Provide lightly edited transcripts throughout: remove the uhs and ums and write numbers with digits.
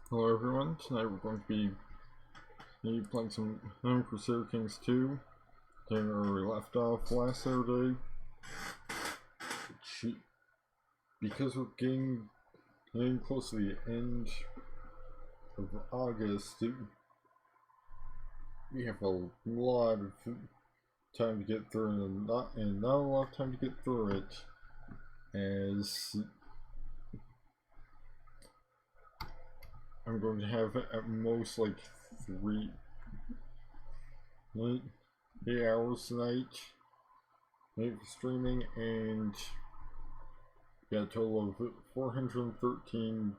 Hello everyone, tonight we're going to be playing some Crusader Kings 2, taking where we left off last Saturday. Because we're getting close to the end of August, we have a lot of time to get through and not a lot of time to get through it, as I'm going to have at most like 8 hours tonight for streaming, and got a total of 413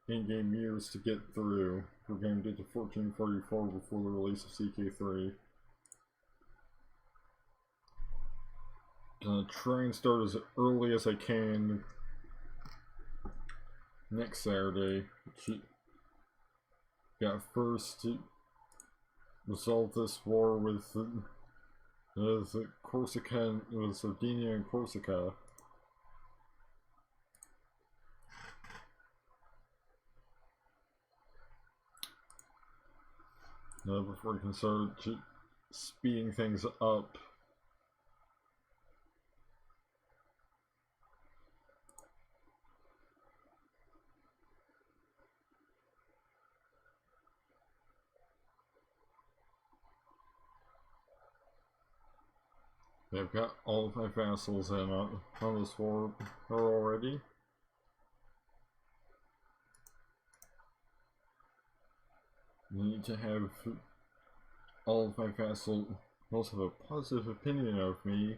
in-game years to get through. We're going to get to 1444 before the release of CK3. Gonna try and start as early as I can next Saturday. Got first to resolve this war with Corsica, with Sardinia and Corsica. Before we can start speeding things up. I've got all of my vassals in on this war already. I need to have all of my vassals also have a positive opinion of me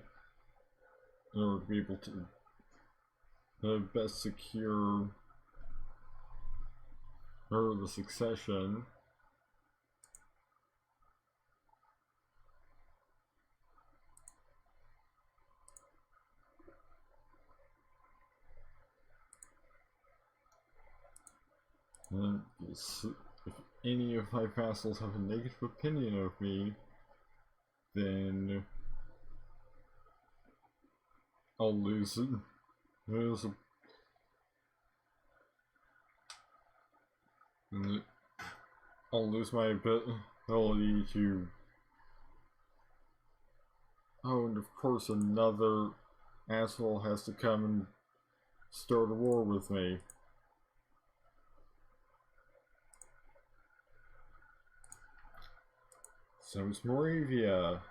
in order to be able to best secure the succession. And if any of my vassals have a negative opinion of me, then I'll lose my ability to. Oh, and of course another asshole has to come and start a war with me. So it's Moravia.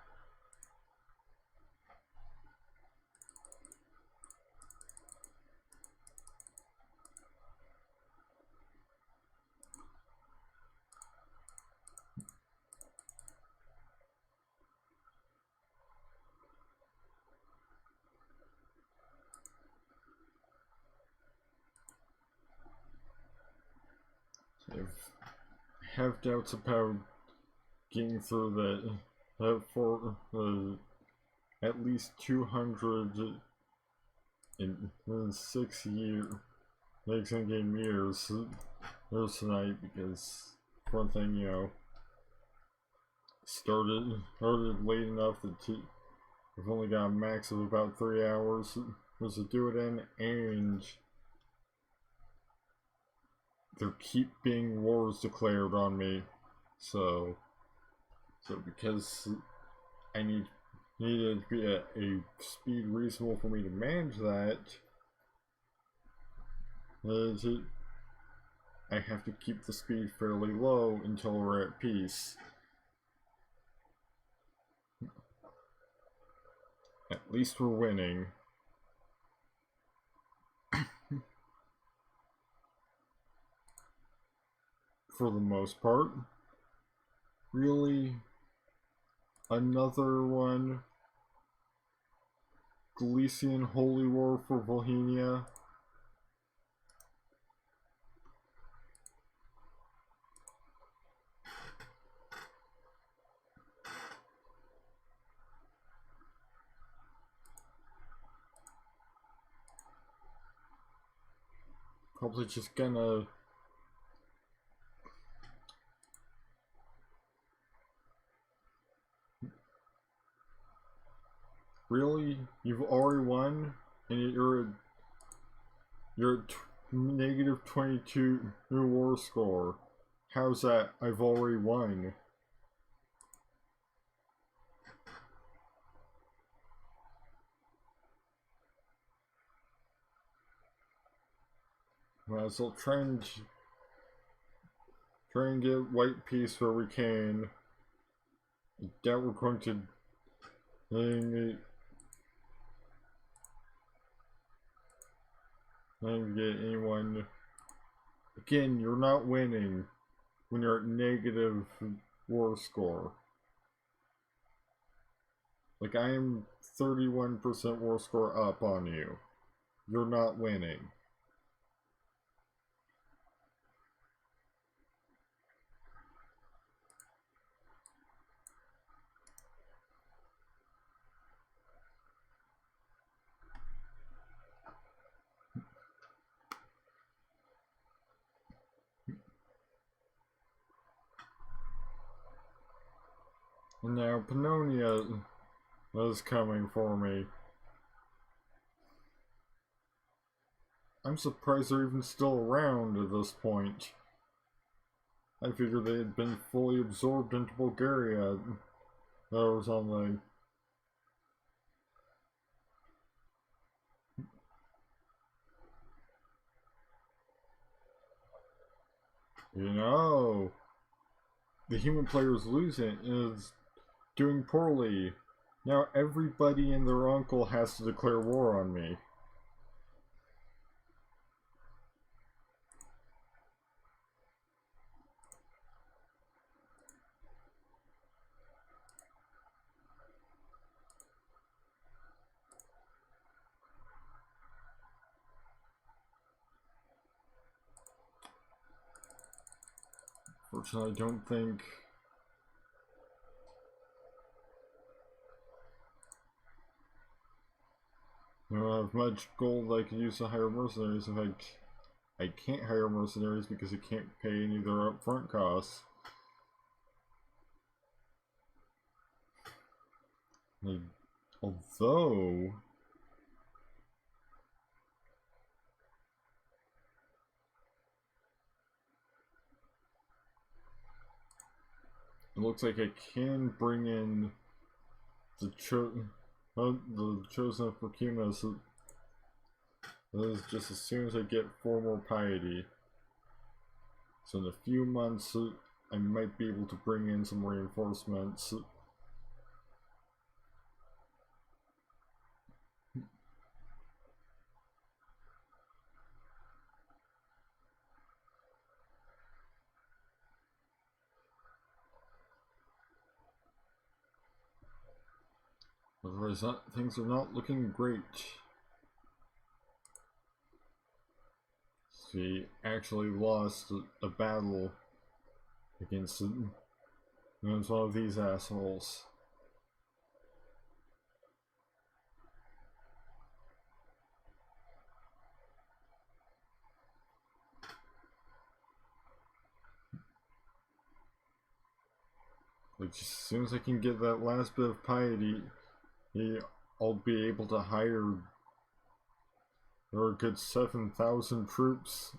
I have doubts about getting through that for at least 206 next in-game years tonight, because for one thing, started late enough that I've only got a max of about 3 hours to do it in, and there keep being wars declared on me, so because I needed to be at a speed reasonable for me to manage that, I have to keep the speed fairly low until we're at peace. At least we're winning. For the most part. Really? Another one? Galician Holy War for Bohemia? Probably just gonna Really? You've already won? And you're at negative 22 war score. How's that? I've already won. Well, so try and get white peace where we can. I doubt we're going to get anyone. Again, you're not winning when you're at negative war score. Like, I am 31% war score up on you. You're not winning. And now Pannonia is coming for me. I'm surprised they're even still around at this point. I figured they had been fully absorbed into Bulgaria or something. You know, the human player is losing, is doing poorly. Now everybody and their uncle has to declare war on me. Fortunately, I don't think I don't have much gold I can use to hire mercenaries. In fact, I can't hire mercenaries because I can't pay any of their upfront costs. Like, although it looks like I can bring in the chosen for Kima, so that is just as soon as I get 4 more piety. So in a few months, I might be able to bring in some reinforcements. Otherwise, things are not looking great. We actually lost a battle against one of these assholes. Like, just as soon as I can get that last bit of piety, I'll be able to hire a good 7,000 troops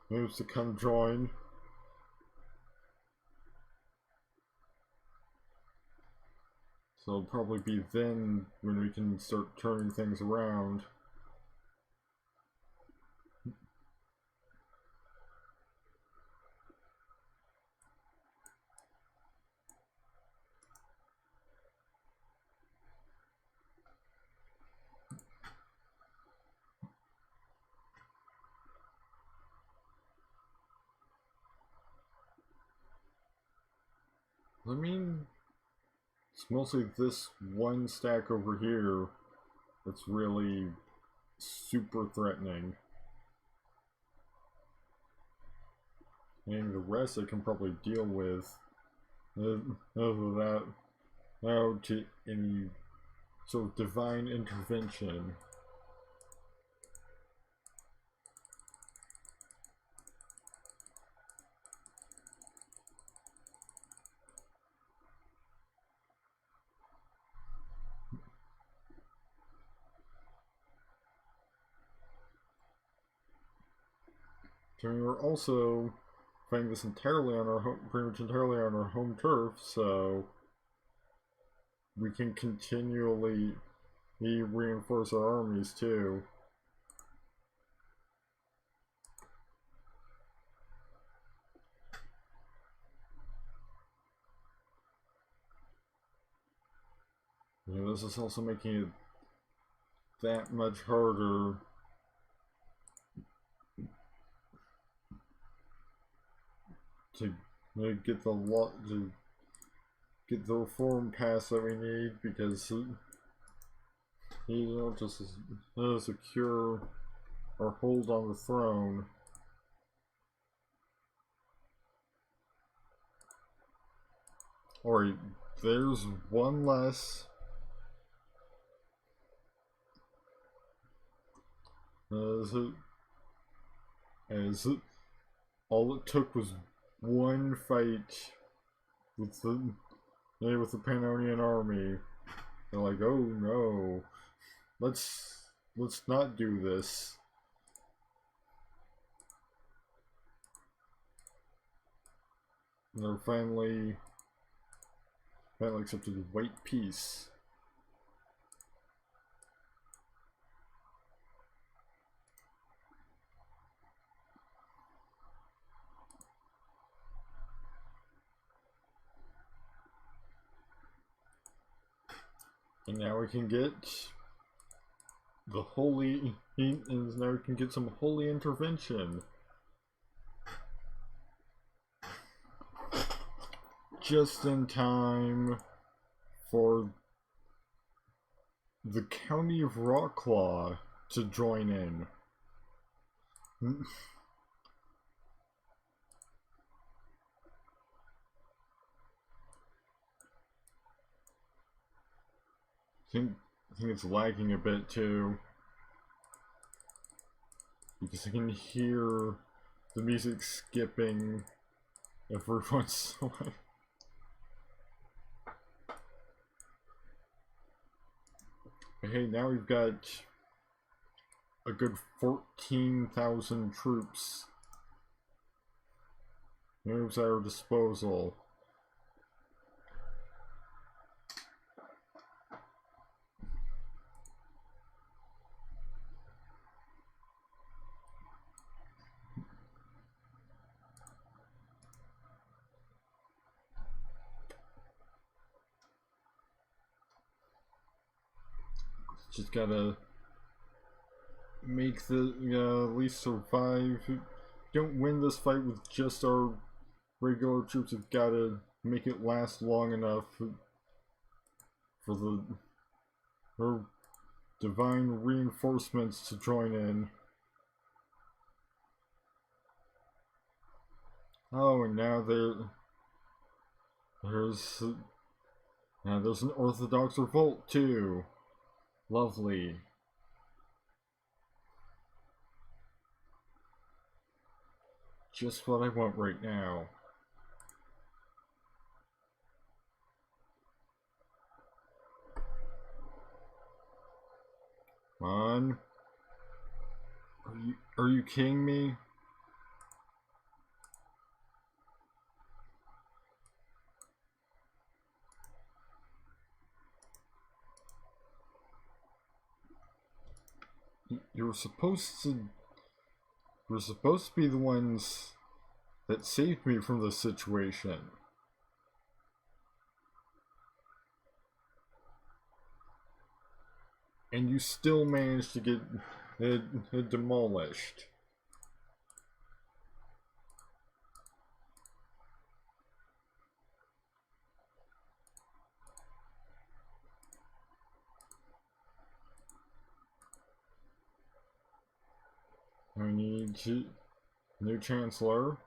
to come join. So it'll probably be then when we can start turning things around. I mean, it's mostly this one stack over here that's really super threatening. And the rest I can probably deal with. Other than that, now to any sort of divine intervention. I mean, we're also fighting this entirely on our pretty much entirely on our home turf, so we can continually reinforce our armies too. You know, this is also making it that much harder to get the reform passed that we need, because you know, just secure our hold on the throne. Alright, there's one less. As all it took was one fight with the Pannonian army. They're like, oh no, let's not do this. And they're finally accepted white peace. And now we can get the holy, and now we can get some holy intervention. Just in time for the County of Rocklaw to join in. I think it's lagging a bit too, because I can hear the music skipping every once in a while. But hey, now we've got a good 14,000 troops at our disposal. Just gotta make the at least survive. Don't win this fight with just our regular troops. We've gotta make it last long enough for the divine reinforcements to join in. Oh, and now there's an Orthodox revolt too. Lovely. Just what I want right now. Come on. Are you kidding me? You're supposed to be the ones that saved me from this situation. And you still managed to get it demolished. I need new chancellor.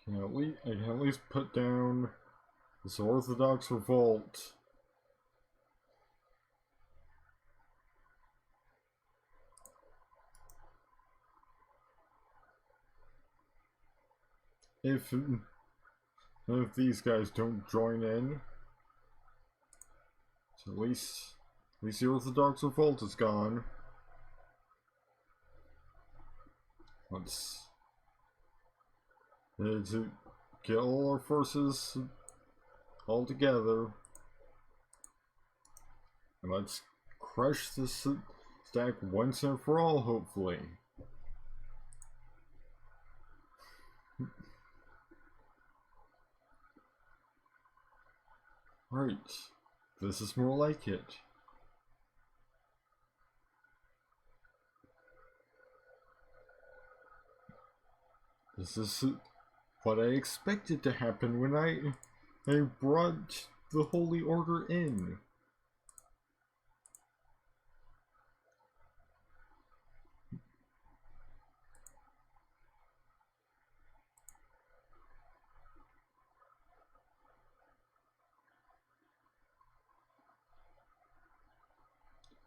I can at least put down this Orthodox revolt. If And if these guys don't join in, so at least the Orthodox revolt is gone. Let's to get all our forces all together, and let's crush this stack once and for all, hopefully. Right, this is more like it. This is what I expected to happen when I brought the Holy Order in.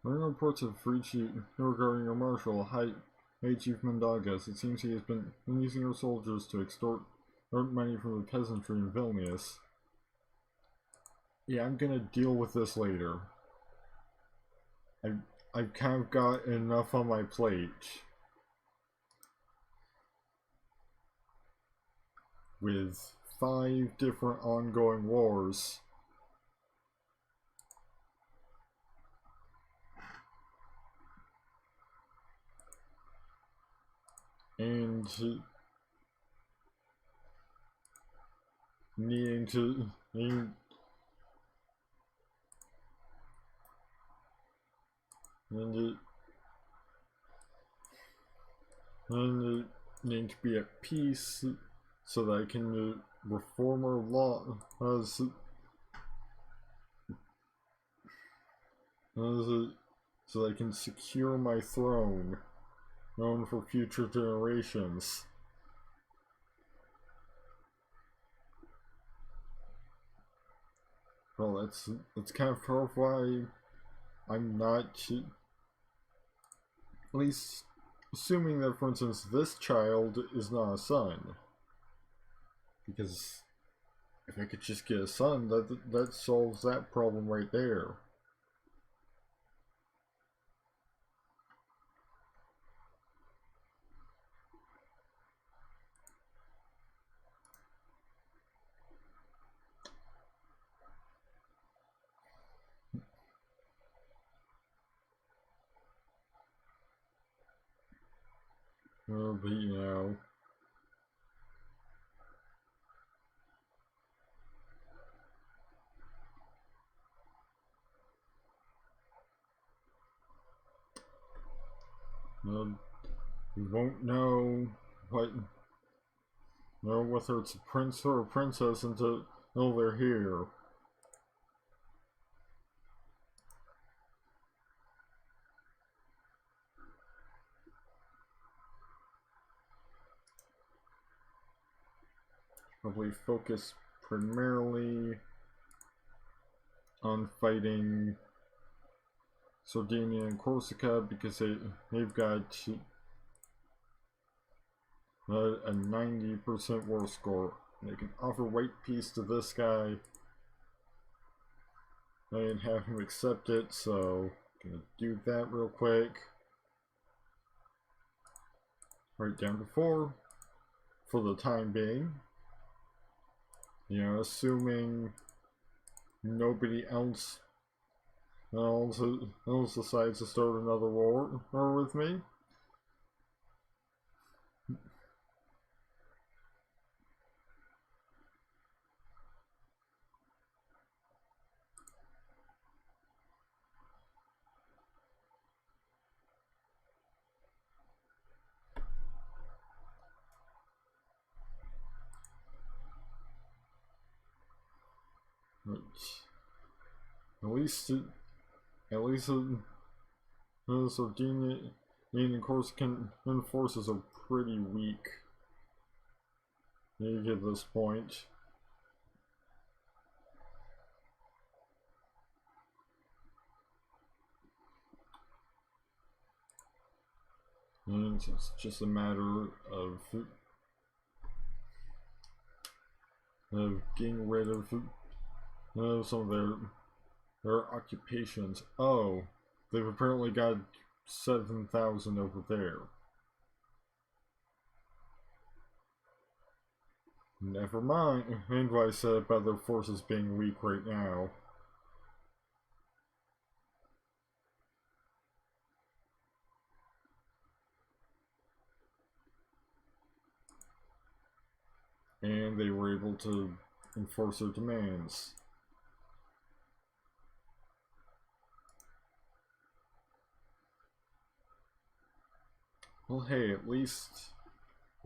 Running reports of free chief regarding your marshal, High Chief Mendagas. It seems he has been using our soldiers to extort money from the peasantry in Vilnius. Yeah, I'm gonna deal with this later. I've kind of got enough on my plate with 5 different ongoing wars. And needing to need to be at peace so that I can reform our laws so that I can secure my throne for future generations. Well, that's kind of part of why I'm not, at least assuming that, for instance, this child is not a son. Because if I could just get a son, that solves that problem right there. But you know, we won't know whether it's a prince or a princess until they're here. Probably focus primarily on fighting Sardinia and Corsica because they've got a 90% war score. They can offer white peace to this guy and have him accept it, so I'm gonna do that real quick. Right down to 4 for the time being. You know, assuming nobody else decides to start another war with me. At least Sardinia and Corsican forces are pretty weak at this point. And it's just a matter of of getting rid of some of their occupations. Oh, they've apparently got 7,000 over there. Never mind. And what I said about their forces being weak right now. And they were able to enforce their demands. Well, hey, at least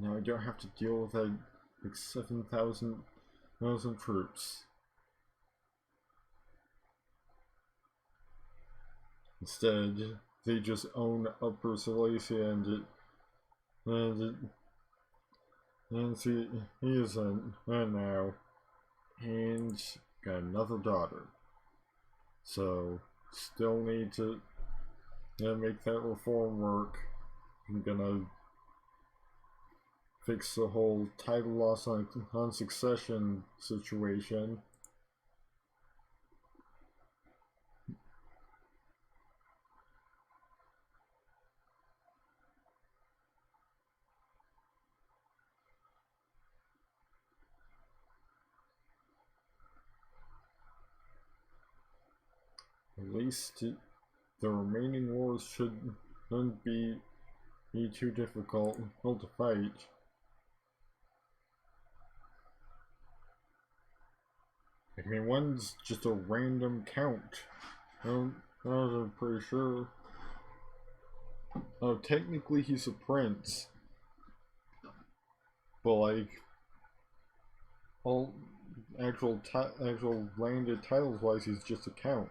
now I don't have to deal with that like 7,000 troops. Instead, they just own Upper Silesia and see, he is now, and got another daughter. So, still need to make that reform work. I'm gonna fix the whole title loss on succession situation. At least the remaining wars shouldn't be too difficult to fight. I mean, one's just a random count. I'm pretty sure. Oh, technically he's a prince, but like all actual landed titles wise, he's just a count.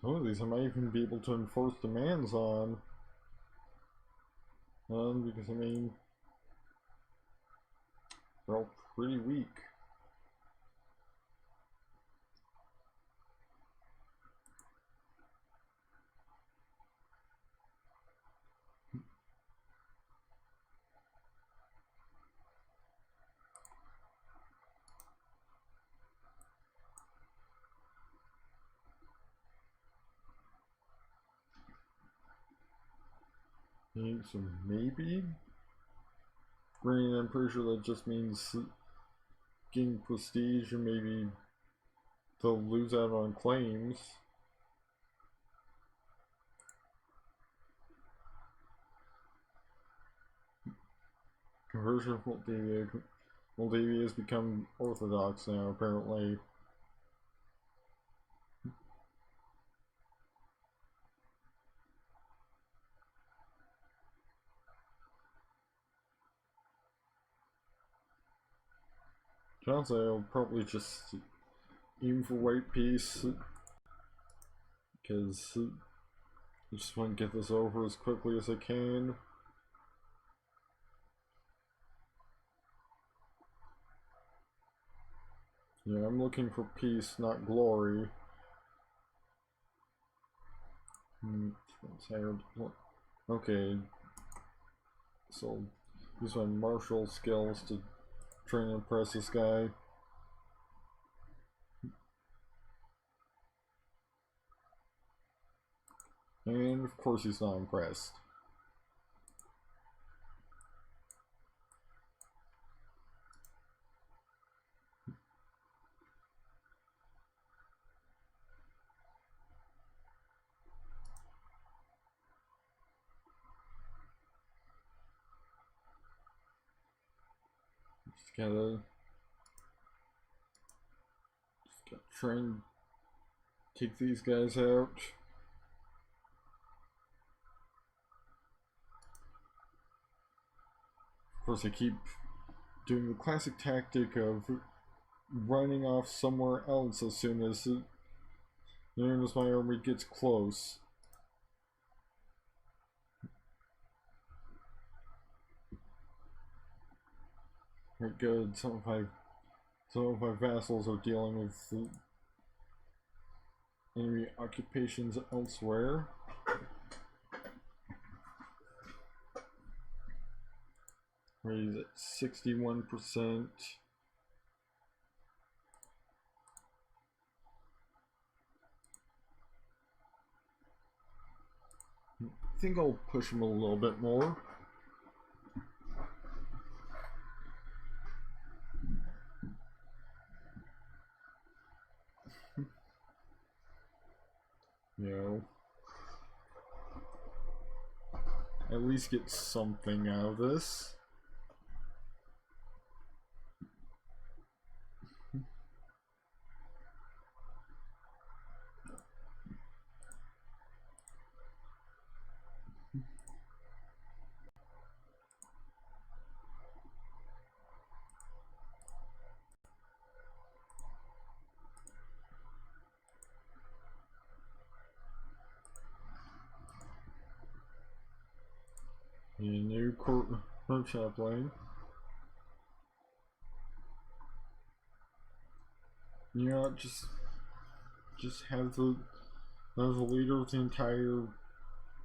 Some of these I might even be able to enforce demands on. Because I mean, they're all pretty weak. So maybe? Granted, I'm pretty sure that just means getting prestige, or maybe they'll lose out on claims. Conversion of Moldavia has become Orthodox now, apparently. Honestly, I'll probably just aim for white peace, because I just want to get this over as quickly as I can. Yeah, I'm looking for peace, not glory. Okay, so use my martial skills to try and impress this guy. And of course he's not impressed. Gotta try and take these guys out. course, I keep doing the classic tactic of running off somewhere else as soon as my army gets close. Right, good. Some of my vassals are dealing with enemy occupations elsewhere. He's at 61%. I think I'll push him a little bit more. You know, at least get something out of this. A new court chaplain. You know, just have the leader of the entire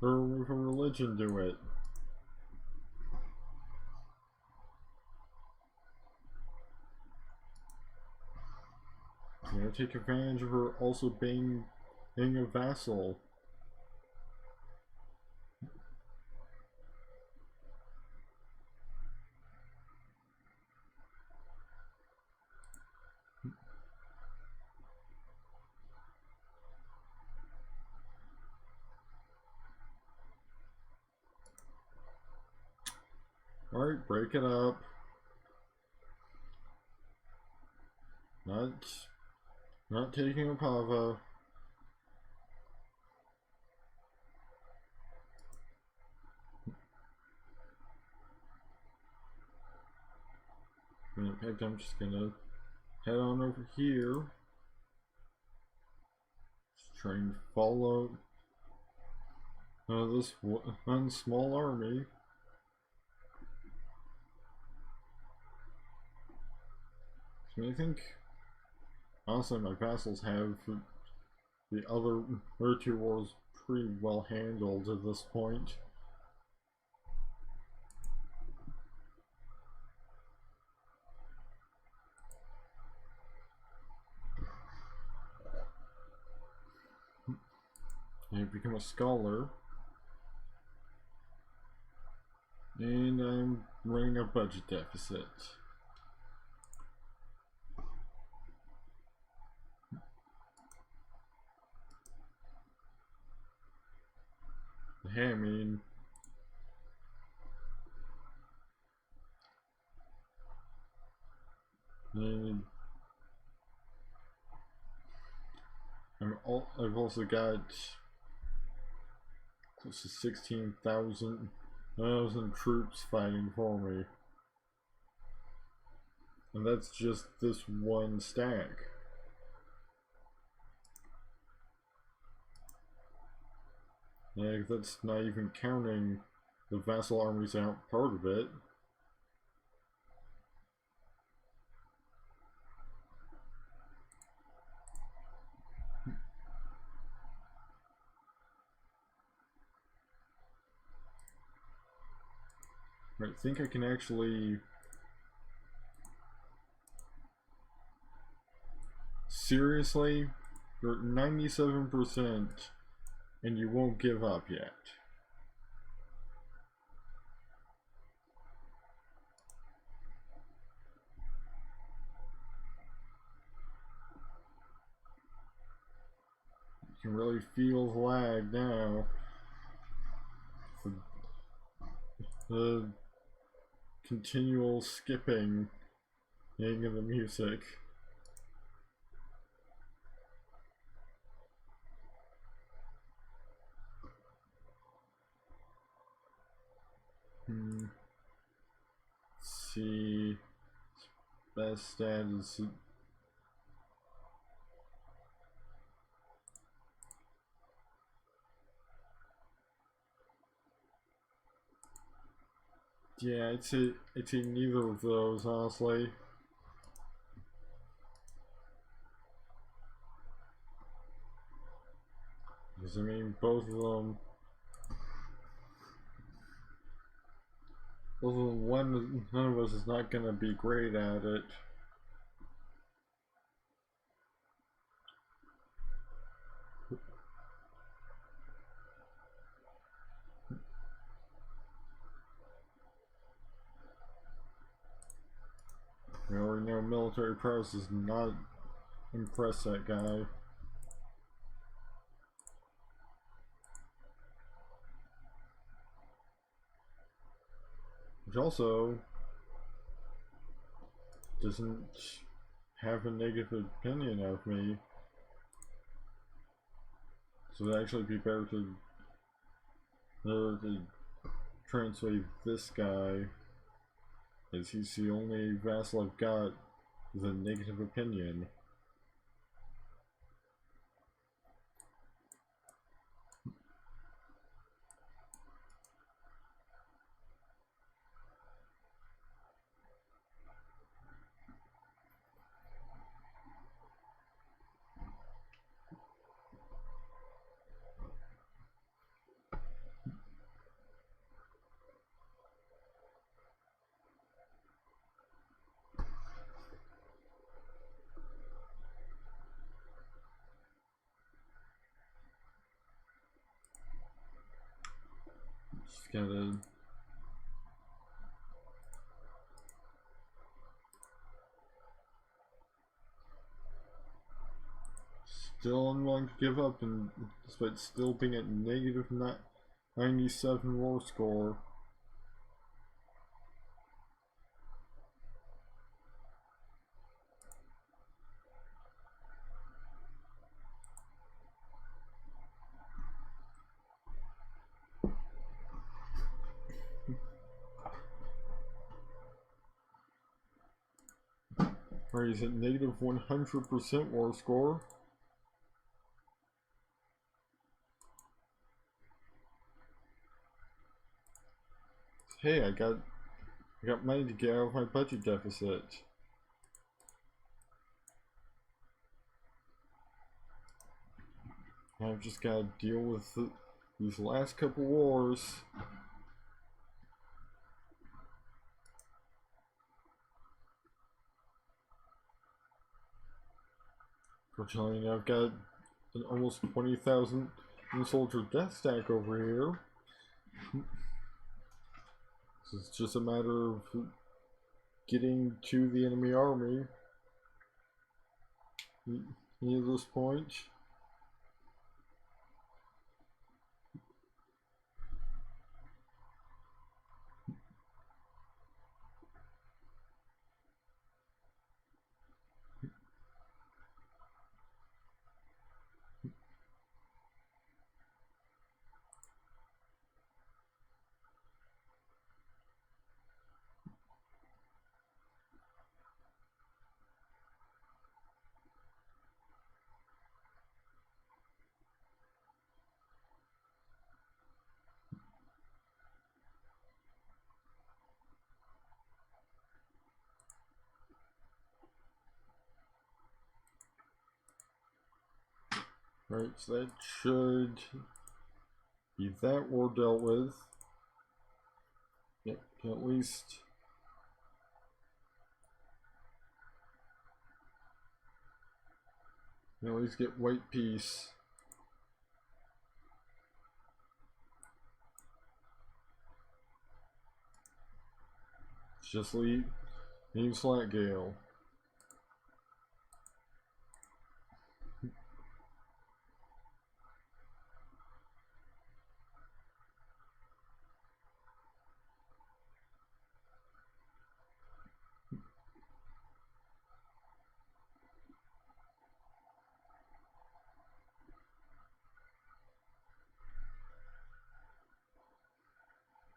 religion do it. You know, take advantage of her also being a vassal. Alright, break it up. Not taking a pava. In fact, I'm just gonna head on over here. Just try and follow this one small army. So I think, honestly, my vassals have the other two wars pretty well handled at this point. I become a scholar. And I'm running a budget deficit. Hey, I mean, I've also got close to 16,000 troops fighting for me. And that's just this one stack. Yeah, that's not even counting the vassal armies out part of it. I think I can actually... Seriously? You're at 97% and you won't give up yet. You can really feel the lag now. The continual skipping of the music. see. Best stat is. Yeah, I'd say neither of those, honestly. Because I mean, both of them. Both of them, none of us is not gonna be great at it. We already know military prowess does not impress that guy. Which also doesn't have a negative opinion of me. So it'd actually be better to translate this guy, as he's the only vassal I've got with a negative opinion. Just gotta. Still unwilling to give up, and despite still being at negative 97 war score. Or he's at negative 100% war score. Hey, I got money to get out of my budget deficit. I've just got to deal with these last couple wars. Fortunately, I've got an almost 20,000 soldier death stack over here. So it's just a matter of getting to the enemy army. At this point. Right, so that should be that war dealt with. Yep, can at least get white peace. Just leave Flat Gale.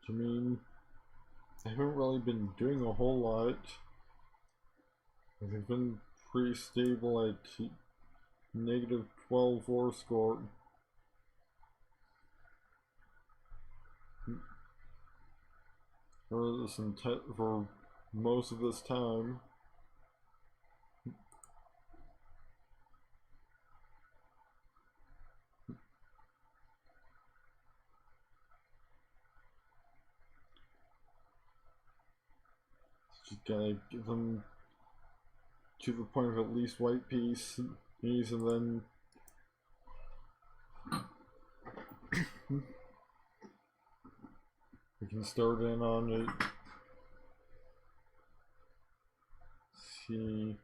I mean, I haven't really been doing a whole lot. They've been pretty stable at negative 12 war score. For most of this time. Just gotta get them to the point of at least white peace, and then we can start in on it. See,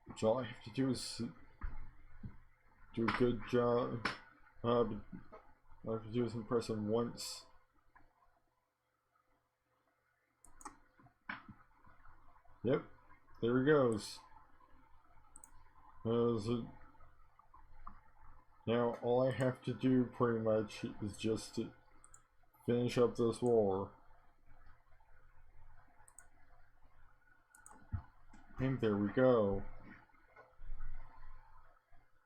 which all I have to do is do a good job. All I have to do is impress him once. Yep, there he goes. Now all I have to do pretty much is just to finish up this war. And there we go.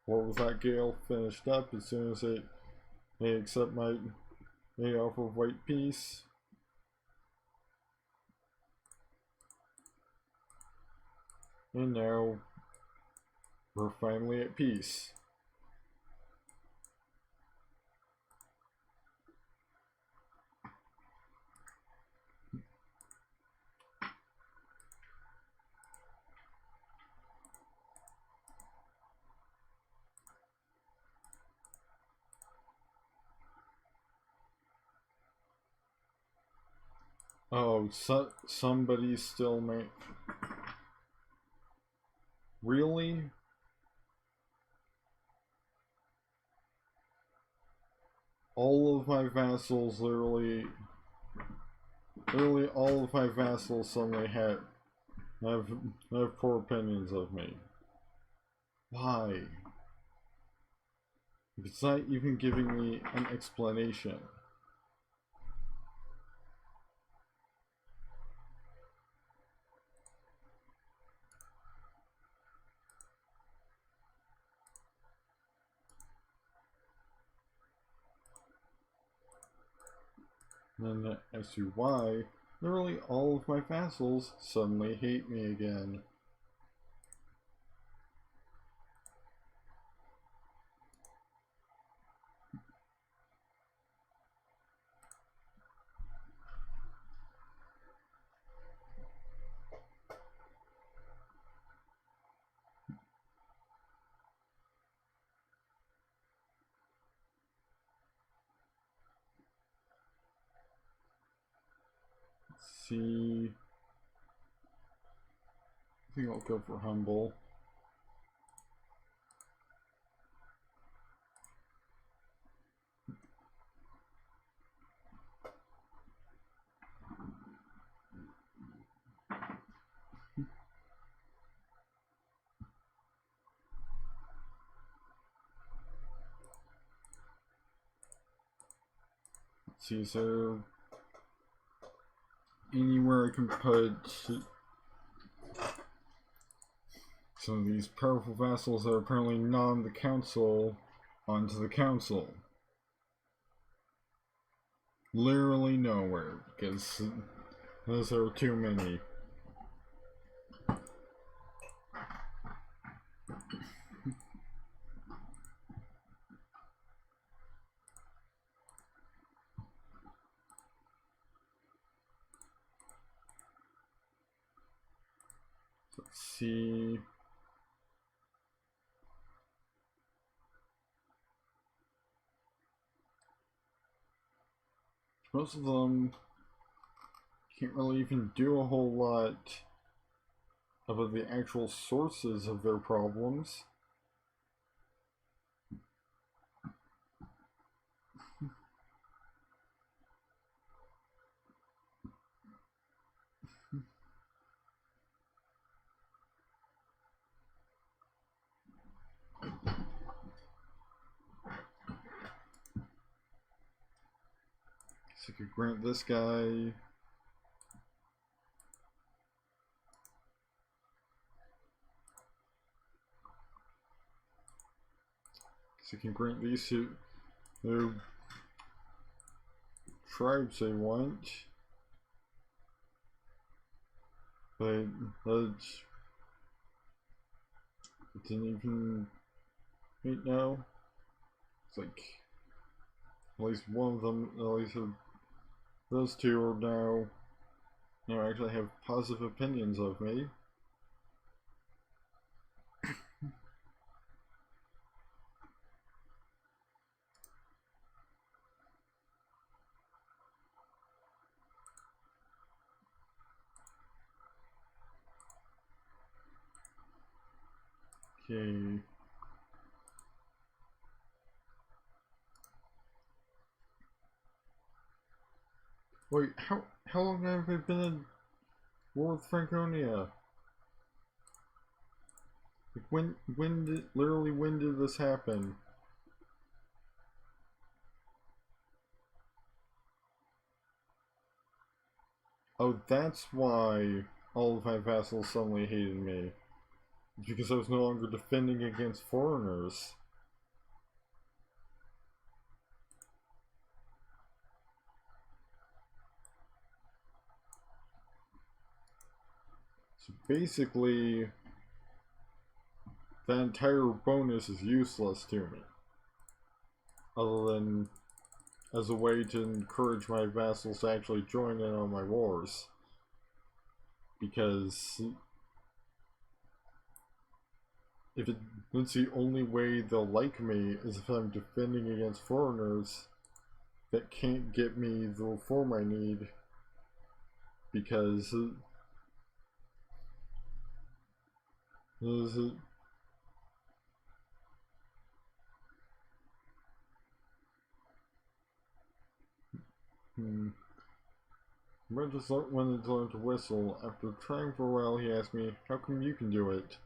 War with that Gale finished up as soon as they accept my offer of white peace. And now we're finally at peace. Oh, somebody still may... Really? All of my vassals literally all of my vassals suddenly have poor opinions of me. Why? It's not even giving me an explanation. And as to why, literally all of my vassals suddenly hate me again. See, I think I'll go for humble. Let's see, so anywhere I can put some of these powerful vassals that are apparently not on the council onto the council. Literally nowhere, because there are too many. Let's see. Most of them can't really even do a whole lot about the actual sources of their problems. So I could grant this guy. So I can grant these two the tribes they want. But let's. It didn't even. Wait, no. It's like. At least one of them, at least those two are now. Actually have positive opinions of me. Okay. Wait, how long have I been in war with Franconia? Like when did this happen? Oh, that's why all of my vassals suddenly hated me. It's because I was no longer defending against foreigners. So basically, that entire bonus is useless to me. Other than as a way to encourage my vassals to actually join in on my wars. Because it's the only way they'll like me is if I'm defending against foreigners that can't get me the reform I need, because Regis wanted to learn to whistle. After trying for a while, he asked me, "How come you can do it?"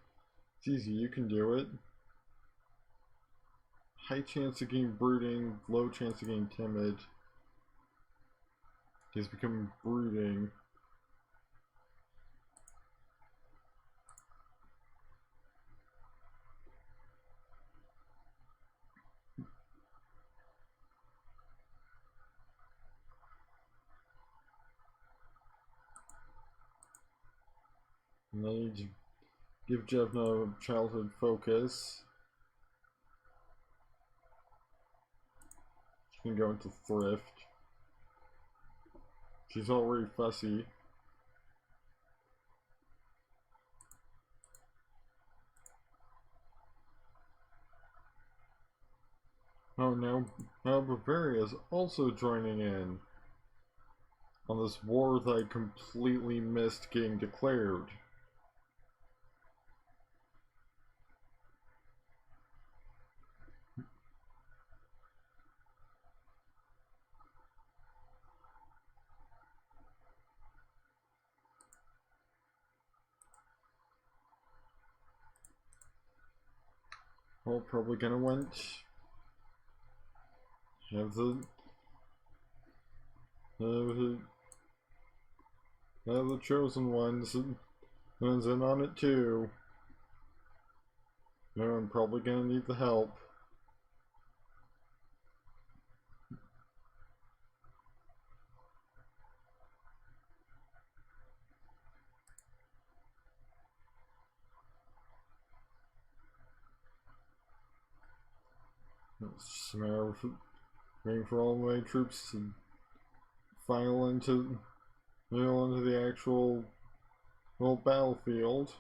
"It's easy, you can do it." High chance of getting brooding, low chance of getting timid. He's become brooding. And I need to give Jevna childhood focus. She can go into thrift. She's already fussy. Oh, now Bavaria is also joining in on this war that I completely missed getting declared. Well, probably gonna have the the chosen ones one's in on it too. No, I'm probably gonna need the help. It's just a matter of waiting for all my troops to file into the actual battlefield.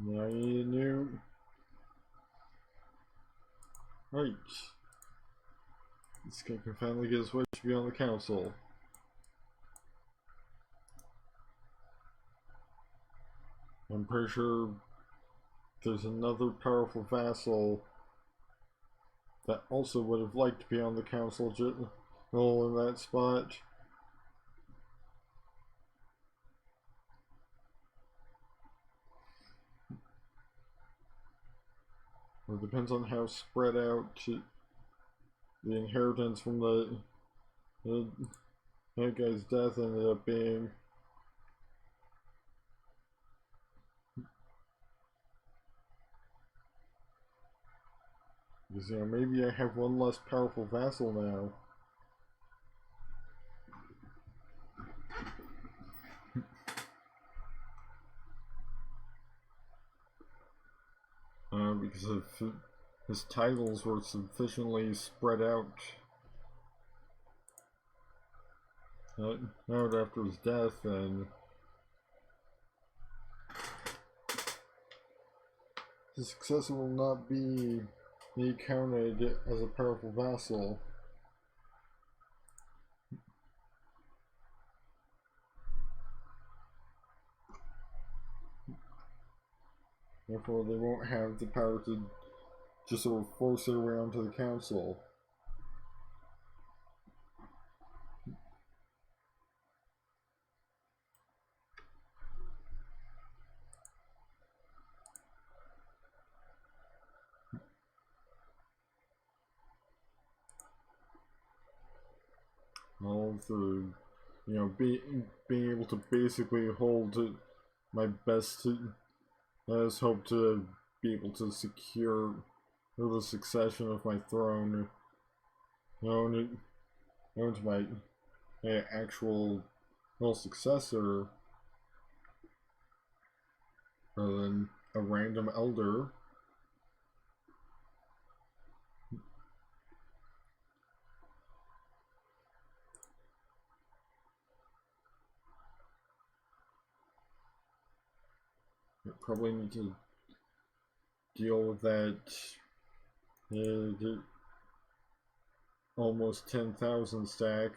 Now I need a new... Right. This guy can finally get his wish to be on the council. I'm pretty sure there's another powerful vassal that also would have liked to be on the council in that spot. It depends on how spread out the inheritance from that guy's death ended up being. Because, you know, maybe I have one less powerful vassal now. Because if his titles were sufficiently spread out out after his death, then his successor will not be counted as a powerful vassal. Therefore, they won't have the power to just sort of force their way onto the council. All through, you know, being able to basically hold my best as hope to be able to secure the succession of my throne, known to my actual successor, rather than a random elder. I probably need to deal with that almost 10,000 stack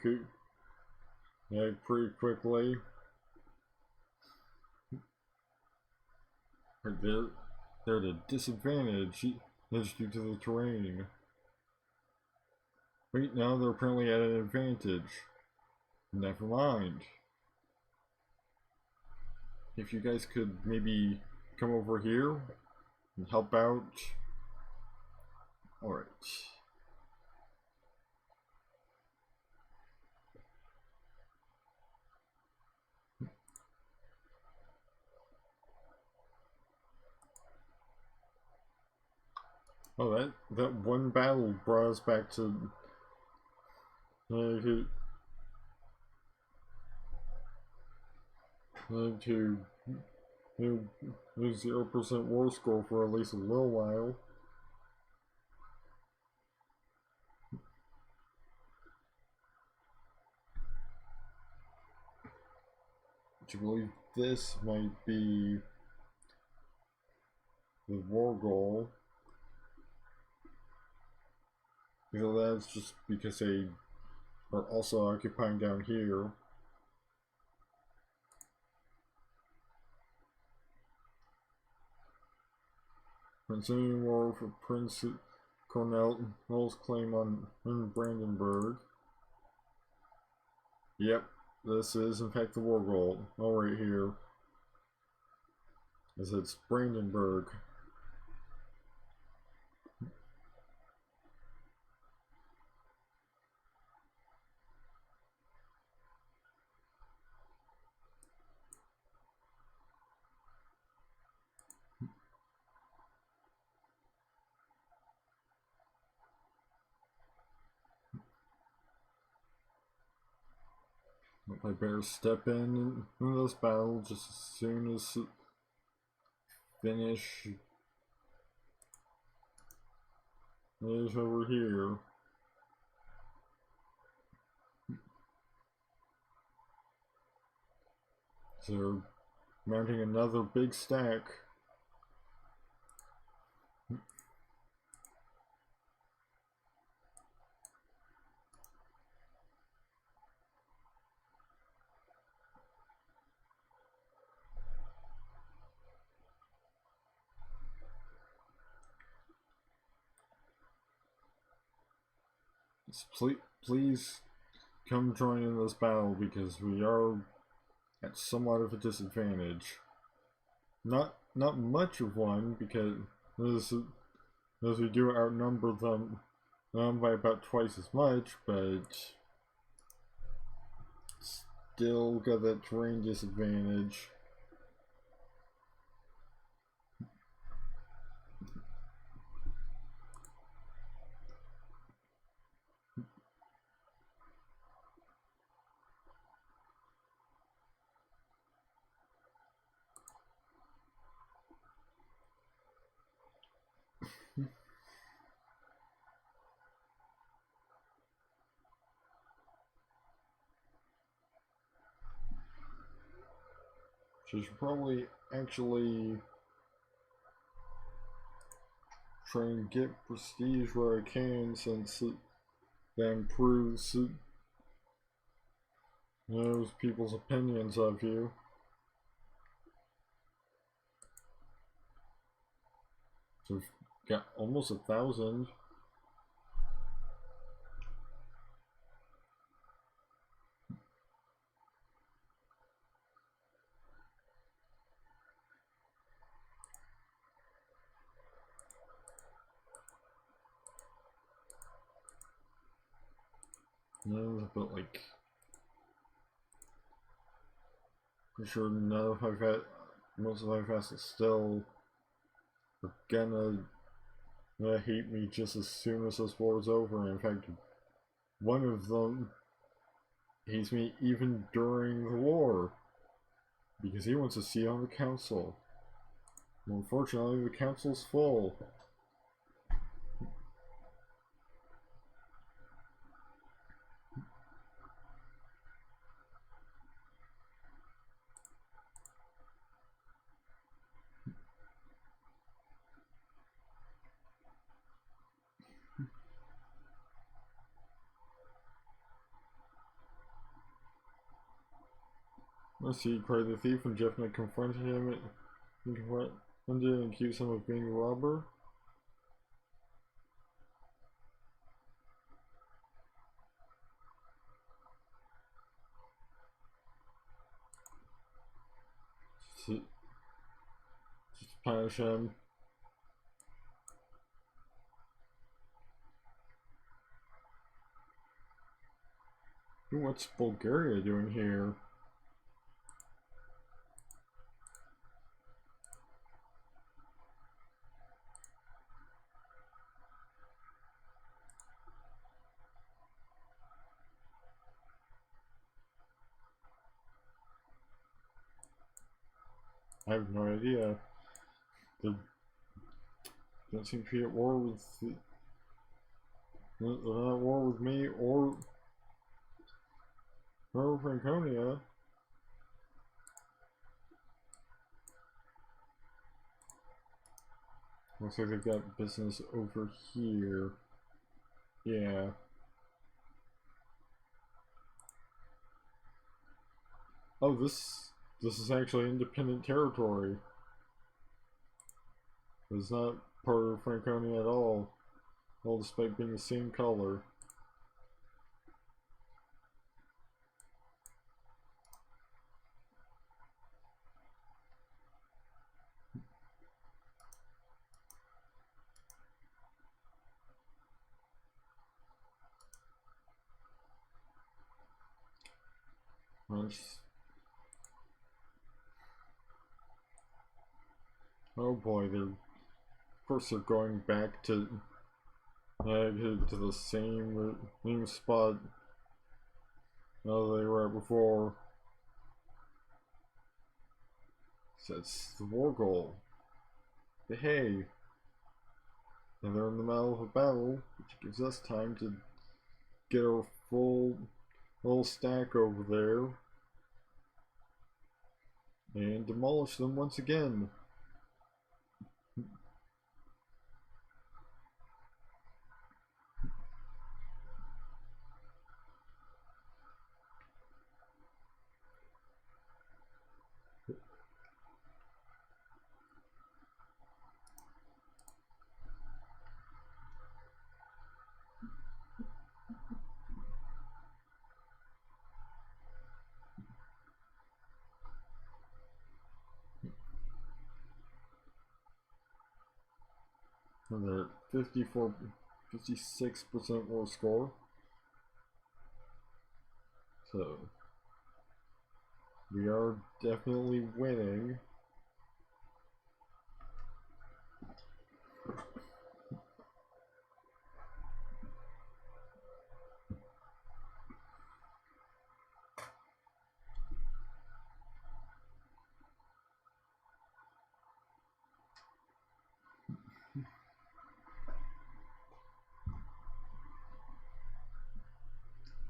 pretty quickly. They're at a disadvantage due to the terrain. Wait, now they're apparently at an advantage. Never mind. If you guys could maybe come over here and help out. Alright. Oh, that one battle brought us back to to 0% war score for at least a little while. Do you believe this might be the war goal? Because that's just because they are also occupying down here. Continuing war for Prince Cornell's claim on Brandenburg. Yep, this is in fact the war goal. All right here. As it's Brandenburg. I better step in this battle just as soon as finish is over here. So mounting another big stack please come join in this battle because we are at somewhat of a disadvantage. Not much of one because as we do outnumber them by about twice as much, but still got that terrain disadvantage. So I should probably actually try and get prestige where I can, since that improves those people's opinions of you. So we've got almost 1,000. No, but like, I'm sure none of most of my facets still are gonna hate me just as soon as this war is over. In fact, one of them hates me even during the war because he wants to see on the council. Unfortunately, the council's full. Let's see, cried the thief when Jeff confronted him and accused him of being a robber. Just punish him. What's Bulgaria doing here? I have no idea. They don't seem to be at war with they're not at war with me or Franconia. Looks like they've got business over here. Yeah. Oh, this is actually independent territory. It's not part of Franconia at all despite being the same color. Nice. Oh boy, of course they're going back to the same spot they were at before. So that's the war goal. But hey, and they're in the middle of a battle, which gives us time to get our full stack over there and demolish them once again. And they're 56% war score. So we are definitely winning.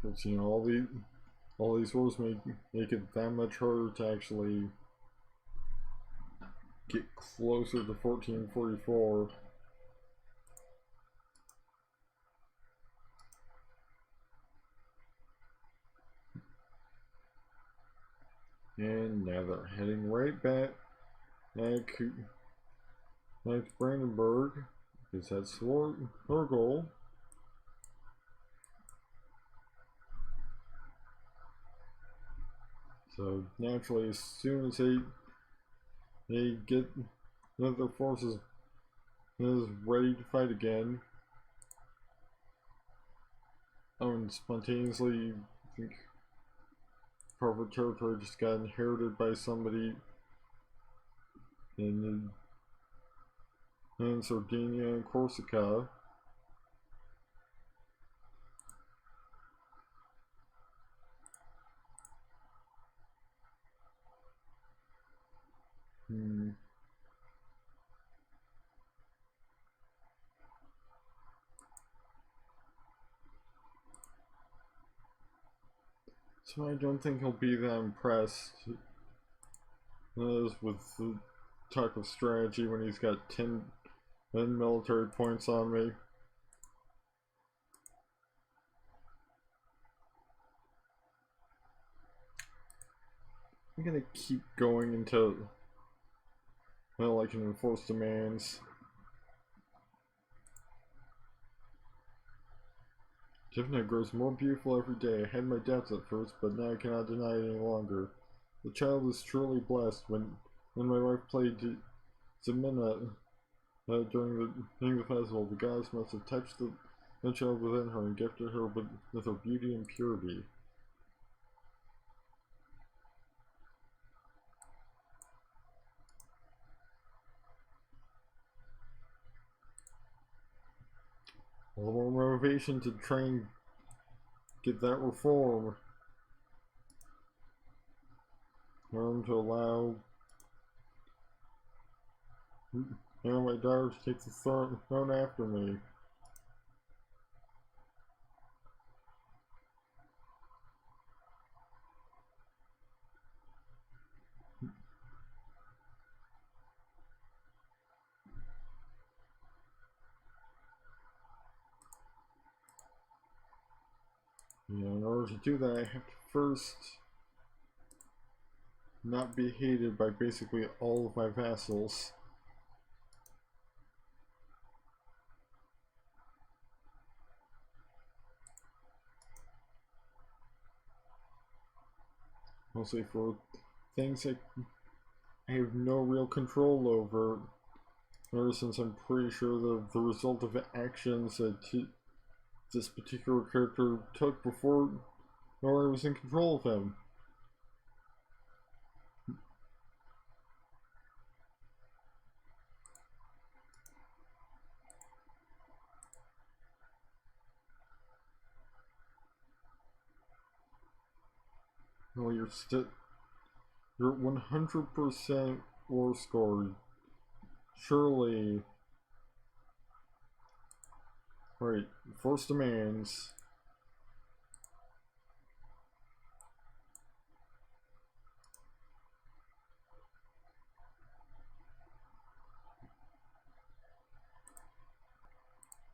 But you know, all these wars make it that much harder to actually get closer to 1444. And now they're heading right back to Brandenburg, because that's their goal. So naturally, as soon as they get their forces is ready to fight again, and spontaneously, I think part of territory just got inherited by somebody in Sardinia and Corsica. So I don't think he'll be that impressed with the type of strategy when he's got 10 military points on me. I'm gonna keep going until, well, I can enforce demands. Tiffany grows more beautiful every day. I had my doubts at first, but now I cannot deny it any longer. The child is truly blessed. When my wife played Zemina during the festival, the gods must have touched the child within her and gifted her with her beauty and purity. A little more motivation to train, get that reform. Learn to allow my daughter to take the throne after me. In order to do that, I have to first not be hated by basically all of my vassals. Mostly for things I have no real control over, since I'm pretty sure the result of actions that this particular character took before I was in control of him. Well, you're 100% war score. Surely. Right, force demands.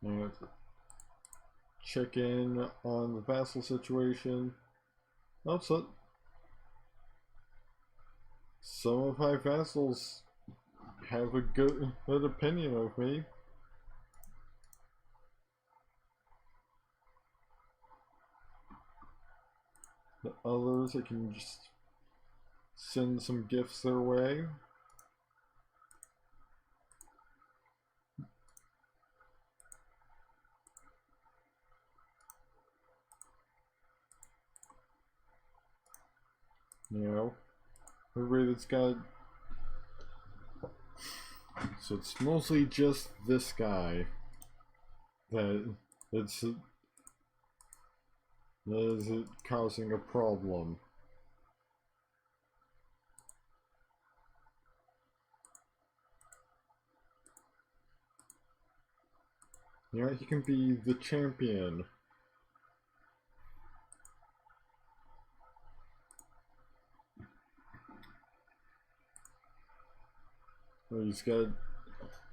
And check in on the vassal situation. Oh, so some of my vassals have a good opinion of me. The others, I can just send some gifts their way. You know, everybody that's got. So it's mostly just this guy that is causing a problem. You know, he can be the champion. He's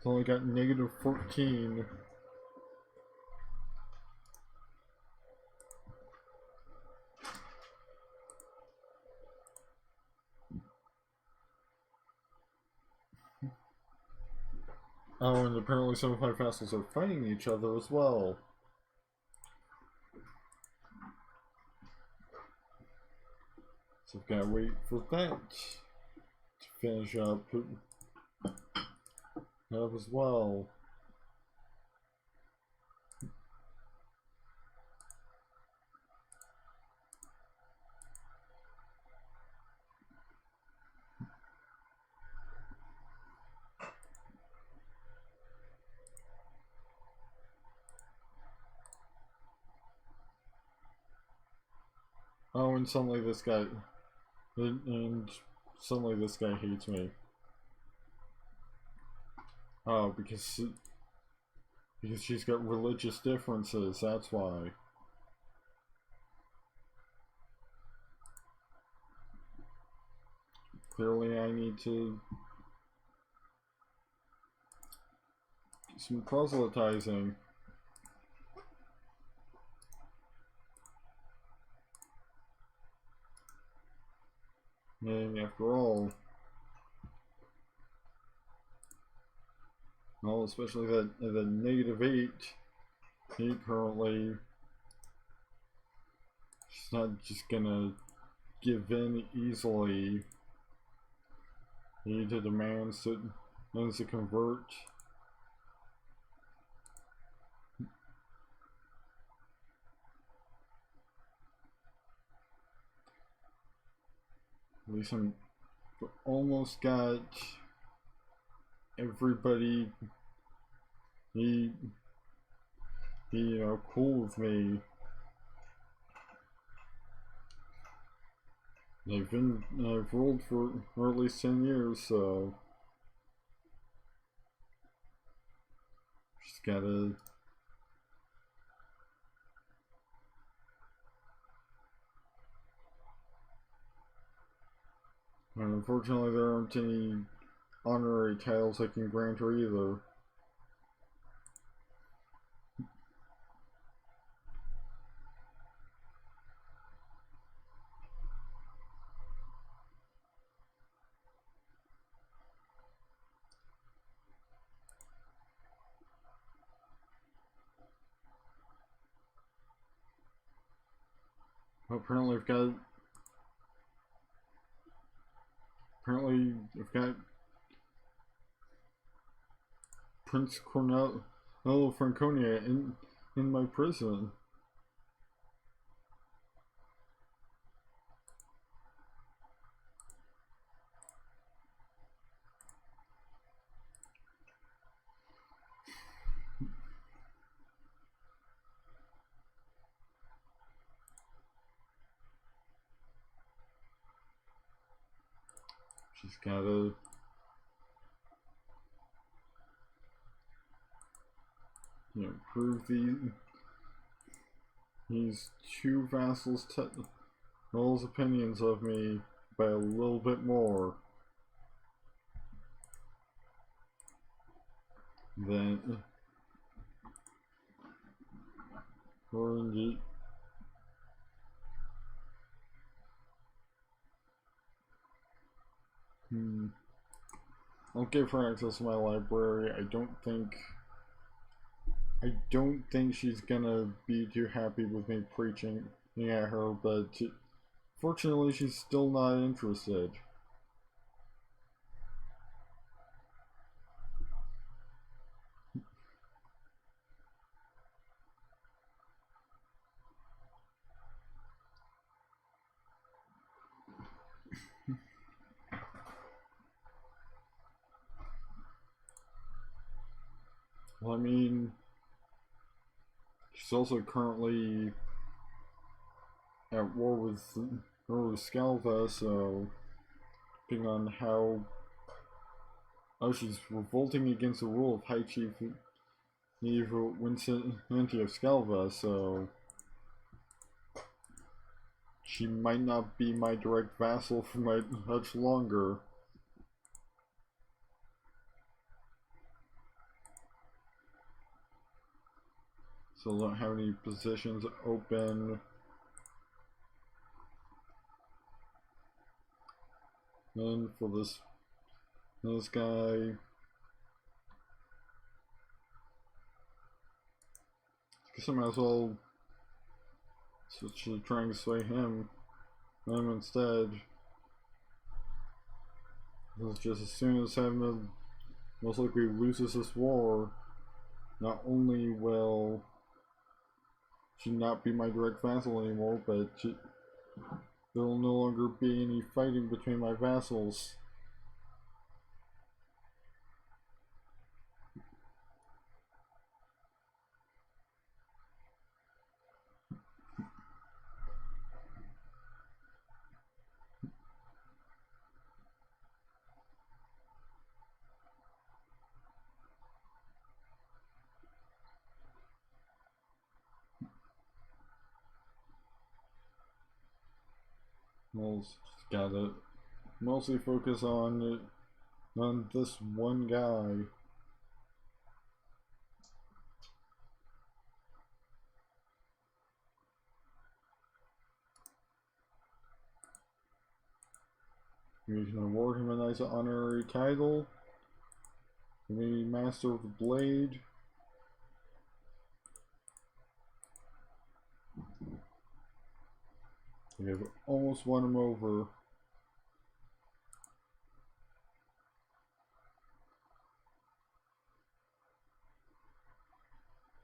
only got negative 14. Oh, and apparently some of my vassals are fighting each other as well. So I've got to wait for that to finish up as well. Oh, and suddenly this guy hates me. Oh, because she's got religious differences, that's why. Clearly I need to do some proselytizing. And after all, well, especially the -8, he currently, she's not just gonna give in easily. He demands to convert. At least I'm almost got everybody you know, cool with me. I've ruled for at least 10 years, so just gotta unfortunately there aren't any honorary titles I can grant her either. Apparently I've got Prince Cornelio Franconia in my prison. She's gotta prove these two vassals' opinions of me by a little bit more than or indeed. I'll give her access to my library. I don't think she's gonna be too happy with me preaching at her, but fortunately she's still not interested. Well, I mean, she's also currently at war with Scalva, so depending on how she's revolting against the rule of High Chief Vincenti of Scalva, so she might not be my direct vassal for much longer. So I don't have any positions open. Then for this guy, I guess I might as well switch to trying to sway him instead. Because just as soon as Hamid most likely loses this war, not only will she not be my direct vassal anymore, but there will no longer be any fighting between my vassals. Well, just gotta mostly focus on this one guy. We can award him a nice honorary title. Maybe Master of the Blade. We have almost won him over.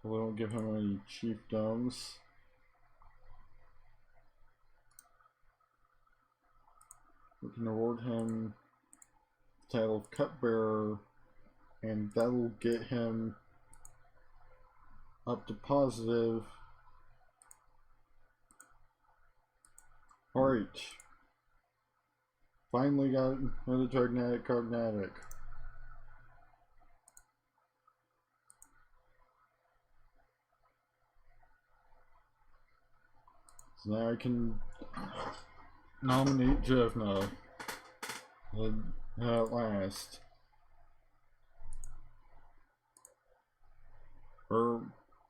We don't give him any chiefdoms. We can award him the title of Cupbearer, and that'll get him up to positive. Alright. Finally got another Cognatic. So now I can nominate Jevna at last. Or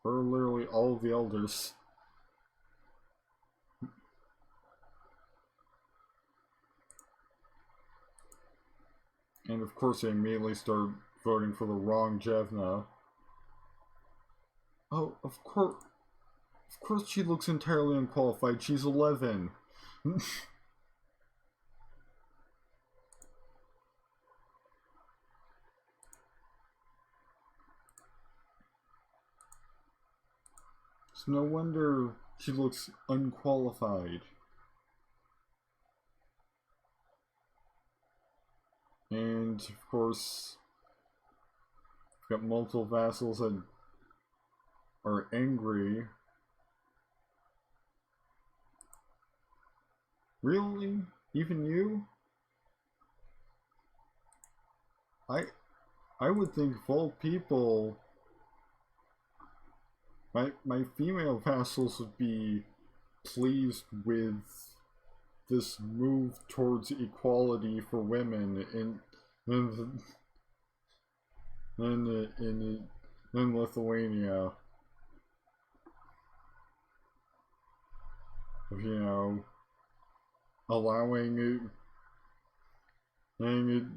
literally all of the elders. And of course they immediately start voting for the wrong Jevna. Oh, of course she looks entirely unqualified. She's 11. So no wonder she looks unqualified. And of course, we've got multiple vassals that are angry. Really? Even you? I would think of all people, my female vassals would be pleased with this move towards equality for women in Lithuania. You know, allowing it, you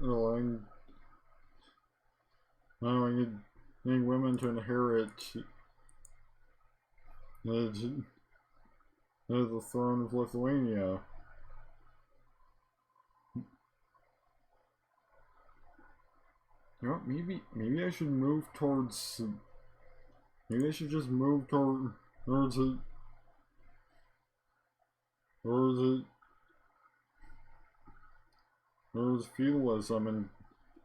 know, allowing women to inherit the throne of Lithuania. You know, maybe I should move towards. Maybe I should just move toward Or is it, or is it, or is feudalism, and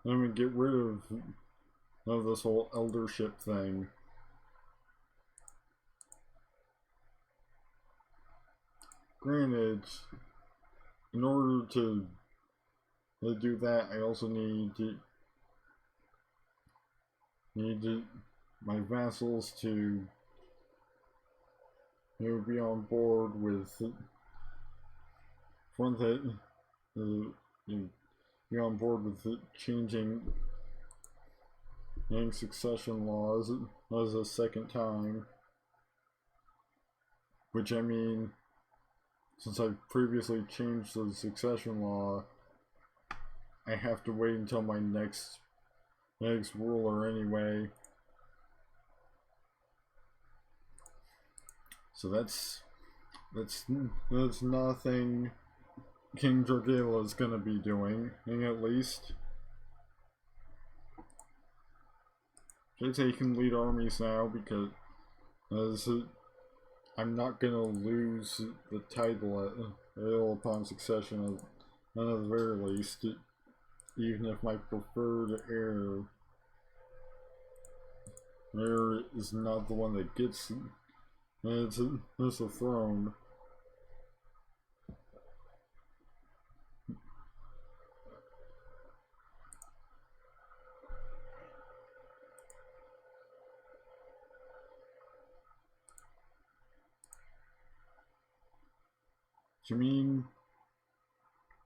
I'm gonna get rid of this whole eldership thing. Granted, in order to do that, I also need my vassals to be on board with be on board with changing succession laws as a second time. Which, I mean, since I've previously changed the succession law, I have to wait until my next ruler anyway. So that's nothing King Dragila is gonna be doing, at least. I'd say he can lead armies now because I'm not gonna lose the title upon succession at the very least, even if my preferred heir is not the one that gets it's a throne. I mean,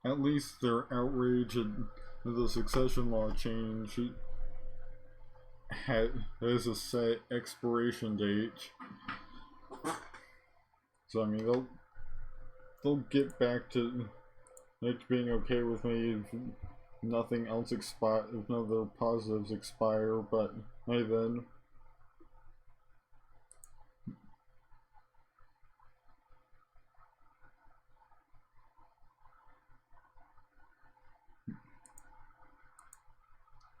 at least their outrage at the succession law change has a set expiration date. So I mean, they'll get back to being okay with me if nothing else if none of their positives expire. But hey, then.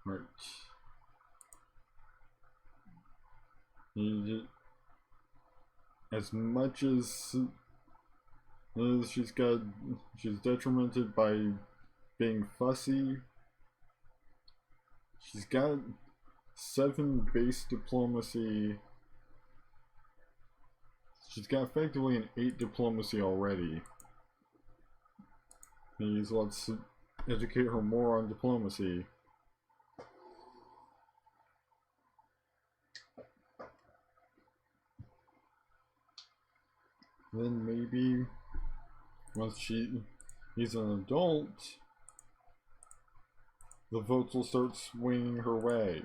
Right. As much as she's detrimented by being fussy, she's got 7 base diplomacy. She's got effectively an 8 diplomacy already. Please, let's educate her more on diplomacy. Then maybe once he's an adult, the votes will start swinging her way.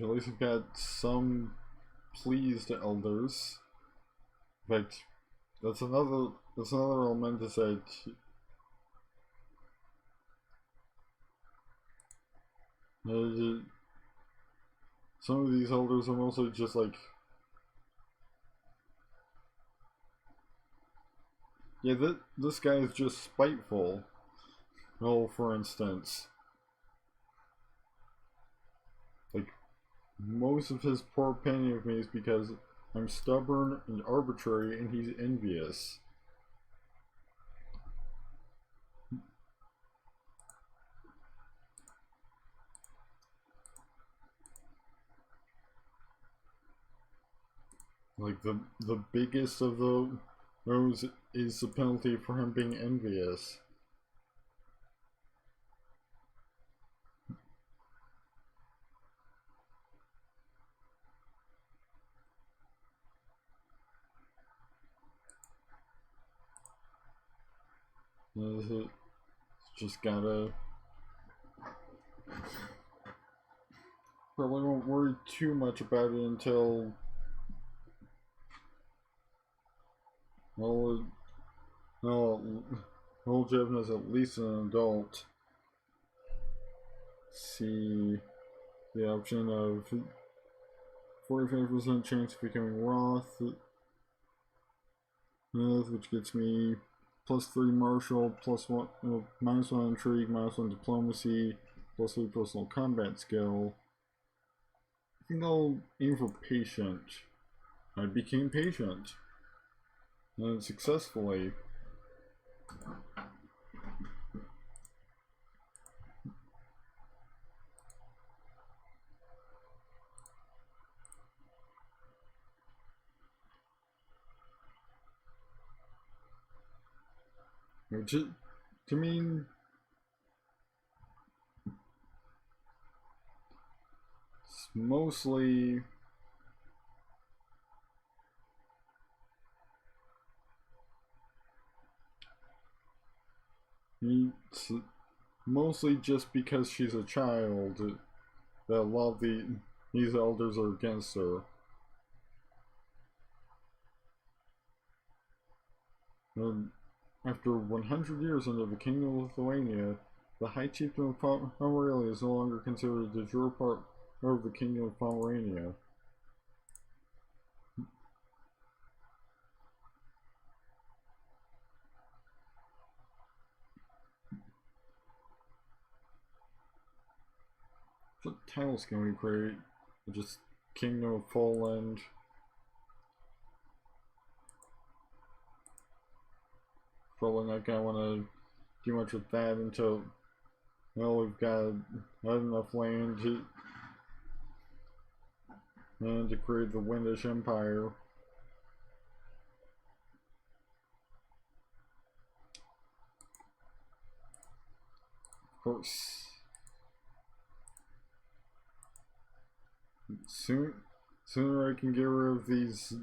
At least we've got some pleased elders. In fact, that's another element to say. Some of these elders are mostly just like, yeah, this guy is just spiteful. Well, for instance, like, most of his poor opinion of me is because I'm stubborn and arbitrary, and he's envious. Like, the biggest of those is the penalty for him being envious. Just gotta... Probably won't worry too much about it until... Well, Jevin is at least an adult. See the option of 45% chance of becoming Roth, which gets me +3 martial, +1, -1 intrigue, -1 diplomacy, +3 personal combat skill. I think I'll aim for patient. I became patient. And successfully. To mean, it's mostly it's mostly just because she's a child that a lot of these elders are against her. And after 100 years under the Kingdom of Lithuania, the High Chieftain of Pomerania is no longer considered the jure part of the Kingdom of Pomerania. What titles can we create? Just Kingdom of Poland. Probably not gonna want to do much with that until, well, we've got enough land to create the Windish Empire. Of course. Sooner I can get rid of these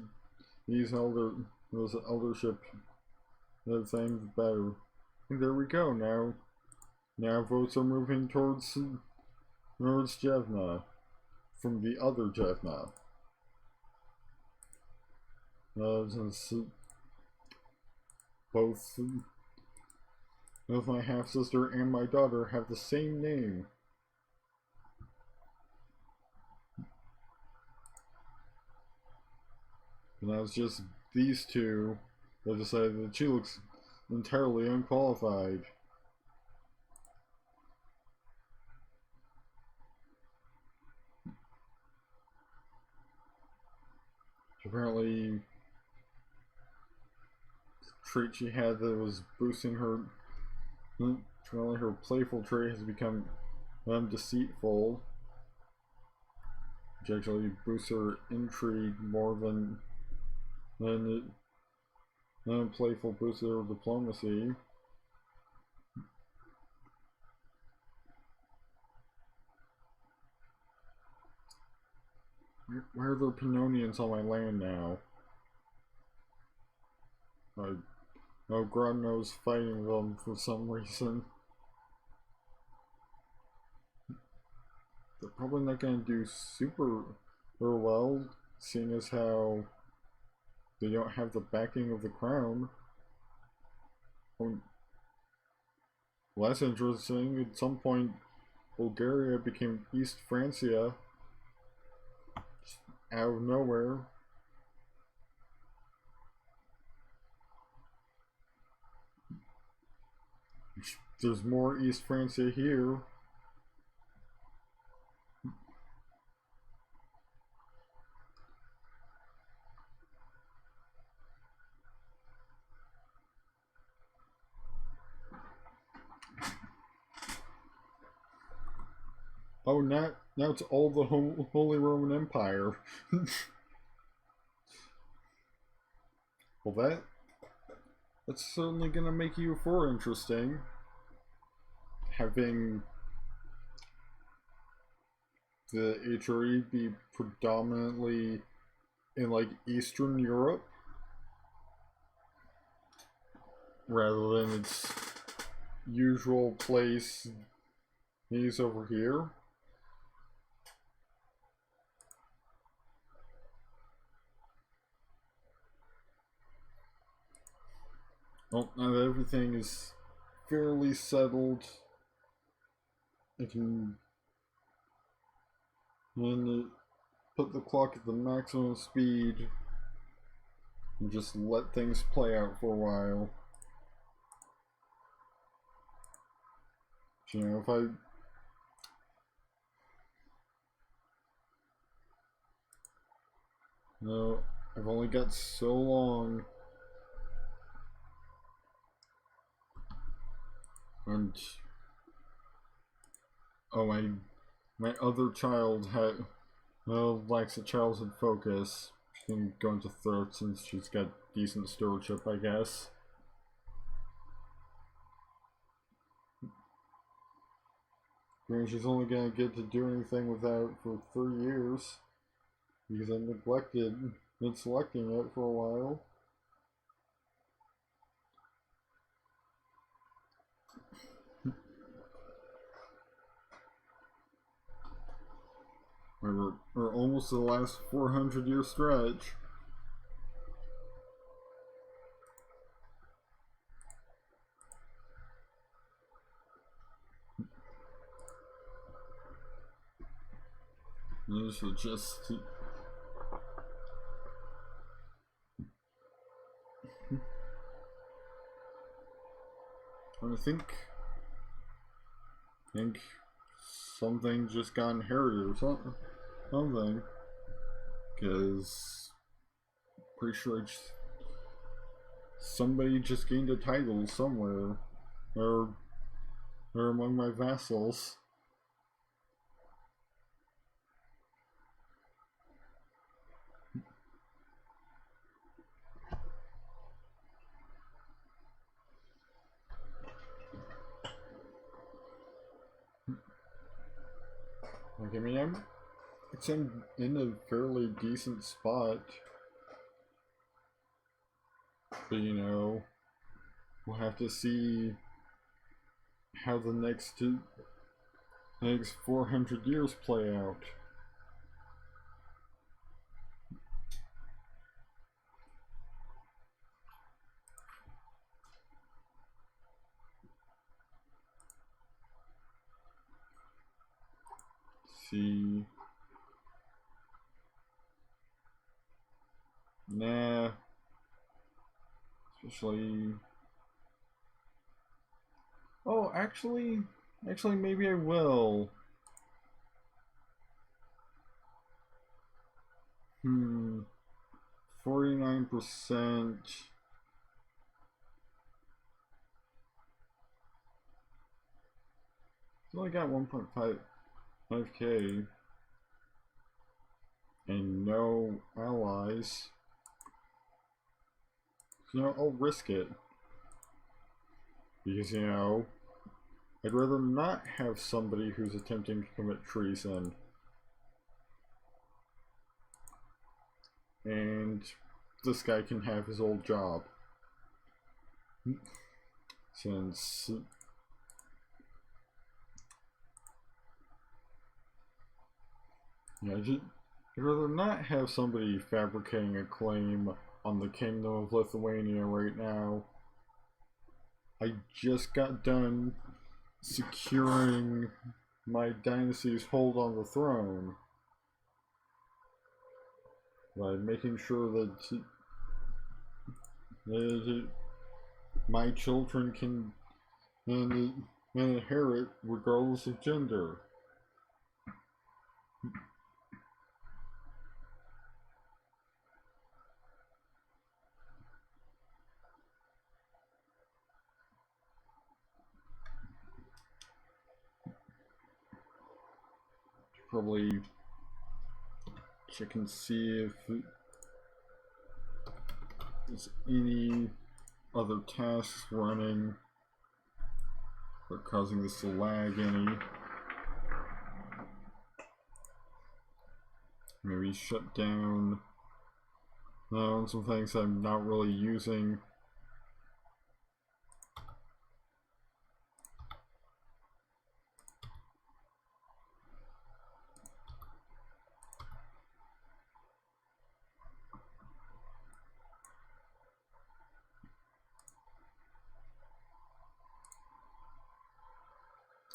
eldership things, the better. And there we go. Now votes are moving towards Jevna from the other Jevna. Since both my half sister and my daughter have the same name. And that was just these two that decided that she looks entirely unqualified. Apparently, the trait she had that was boosting her, apparently her playful trait has become deceitful, which actually boosts her intrigue more than playful boosts her diplomacy. Where are the Pannonians on my land now? Oh, Grodno's fighting them for some reason. They're probably not going to do super well, seeing as how they don't have the backing of the crown. Less interesting, at some point Bulgaria became East Francia out of nowhere. There's more East Francia here. Oh, now it's all the Holy Roman Empire. Well, that's certainly gonna make EU4 interesting. Having the HRE be predominantly in like Eastern Europe rather than its usual place is over here. Well, now that everything is fairly settled, I can put the clock at the maximum speed and just let things play out for a while. You know, no, I've only got so long, and oh, my other child lacks a childhood focus. She can go into third since she's got decent stewardship, I guess. I mean, she's only gonna get to do anything with that for 3 years because I neglected been selecting it for a while. We're almost to the last 400-year stretch. You should just... I think something just got inherited or something. Because pretty sure somebody just gained a title somewhere. Or among my vassals. Like, I mean, it's in a fairly decent spot. But, you know, we'll have to see how the next 400 years play out. See. Nah. Especially... Oh, actually, maybe I will. 49%. I only got 1.5K. And no allies. You know, I'll risk it. Because, you know, I'd rather not have somebody who's attempting to commit treason. And this guy can have his old job. Since... Yeah, I'd rather not have somebody fabricating a claim on the Kingdom of Lithuania right now. I just got done securing my dynasty's hold on the throne by making sure that my children can inherit regardless of gender. Probably check and see if there's any other tasks running that are causing this to lag any. Maybe shut down some things I'm not really using.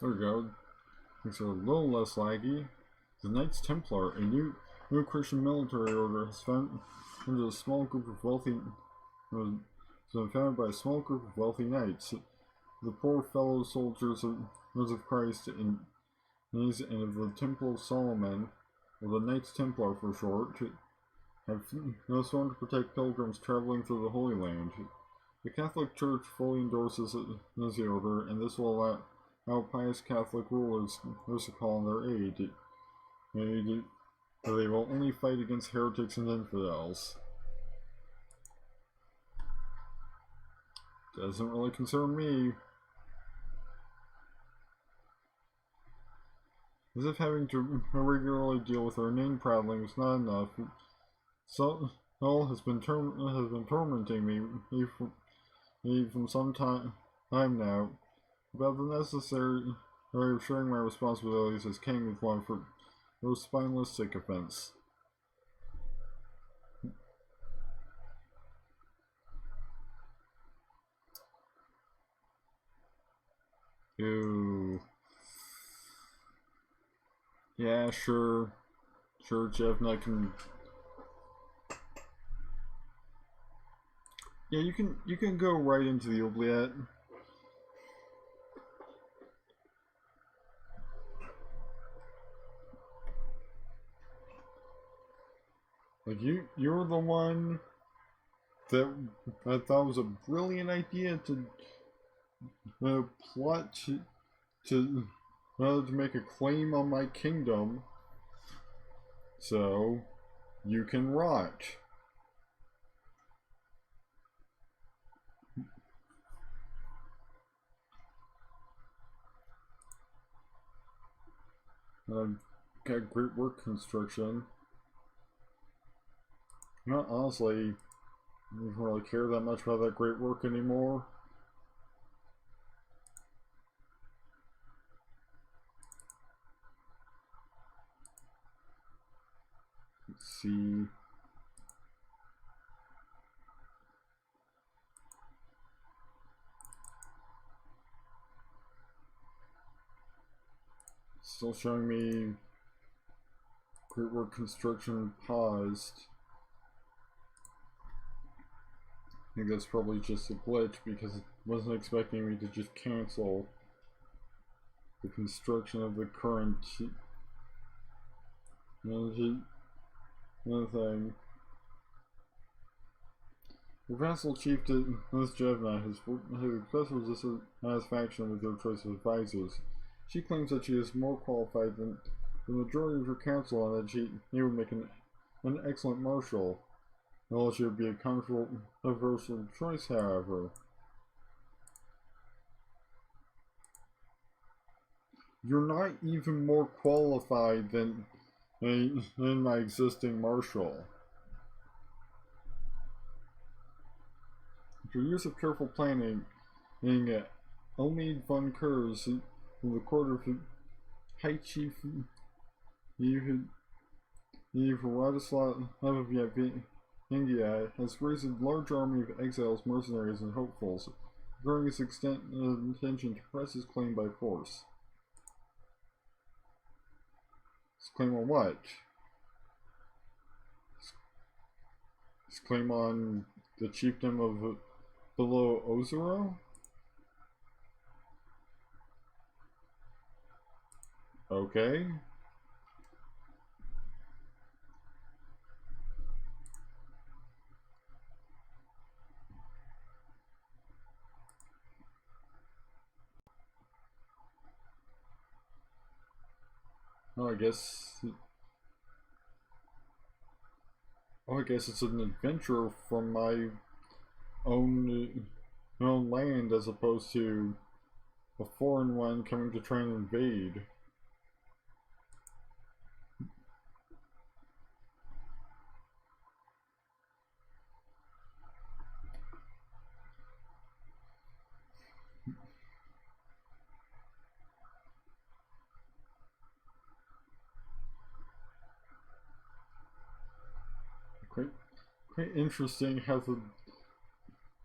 There we go. Things are a little less laggy. The Knights Templar, a new Christian military order, has founded a small group of wealthy. Was founded by a small group of wealthy knights. the poor fellow soldiers of Christ and of the Temple of Solomon, or the Knights Templar for short, have sworn to protect pilgrims traveling through the Holy Land. The Catholic Church fully endorses the order, and this will allow pious Catholic rulers to call on their aid. They will only fight against heretics and infidels. Doesn't really concern me. As if having to regularly deal with their name prattling is not enough, Saul has been tormenting me from some time now about the necessary of sharing my responsibilities as king with one for those spineless sycophants. Ooh. Yeah, sure, Jeff, and I can. Yeah, you can go right into the oubliette. Like you're the one that I thought was a brilliant idea to plot to make a claim on my kingdom, so you can rot. I've got great work construction. Not honestly, I don't really care that much about that great work anymore. Let's see. Still showing me great work construction paused. I think that's probably just a glitch because it wasn't expecting me to just cancel the construction of the current another thing. The vassal chieftain, Miss Jevna, has expressed dissatisfaction with your choice of advisors. She claims that she is more qualified than the majority of her council and that she would make an excellent marshal. Although she would be a controversial choice, however. You're not even more qualified than my existing marshal. After years of careful planning, Omid von Kurz from the court of High Chief Vladislav of India has raised a large army of exiles, mercenaries, and hopefuls, regarding his intention to press his claim by force. His claim on what? His claim on the chiefdom of below Ozero? Okay. Oh, I guess it's an adventure from my own land as opposed to a foreign one coming to try and invade. Quite interesting how the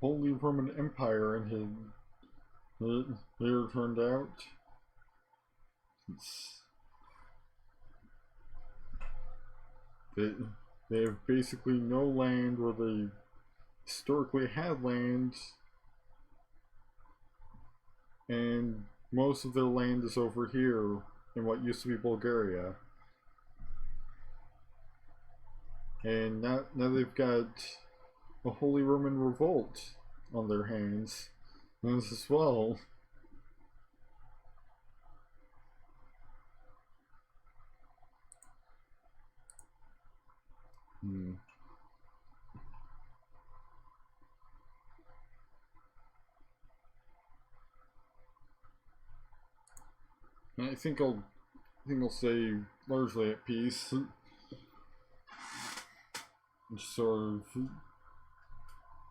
Holy Roman Empire and his there turned out. They have basically no land where they historically had land. and most of their land is over here in what used to be Bulgaria. And now they've got a Holy Roman Revolt on their hands as well. I think I'll stay largely at peace. Just sort of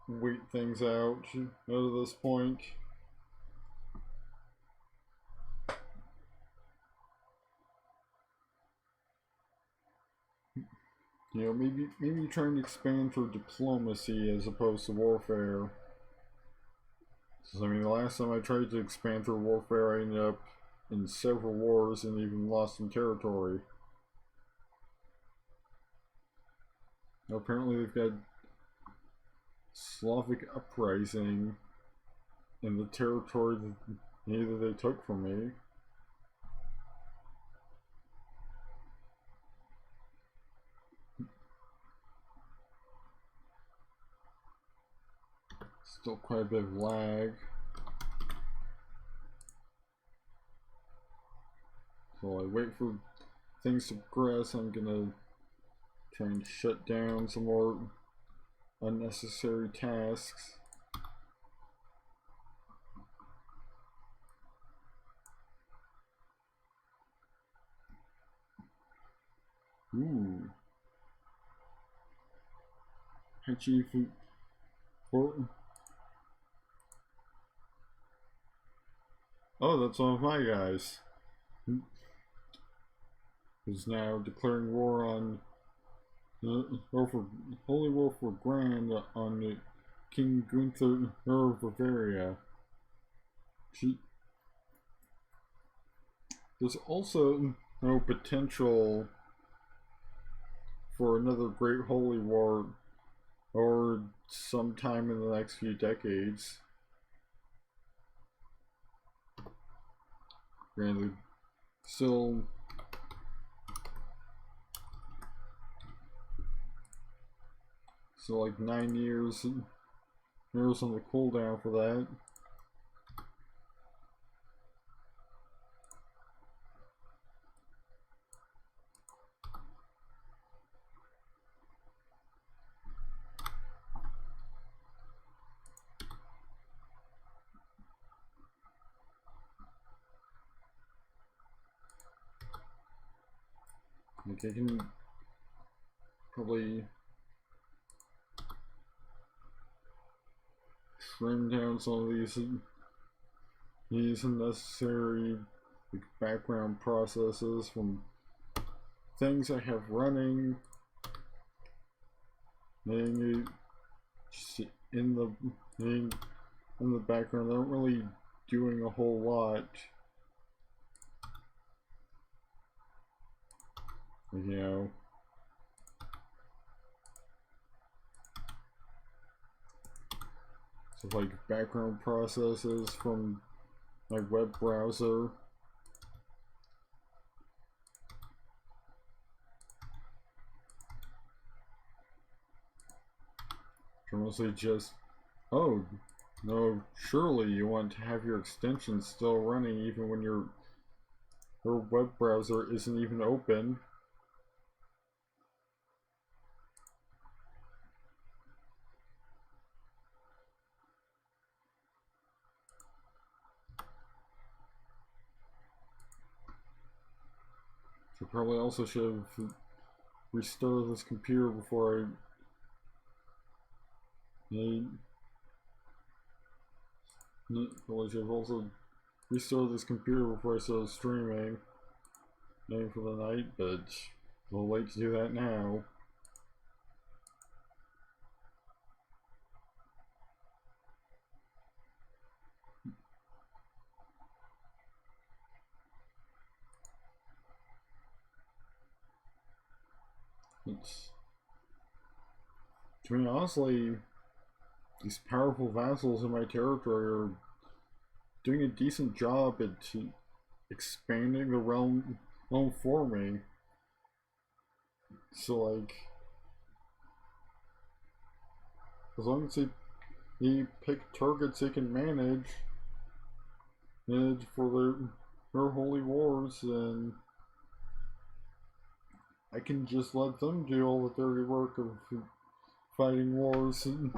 wait things out at this point. You know, maybe trying to expand through diplomacy as opposed to warfare. So, I mean, the last time I tried to expand through warfare, I ended up in several wars and even lost some territory. Now, apparently they've got Slavic uprising in the territory that neither they took from me. Still quite a bit of lag. So while I wait for things to progress, I'm gonna try and shut down some more unnecessary tasks. Ooh. Hi, Chief. Oh, that's one of my guys. Who's now declaring war on Holy War for Grand on King Gunther of Bavaria. There's also no potential for another Great Holy War or sometime in the next few decades. Granted, still like 9 years on the cooldown for that. Like I can probably trim down some of these unnecessary background processes from things I have running, and in the background, they aren't really doing a whole lot. You know. So like background processes from my web browser. Mostly just, oh, no, surely you want to have your extension still running even when your web browser isn't even open. So probably also should have restored this computer before I probably should have also restored this computer before I started streaming for the night, but it's a little late to do that now. To me, honestly, these powerful vassals in my territory are doing a decent job at expanding the realm for me. So like, as long as they pick targets they can manage for their holy wars, and I can just let them do all the dirty work of fighting wars and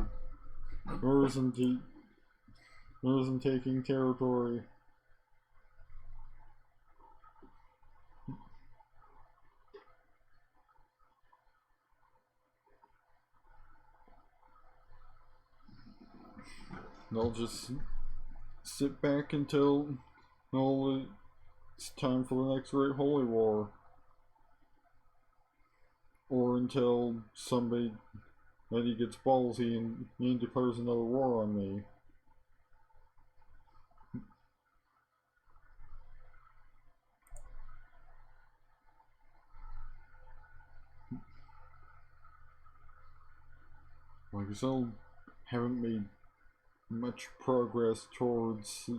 taking territory. And I'll just sit back until it's time for the next Great Holy War. Or until somebody gets ballsy and declares another war on me. Like I still haven't made much progress towards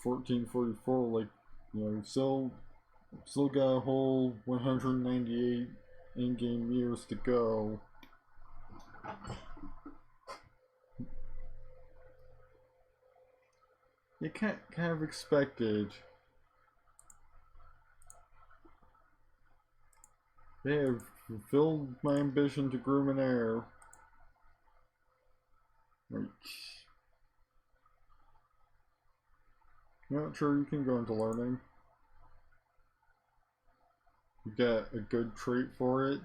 1444. Like, you know, still got a whole 198 in-game years to go. You kind of expected. They have fulfilled my ambition to groom an heir. Like, not sure you can go into learning. You got a good trait for it.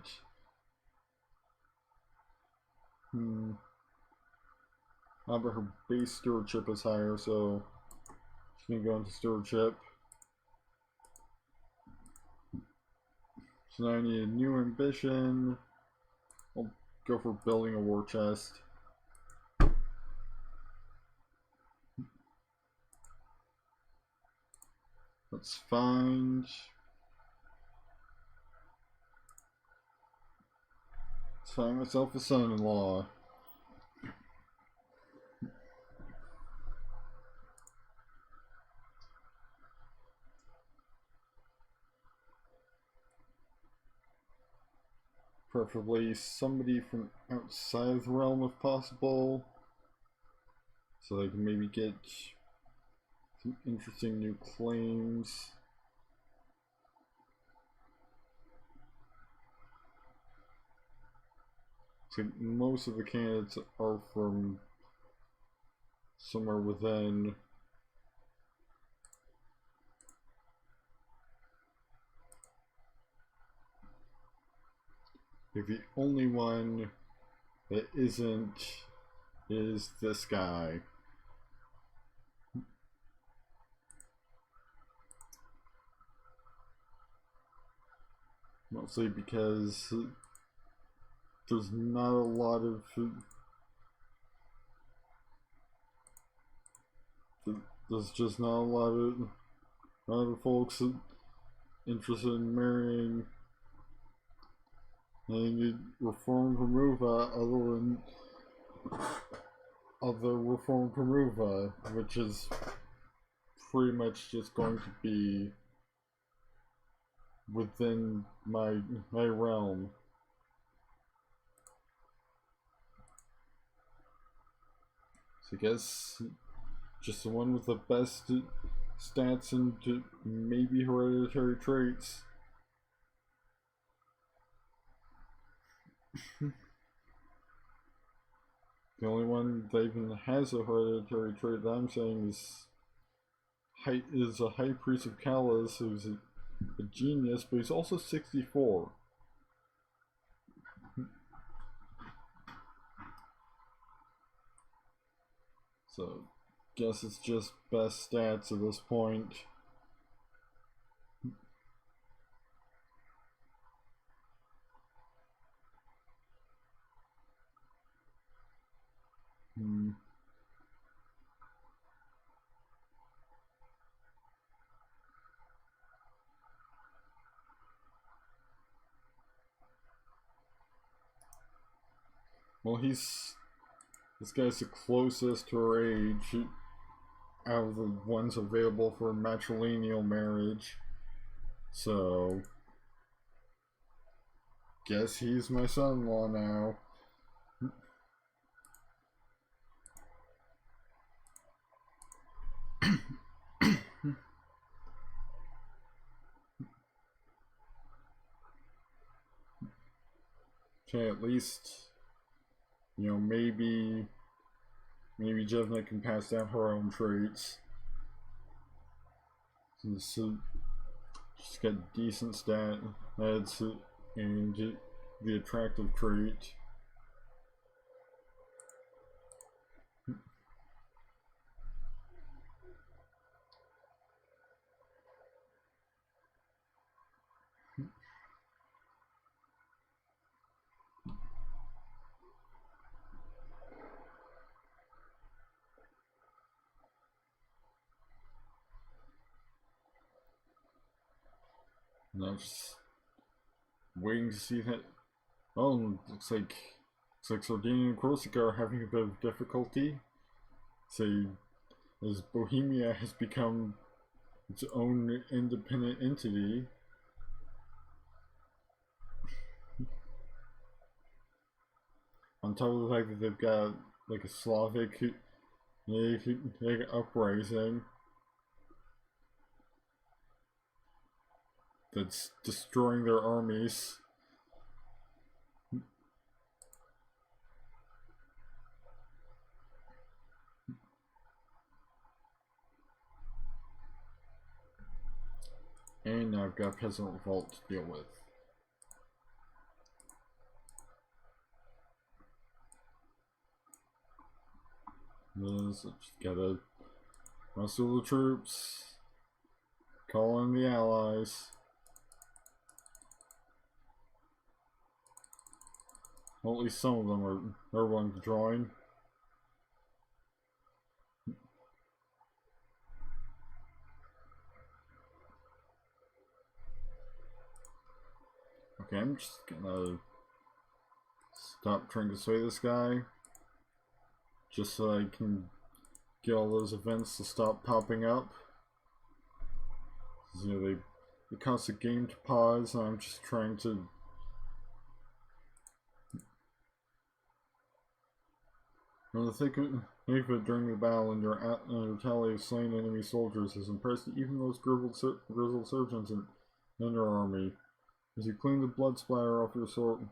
But her base stewardship is higher, so she can go into stewardship. So now I need a new ambition. I'll go for building a war chest. Let's find myself a son-in-law. Preferably somebody from outside the realm if possible, so they can maybe get some interesting new claims. So most of the candidates are from somewhere within. The only one that isn't is this guy. Mostly because there's not a lot of there's just not a lot of folks interested in marrying a reformed remover other reformed remover, which is pretty much just going to be within my realm. So I guess just the one with the best stats and maybe hereditary traits. The only one that even has a hereditary trait that I'm saying is a High Priest of Callus, who's a genius, but he's also 64. So, guess it's just best stats at this point. Well, this guy's the closest to her age. out of the ones available for matrilineal marriage. So, guess he's my son-in-law now. Okay, at least, you know, maybe Jevna can pass down her own traits. So, she's got decent stats and the attractive trait. And I'm just waiting to see that. Oh, looks like Sardinia and Corsica are having a bit of difficulty. Say, as Bohemia has become its own independent entity. On top of the fact that they've got like a Slavic uprising that's destroying their armies. And now I've got Peasant Revolt to deal with. So just gotta muster the troops, call in the allies. Well, at least some of them are willing to join. Okay, I'm just gonna stop trying to sway this guy, just so I can get all those events to stop popping up. You know, they cause the game to pause, and I'm just trying to in the thick of it during the battle, and your tally of slain enemy soldiers has impressed even those grizzled surgeons in your army. As you clean the blood splatter off your sword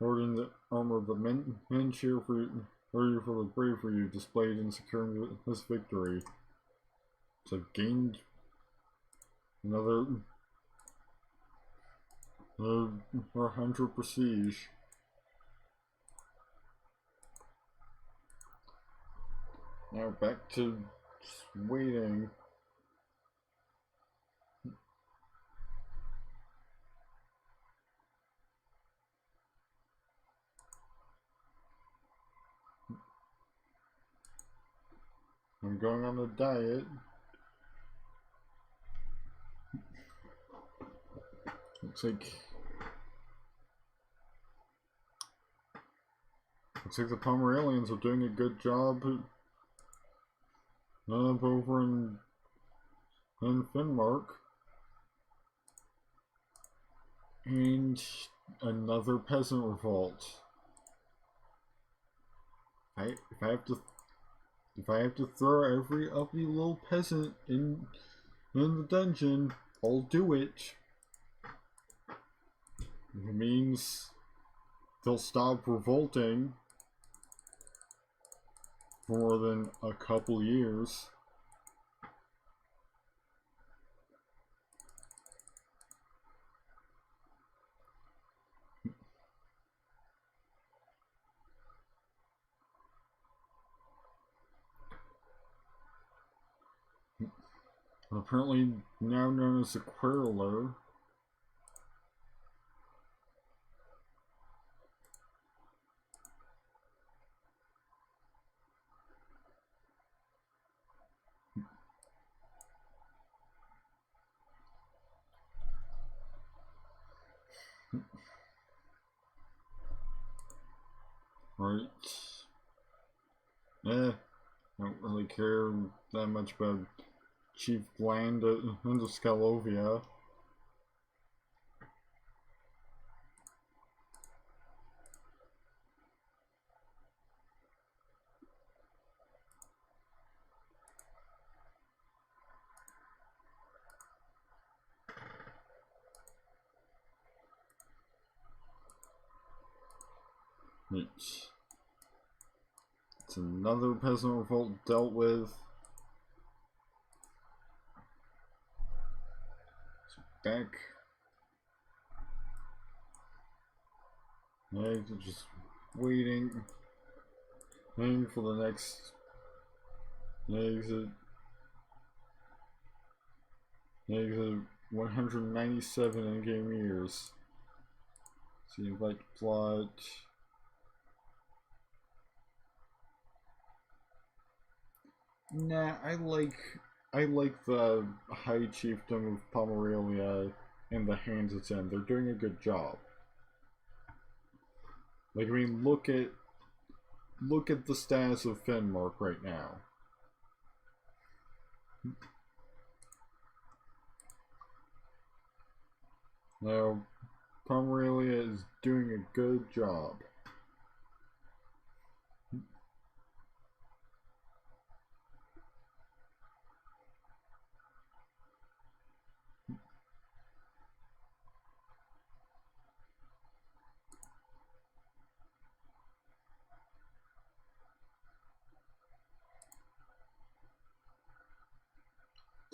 in the armor, the men cheer for you for the bravery you displayed in securing this victory. So I've gained another 100 prestige. Now back to just waiting. I'm going on a diet. Looks like the Pomeranians are doing a good job over in Finnmark. And another peasant revolt. If I have to throw every ugly little peasant in the dungeon, I'll do it. It means they'll stop revolting for more than a couple years. Apparently now known as the Queruler. Right. Don't really care that much about Chief Land into Scalovia. It's another peasant revolt dealt with. So back. Just waiting for the next exit. 197 in-game years. See, invite plot. Nah, I like the High Chiefdom of Pomerelia and the hands it's in. They're doing a good job. Like, I mean, look at the status of Finnmark right now. Now, Pomerelia is doing a good job.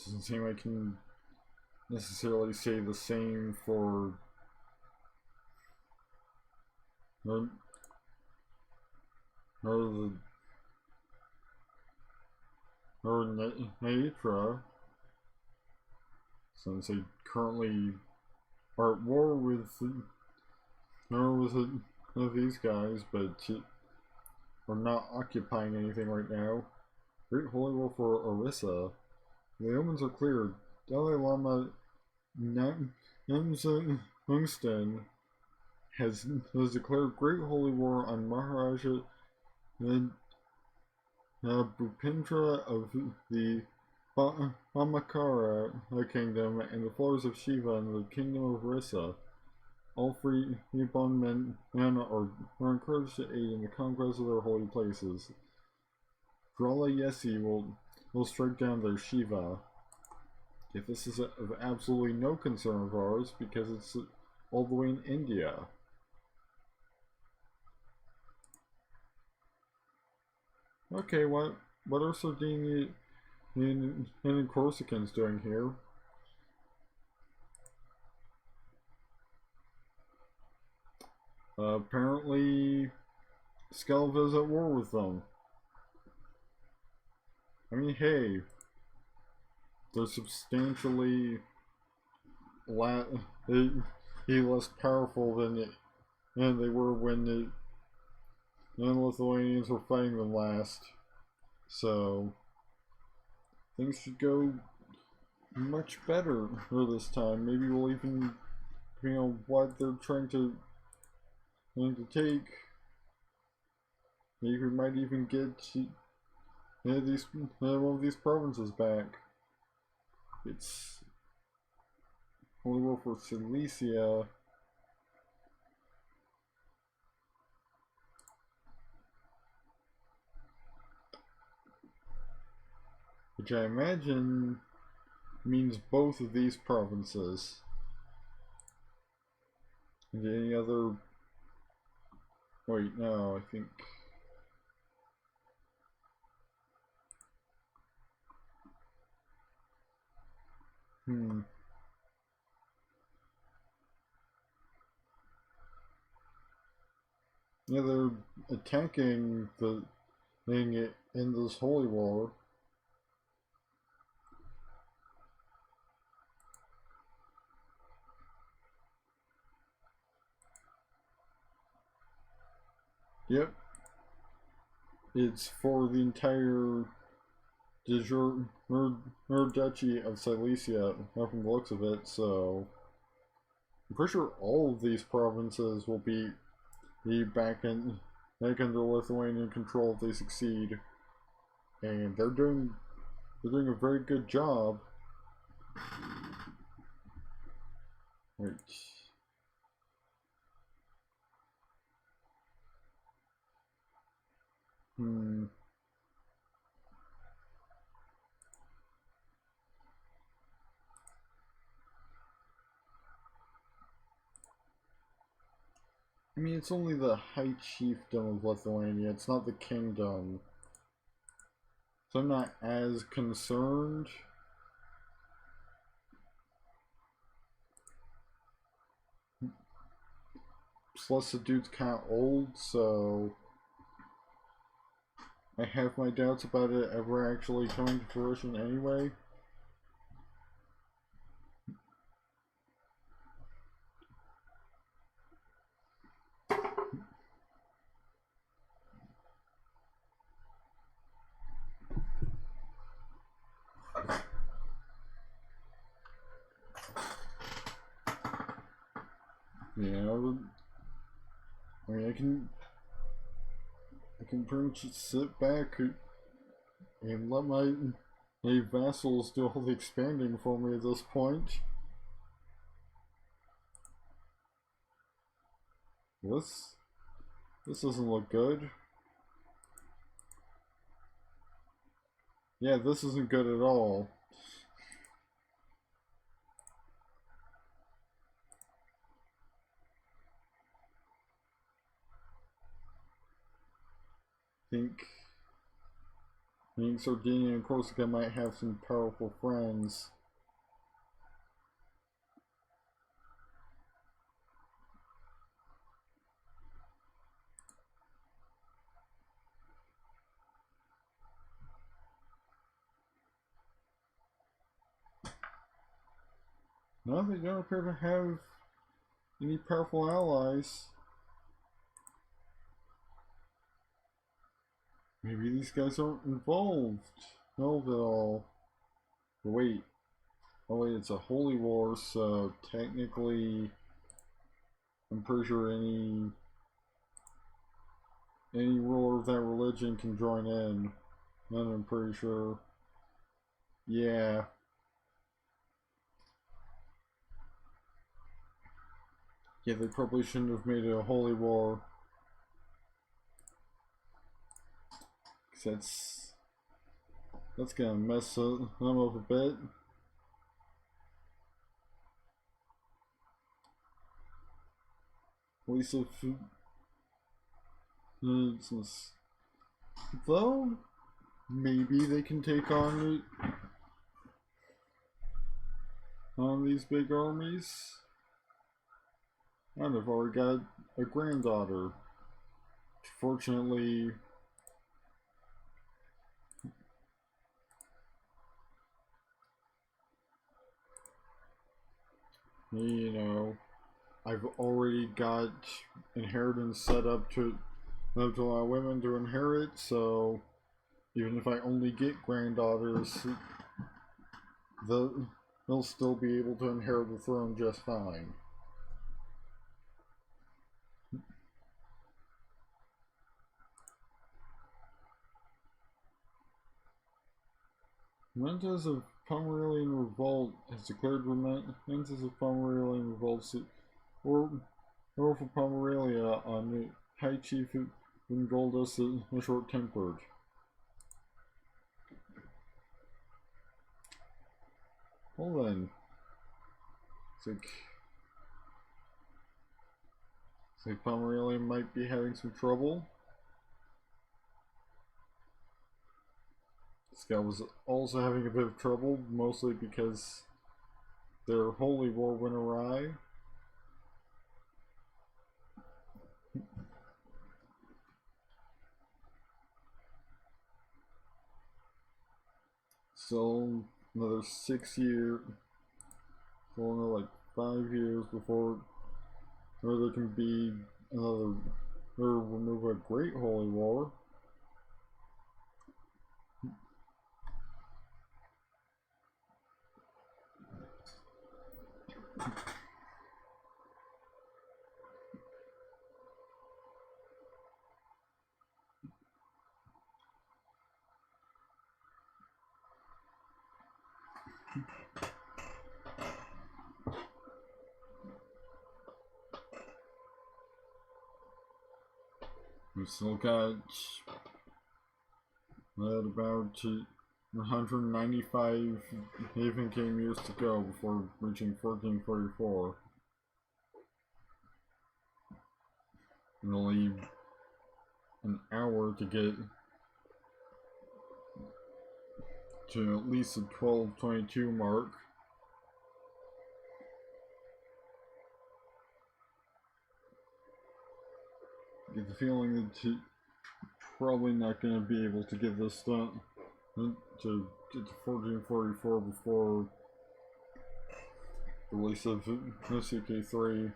Doesn't seem I can necessarily say the same for Naitra, since they currently are at war with these guys, but are not occupying anything right now. Great Holy War for Orissa. The omens are clear. Dalai Lama Namsa Hungston has declared Great Holy War on Maharaja Bhupendra of the Amakara kingdom and the followers of Shiva in the kingdom of Orissa. All free bondmen are encouraged to aid in the conquest of their holy places. Drala Yesi will strike down their Shiva. If this is of absolutely no concern of ours, because it's all the way in India. Okay, what are Sardinia and Corsicans doing here? Apparently, Skelva's at war with them. I mean, hey, they're substantially less powerful than they were when the Lithuanians were fighting them last. So things should go much better for this time. Maybe we'll even, what they're trying to take. Maybe we might even get one of these provinces back. It's Holy War for Cilicia. Which I imagine means both of these provinces. And any other... Wait, no, I think... Yeah, they're attacking the thing in this holy war. Yep. It's for the entire Duchy of Silesia, from the looks of it, so I'm pretty sure all of these provinces will be back under Lithuanian control if they succeed. and they're doing a very good job. Right. I mean, it's only the High Chiefdom of Lithuania, it's not the kingdom. So I'm not as concerned. Plus the dude's kinda old, so I have my doubts about it ever actually coming to fruition anyway. You know, I mean, I can pretty much sit back and let my vassals do all the expanding for me at this point. This doesn't look good. Yeah, this isn't good at all. I think Sardinia and Corsica might have some powerful friends. No, they don't appear to have any powerful allies. Maybe these guys aren't involved at all. But wait. Oh wait, it's a holy war, so technically I'm pretty sure any ruler of that religion can join in. And I'm pretty sure. Yeah. Yeah, they probably shouldn't have made it a holy war. Cause that's gonna mess them up a bit. At least if though maybe they can take on these big armies. And I've already got a granddaughter. Fortunately, you know, I've already got inheritance set up to allow women to inherit, so even if I only get granddaughters, they'll still be able to inherit the throne just fine. Mentas of Pomeranian Revolt has declared Mentas of Pomeranian Revolt or for Pomerania on High Chief Vingoldus is short-tempered. Well then, it's like Pomerania might be having some trouble. This guy was also having a bit of trouble, mostly because their holy war went awry. So another 6 years, so another like 5 years before there can be another, or remove a great holy war. We still got about 195 even game years to go before reaching 1444. And only an hour to get to at least the 1222 mark. I get the feeling that you're probably not going to be able to get this done to get to 1444 before the release of CK3.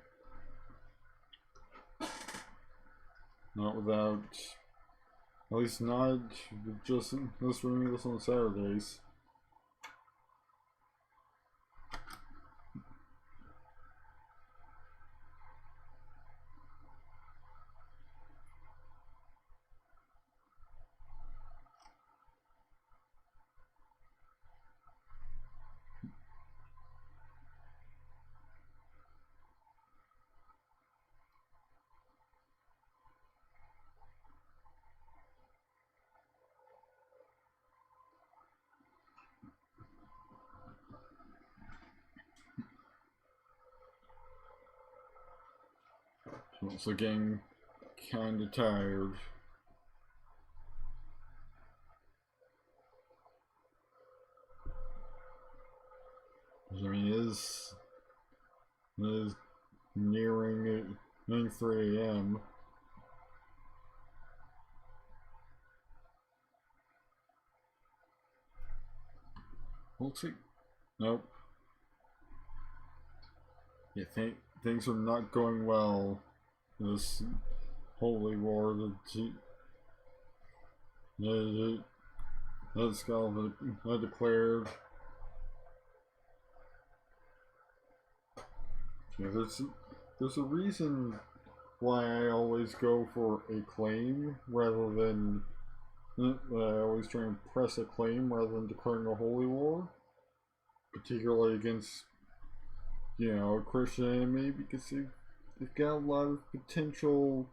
Not without, at least not just streaming this on Saturdays. Also getting kinda tired. I mean, it is nearing 3 a.m. We'll see. Nope. Yeah, things are not going well. This holy war that Skull had declared. Yeah, there's a reason why I always go for a claim rather than I always try and press a claim rather than declaring a holy war, particularly against a Christian enemy, because they've got a lot of potential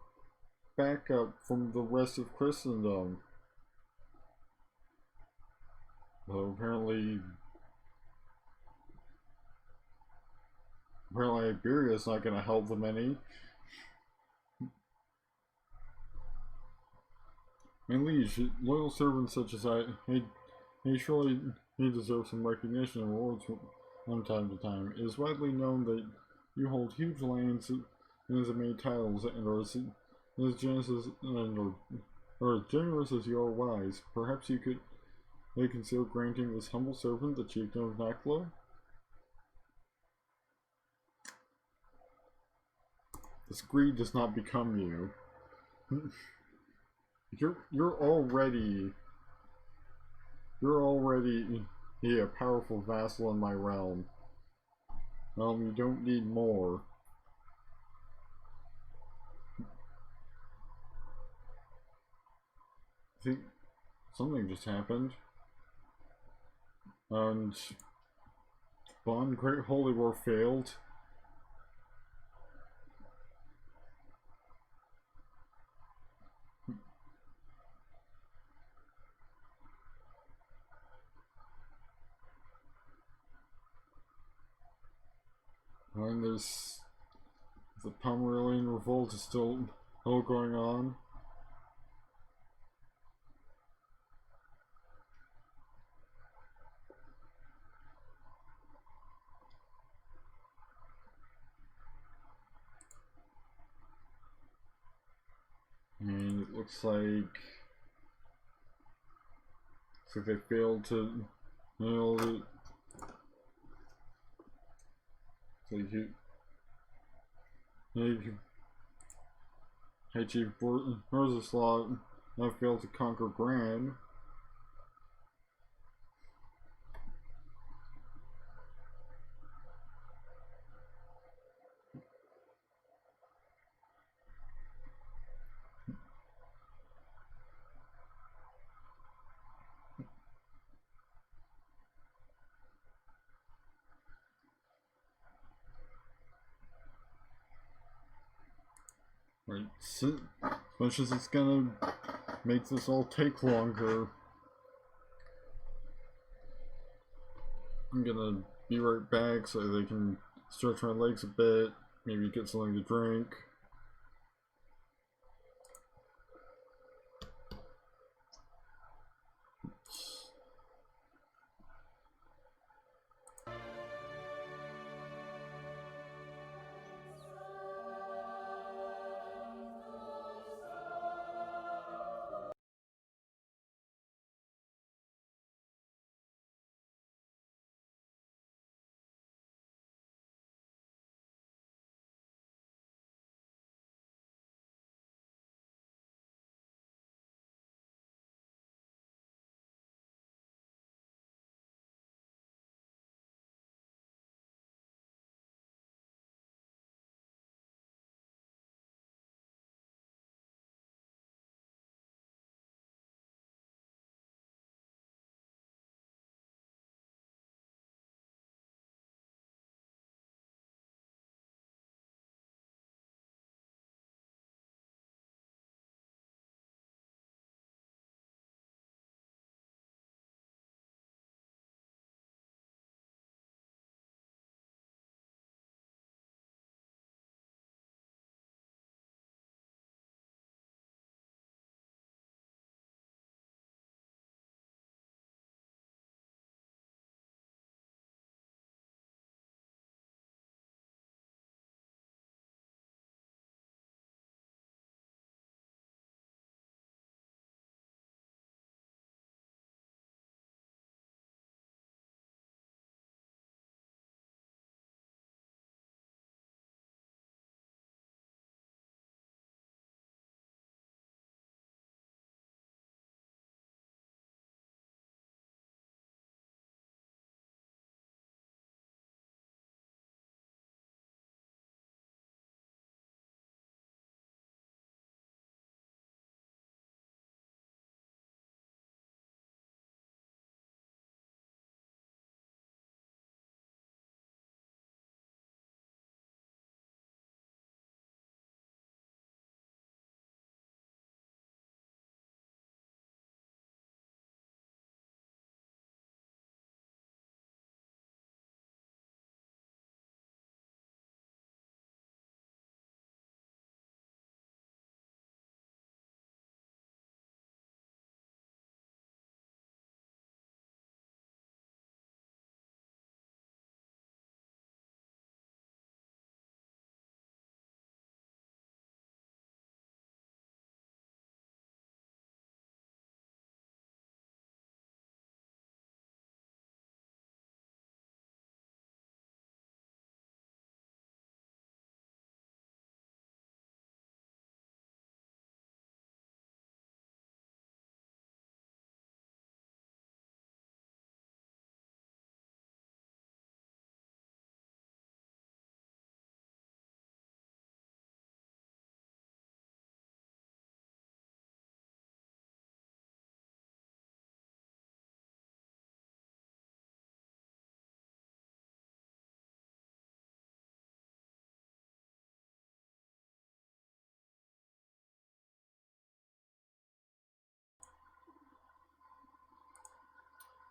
backup from the rest of Christendom. Though apparently Iberia's not going to help them any. And liege, loyal servants such as he surely he deserves some recognition and rewards from time to time. It is widely known that you hold huge lands and as many titles and are as generous as you are wise. Perhaps you could consider granting this humble servant the chiefdom of Naklo? This greed does not become you. You're already a powerful vassal in my realm. You don't need more. I think something just happened. And Bond Great Holy War failed. And there's the Pomeranian revolt is still going on. And it looks like they failed to Hey Chief Berzislaw have failed to conquer Gran. as much as it's gonna make this all take longer, I'm gonna be right back so they can stretch my legs a bit, maybe get something to drink.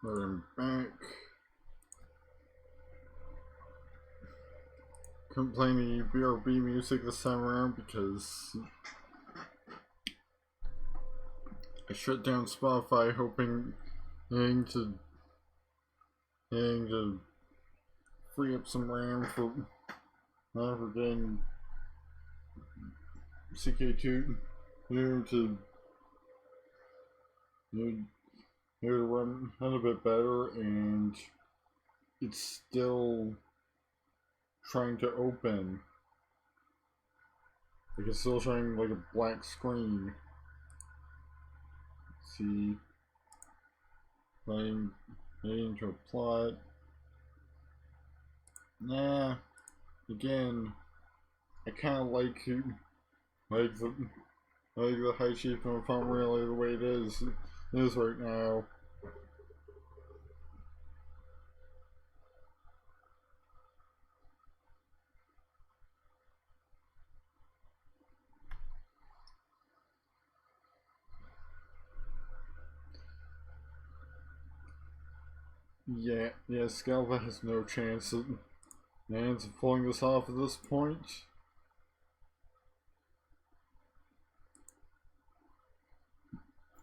I'm back. Couldn't play any BRB music this time around because I shut down Spotify hoping to free up some RAM for getting CK2 to run a bit better, and it's still trying to open. Like it's still showing like a black screen. Let's see, I'm heading to a plot. Nah, again, I kind of like the high chief and font really the way it is right now. Yeah, Scalva has no chance of pulling this off at this point.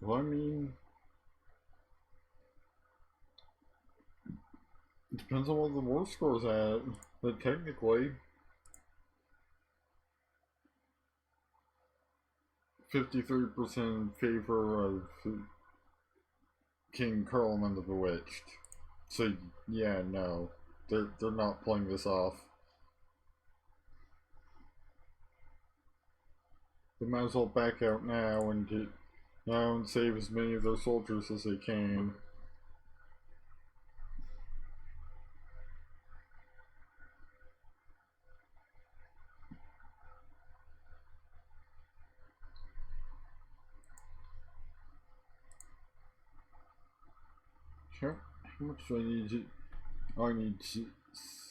Well, I mean, it depends on what the war score's at, but technically, 53% in favor of King Carloman the Bewitched. So yeah, no, they're not pulling this off. They might as well back out now and save as many of their soldiers as they can. How much do I need? Oh, I need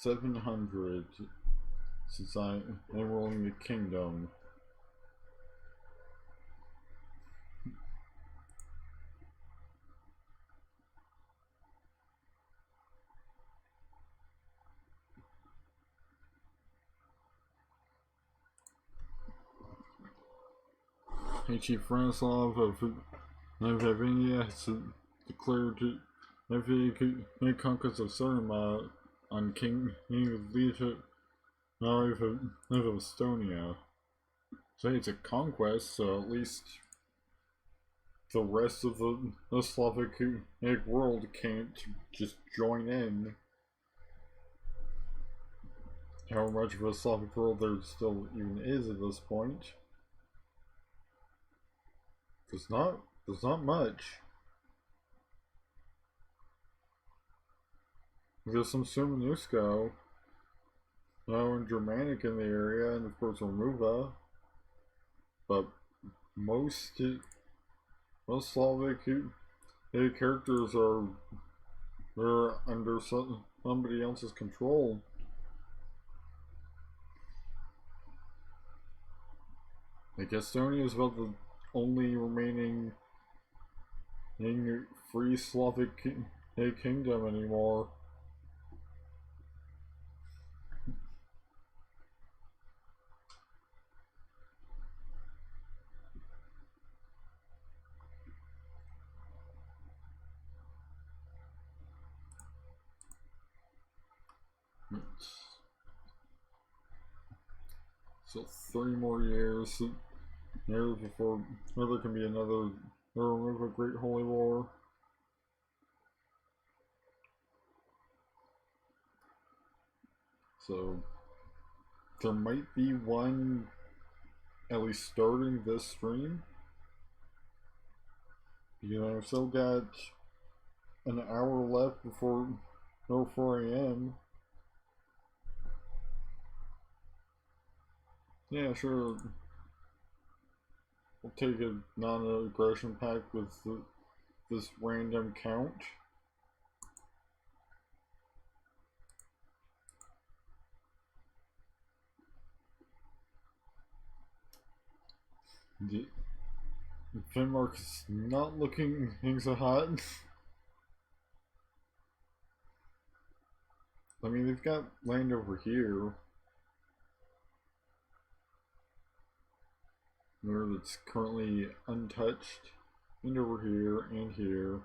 700 since I'm enrolling the kingdom. Hey, Chief Branislav of Navavania has declared any conquest of Sarma on King Lita of Estonia. So it's a conquest, so at least the rest of the Slavic world can't just join in. How much of a Slavic world there still even is at this point. There's not much. There's some Sumanusko, and Germanic in the area, and of course Romuva. But most Slavic characters are under somebody else's control. Like Estonia is about the only remaining free Slavic kingdom anymore. So 3 more years before there can be another remove a Great Holy War. So there might be one at least starting this stream. You know, I've still got an hour left before 4 a.m. Yeah, sure. We'll take a non-aggression pact with this random count. Denmark's not looking so hot. I mean, they've got land over here. Where that's currently untouched. And over here, and here.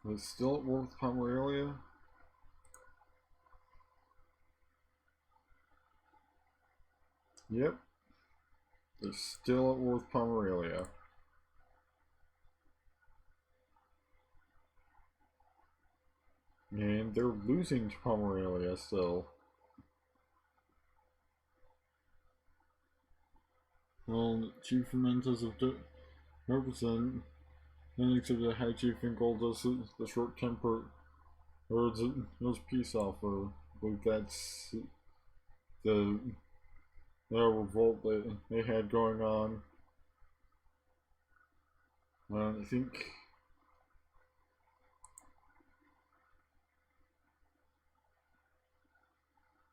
It's still at war with Pomerania. Yep. They're still at war with Pomerania. And they're losing to Pomerania still. Well, Chief Mentos of represent and except the High Chief in Gold does the short temper or those peace offer. I believe that's the revolt that they had going on. I think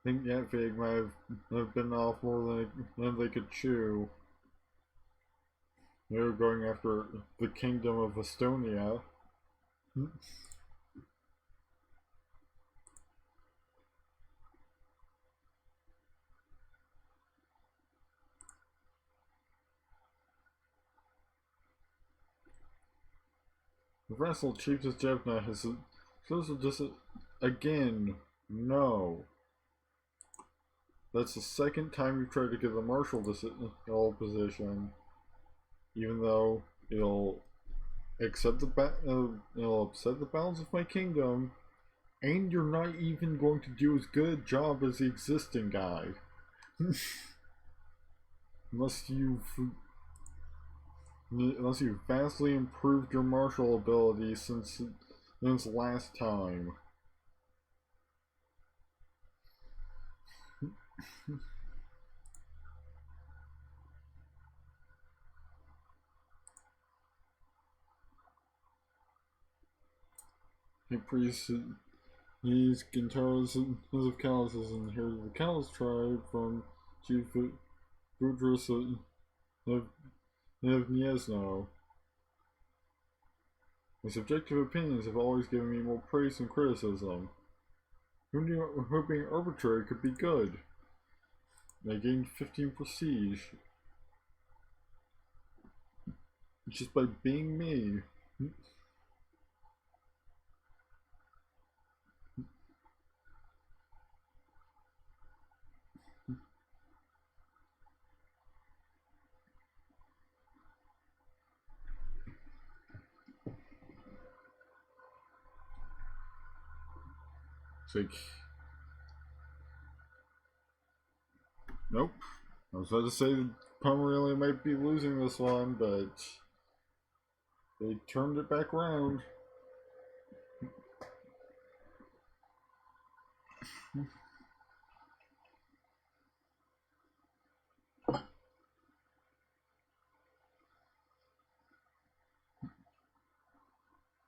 think that fig might have been off more than they could chew. They were going after the kingdom of Estonia. The vassal chief of Jevna has supposed to just again. No. That's the second time you've tried to give the marshal this position, even though it'll upset the balance of my kingdom, and you're not even going to do as good a job as the existing guy, unless you've vastly improved your martial ability since last time. Hey priest, he's Gintaras of Calluses, and here's the Callus tribe from Chief Budrus of Gniezno. My subjective opinions have always given me more praise than criticism. Who knew being arbitrary could be good? I gained 15 prestige just by being me. It's like, nope. I was about to say that Pomerania might be losing this one, but they turned it back around.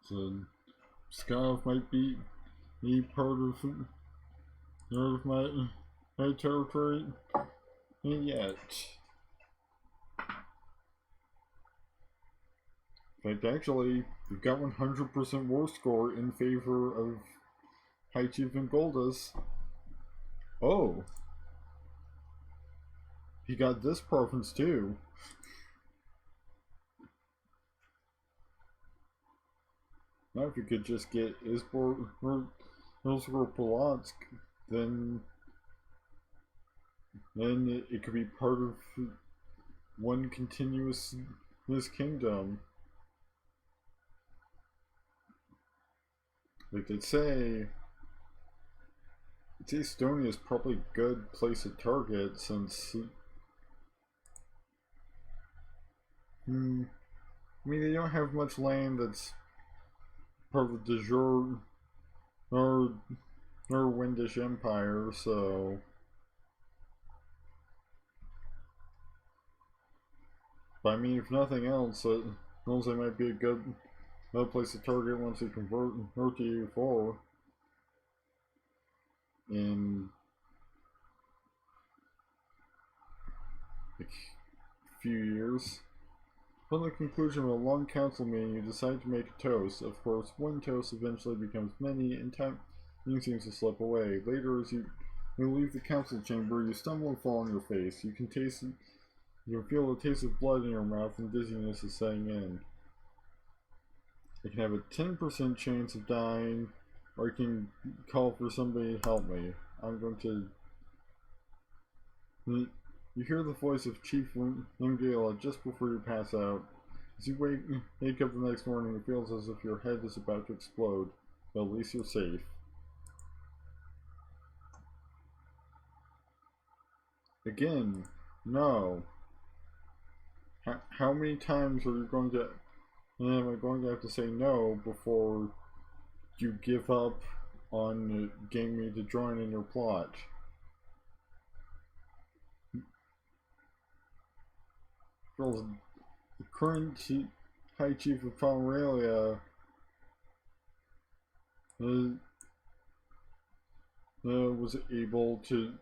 So Skov might be part of my territory, and yet. In fact, actually, we've got 100% war score in favor of High Chief and Goldus. Oh, he got this province too. Now, if you could just get Isbor or Polotsk, then it could be part of one continuous kingdom. Like they'd say, Estonia is probably a good place to target since. I mean, they don't have much land that's part of the de jure or Windish Empire, so. But I mean, if nothing else, they might be a good place to target once they convert to U4 in like a few years. Upon the conclusion of a long council meeting, you decide to make a toast. Of course, one toast eventually becomes many, and time seems to slip away. Later, as you leave the council chamber, you stumble and fall on your face. You can feel the taste of blood in your mouth, and dizziness is setting in. I can have a 10% chance of dying, or I can call for somebody to help me. I'm going to. You hear the voice of Chief Limgala just before you pass out. As you wake up the next morning, it feels as if your head is about to explode, but at least you're safe. Again, no. How many times am I going to have to say no before you give up on getting me to join in your plot? Well, the current High Chief of Pomerania was able to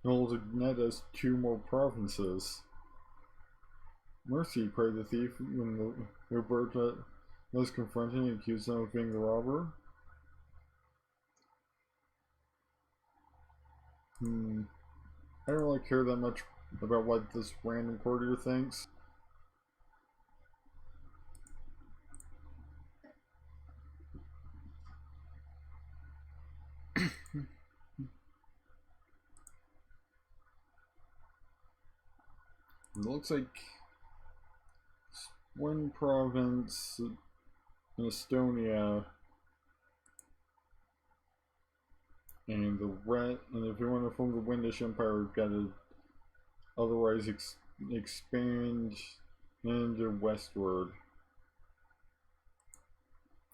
net us 2 more provinces. Mercy, cried the thief when the Roberta was confronted and accused him of being the robber. I don't really care that much about what this random courtier thinks. It looks like one province in Estonia, and if you want to form the Windish Empire, we've got to otherwise expand into westward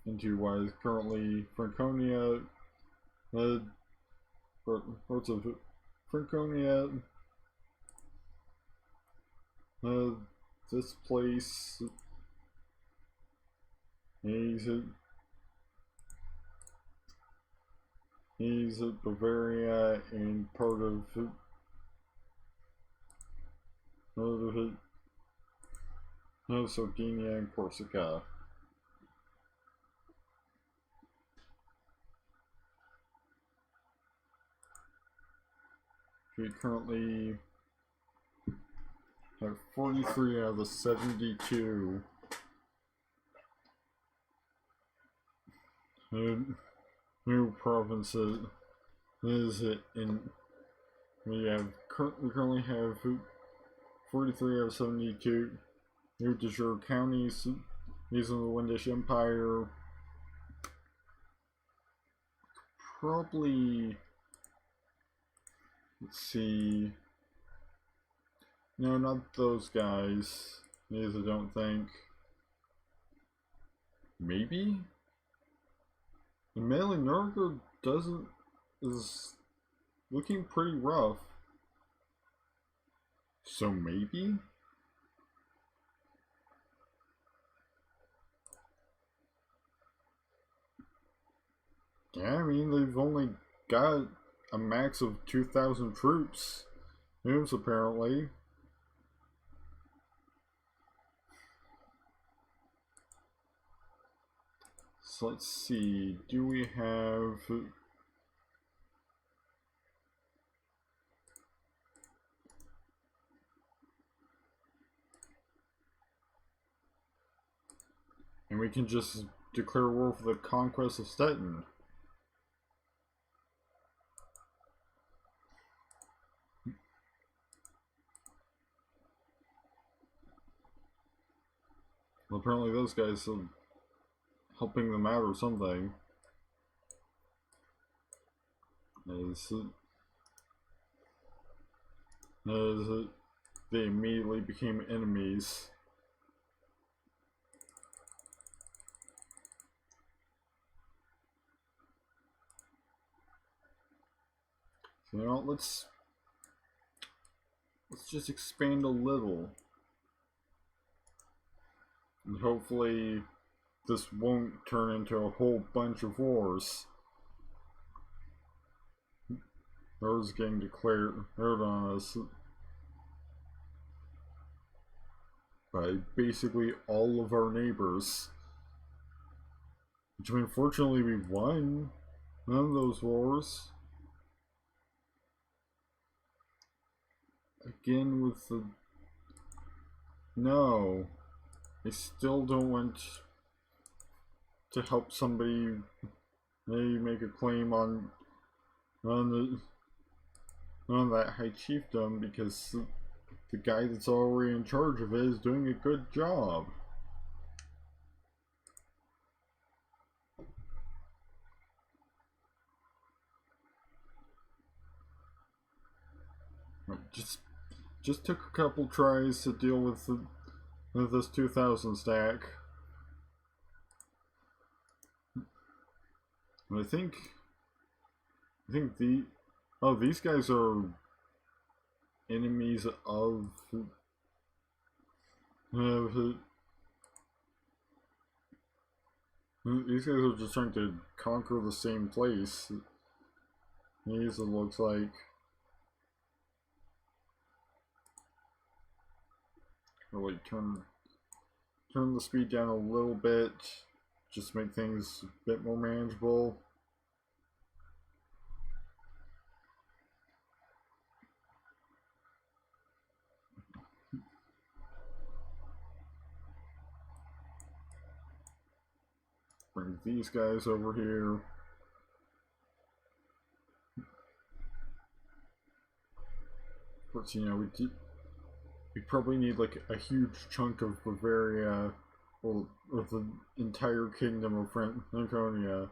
into what is currently Franconia, parts of Franconia, this place, he's Bavaria and part of Sardinia and Corsica. We currently have 43 out of the 72 new provinces. We currently have 43 out of 72 new de jure counties using the Windish Empire. Probably, let's see. No, not those guys. These I don't think. Maybe? The Malinorga is looking pretty rough. So maybe? Yeah, I mean, they've only got a max of 2,000 troops. News, apparently. So let's see, do we have... And we can just declare war for the conquest of Stettin. Well, apparently those guys are helping them out or something. As they immediately became enemies. So, you know, let's just expand a little. And hopefully this won't turn into a whole bunch of wars. Wars getting declared on us by basically all of our neighbors. Which, I mean, fortunately we won none of those wars. Again with the... No. I still don't want to help somebody maybe make a claim on that high chiefdom, because the guy that's already in charge of it is doing a good job. Just took a couple tries to deal with this 2,000 stack. And I think these guys are enemies of these guys are just trying to conquer the same place. these, it looks like. Really turn the speed down a little bit, just to make things a bit more manageable. Bring these guys over here. But you know, we probably need like a huge chunk of Bavaria, or the entire kingdom of Franconia.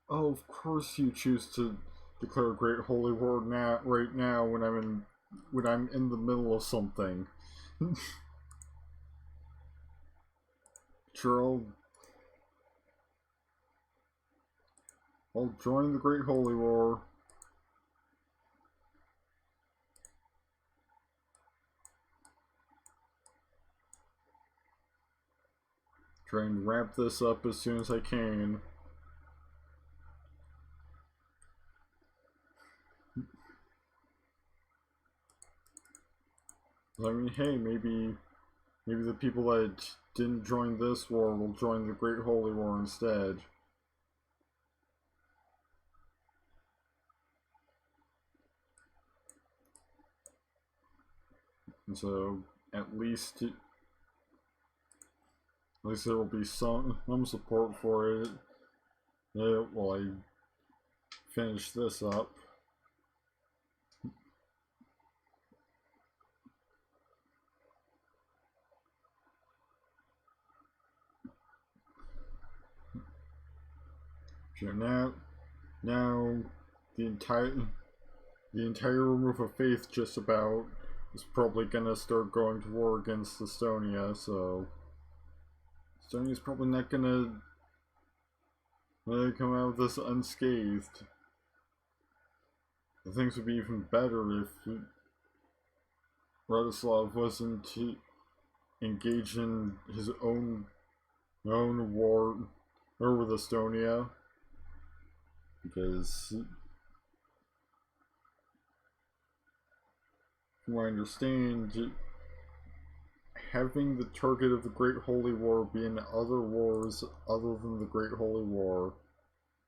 Oh, of course you choose to declare a great holy war right now when I'm in the middle of something. Sure, I'll join the Great Holy War. Try and wrap this up as soon as I can. I mean, hey, maybe the people that didn't join this war will join the Great Holy War instead. And so, at least there will be some support for it while I finish this up. So now the entire remove of faith just about is probably gonna start going to war against Estonia, so Estonia's probably not gonna come out of this unscathed. Things would be even better if Radoslav wasn't engaged in his own war with Estonia, because from what I understand, having the target of the Great Holy War be in other wars other than the Great Holy War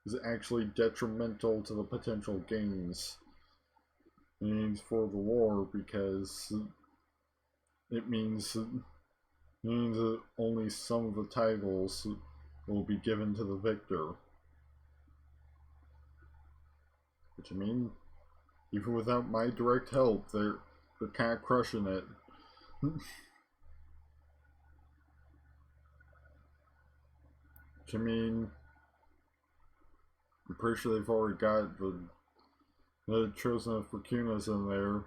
is actually detrimental to the potential gains for the war, because it means that only some of the titles will be given to the victor. Which, I mean, even without my direct help, they're kind of crushing it. Which, I mean, I'm pretty sure they've already got the chosen of Fortunas in there.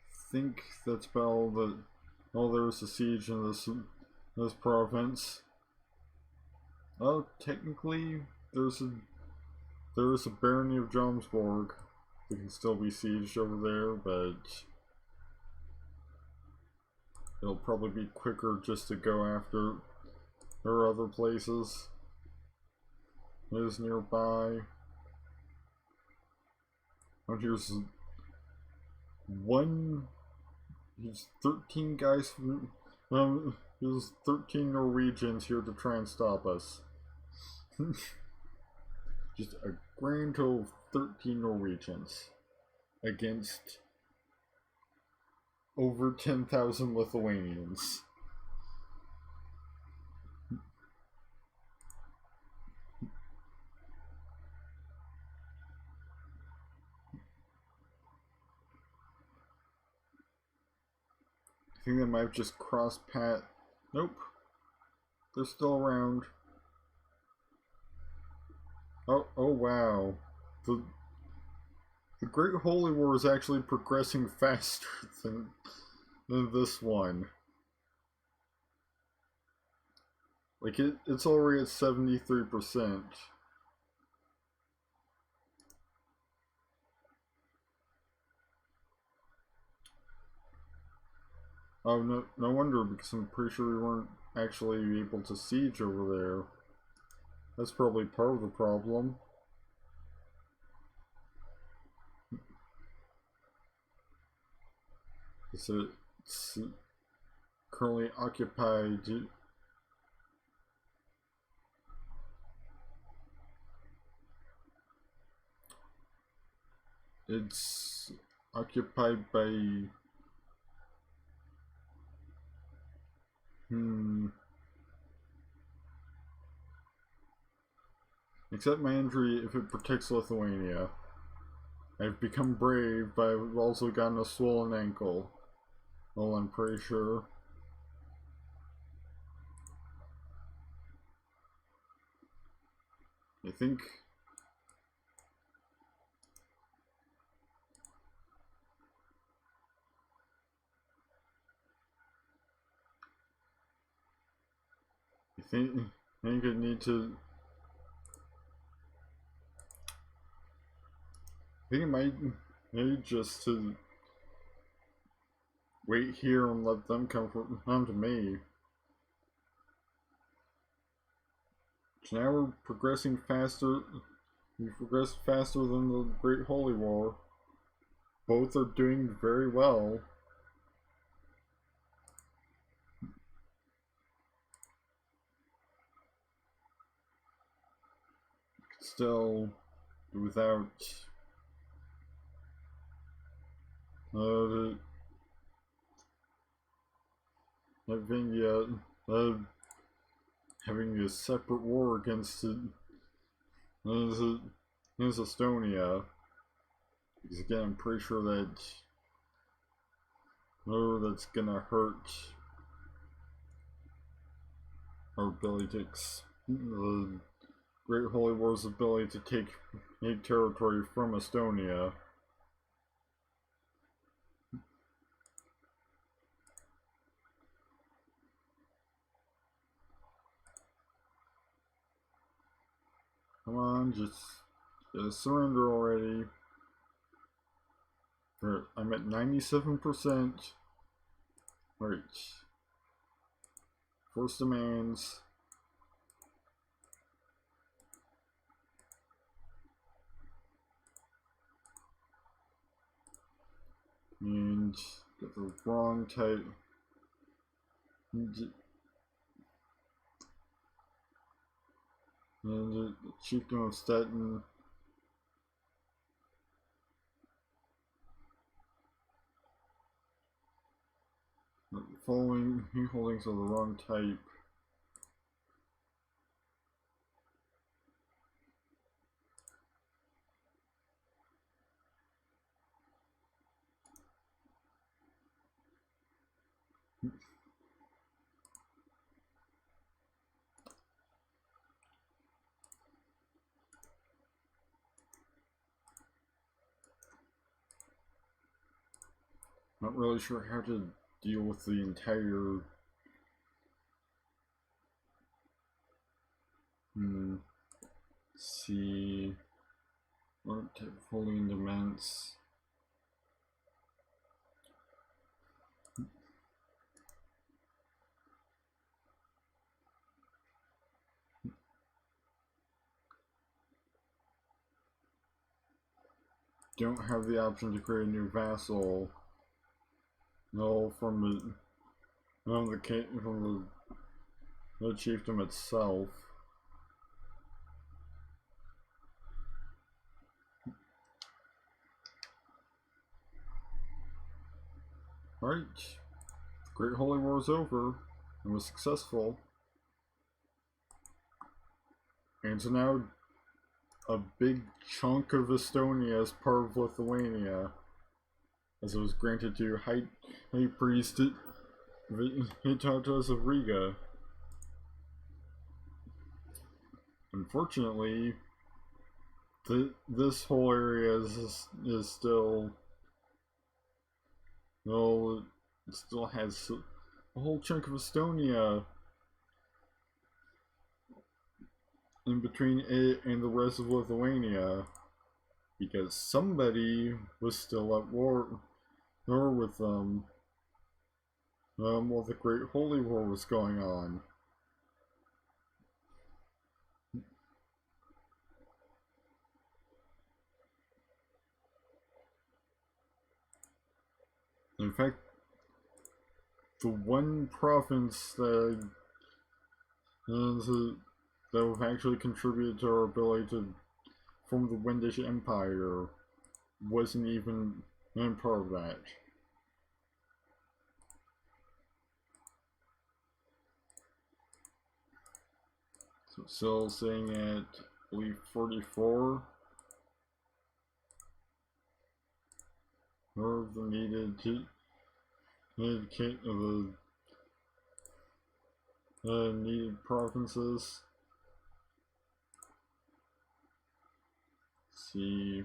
I think that's about all there is to siege in this province. Oh, technically, there is a barony of Jomsborg that can still be sieged over there, but it'll probably be quicker just to go after her other places that is nearby. Oh, here's 13 guys from, there's 13 Norwegians here to try and stop us. Just a grand total of 13 Norwegians against over 10,000 Lithuanians. I think they might have just crossed paths. Nope. They're still around. Oh wow. The Great Holy War is actually progressing faster than this one. Like, it's already at 73%. Oh, no wonder, because I'm pretty sure we weren't actually be able to siege over there. That's probably part of the problem. It's currently occupied. It's occupied by Accept my injury if it protects Lithuania. I've become brave, but I've also gotten a swollen ankle. Well, I'm pretty sure. I think I need to. I think it might need just to wait here and let them come to me. So now we're progressing faster. We progressed faster than the Great Holy War. Both are doing very well. Still, without having a separate war against Estonia. Because again, I'm pretty sure that that's gonna hurt our ability to the Great Holy War's ability to take territory from Estonia. Come on, just surrender already. I'm at 97%. Right. Force demands. And get the wrong type. And the Chieftain of Stettin. Following holdings of the wrong type. Not really sure how to deal with the entire see what type of holding demands. Don't have the option to create a new vassal. No, from the chiefdom itself. Right. Great Holy War is over and was successful. And so now a big chunk of Estonia is part of Lithuania, as it was granted to High Priest Vytautas of Riga. Unfortunately, this whole area is still, well, it still has a whole chunk of Estonia in between it and the rest of Lithuania, because somebody was still at war with them. while the Great Holy War was going on. In fact, the one province that have actually contributed to our ability to form the Wendish Empire wasn't even part of that. So still sitting at, I believe, 44. More of the needed needed provinces. Let's see.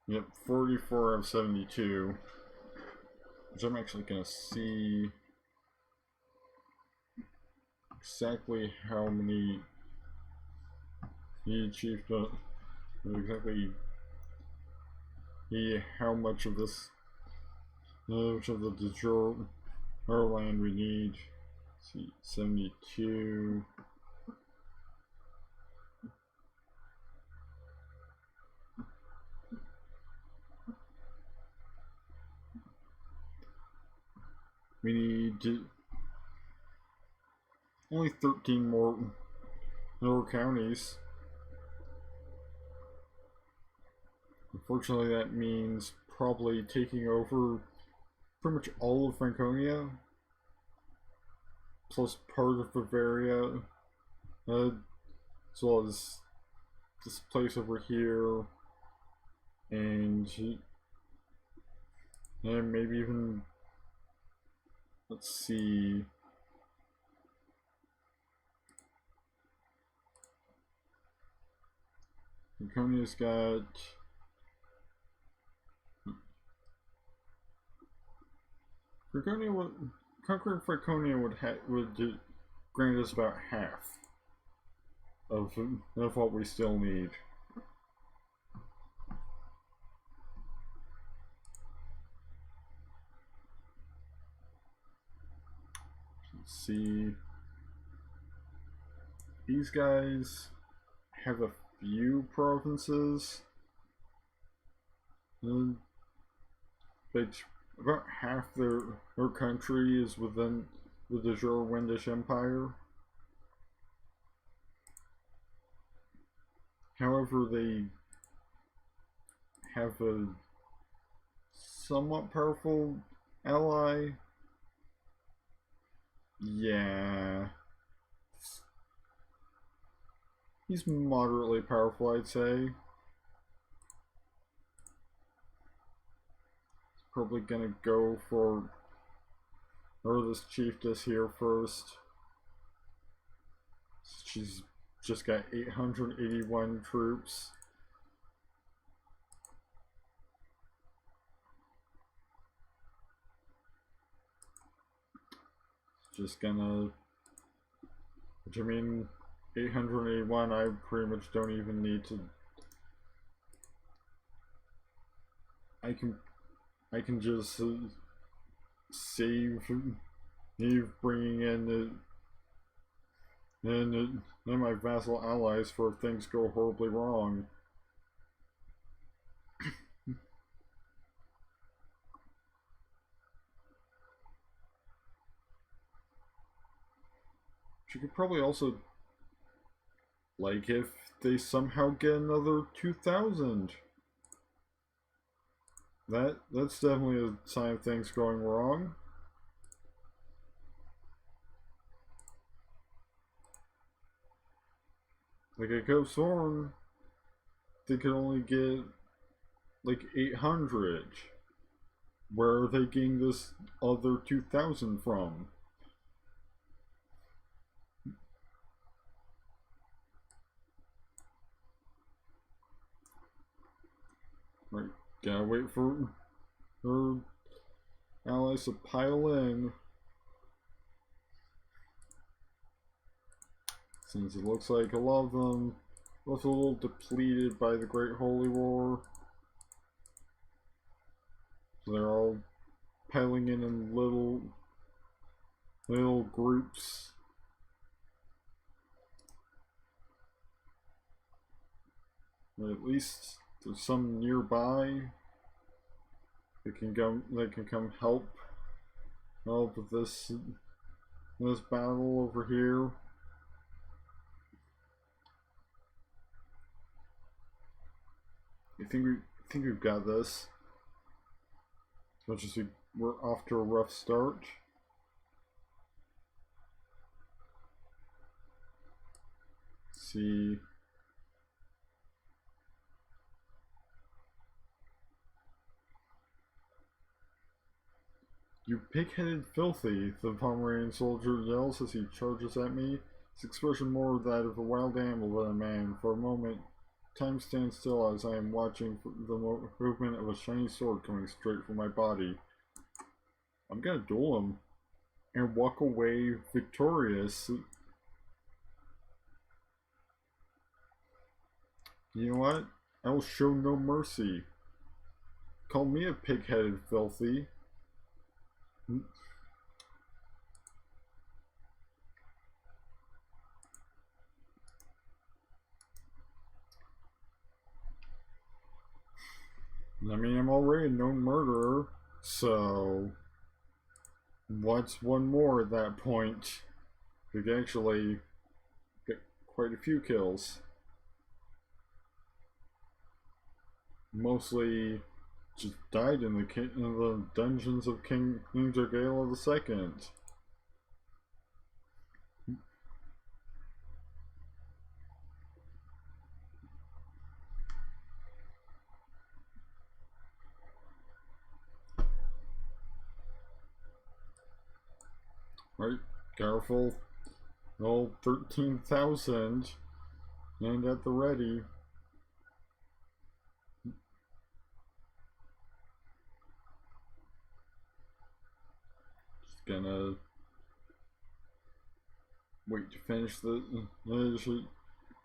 Yep, 44 of 72. Which I'm actually gonna see exactly how many he achieved, exactly how much of this, much of the de jure land we need. Let's see, 72. We need only 13 more counties. Unfortunately, that means probably taking over pretty much all of Franconia, plus part of Bavaria, as well as this place over here, and maybe even, let's see, Franconia's got conquering Franconia would grant us about half of what we still need. Let's see. These guys have a few provinces, but about half their country is within the de jure Wendish Empire. However, they have a somewhat powerful ally. Yeah. He's moderately powerful, I'd say. Probably gonna go for this chiefess here first. She's just got 881 troops. Just gonna, which I mean, 881, I pretty much don't even need to. I can just save me bringing in my vassal allies for if things go horribly wrong. She could probably also, like, if they somehow get another 2,000. That's definitely a sign of things going wrong. Like at Ghost Horn, they could only get like 800. Where are they getting this other 2,000 from? Right, gotta wait for her allies to pile in. Since it looks like a lot of them was a little depleted by the Great Holy War. So they're all piling in little groups. But at least there's some nearby that can come help with this battle over here. I think we've got this. As much as we're off to a rough start. Let's see. You pig-headed filthy, the Pomeranian soldier yells as he charges at me, his expression more that of a wild animal than a man. For a moment, time stands still as I am watching the movement of a shiny sword coming straight from my body. I'm gonna duel him and walk away victorious. You know what? I will show no mercy. Call me a pig-headed filthy. I mean, I'm already a known murderer, so what's one more at that point? We could actually get quite a few kills. Mostly just died in the dungeons of King Jargala II. Right, careful. Roll 13,000 and at the ready. Just gonna wait to finish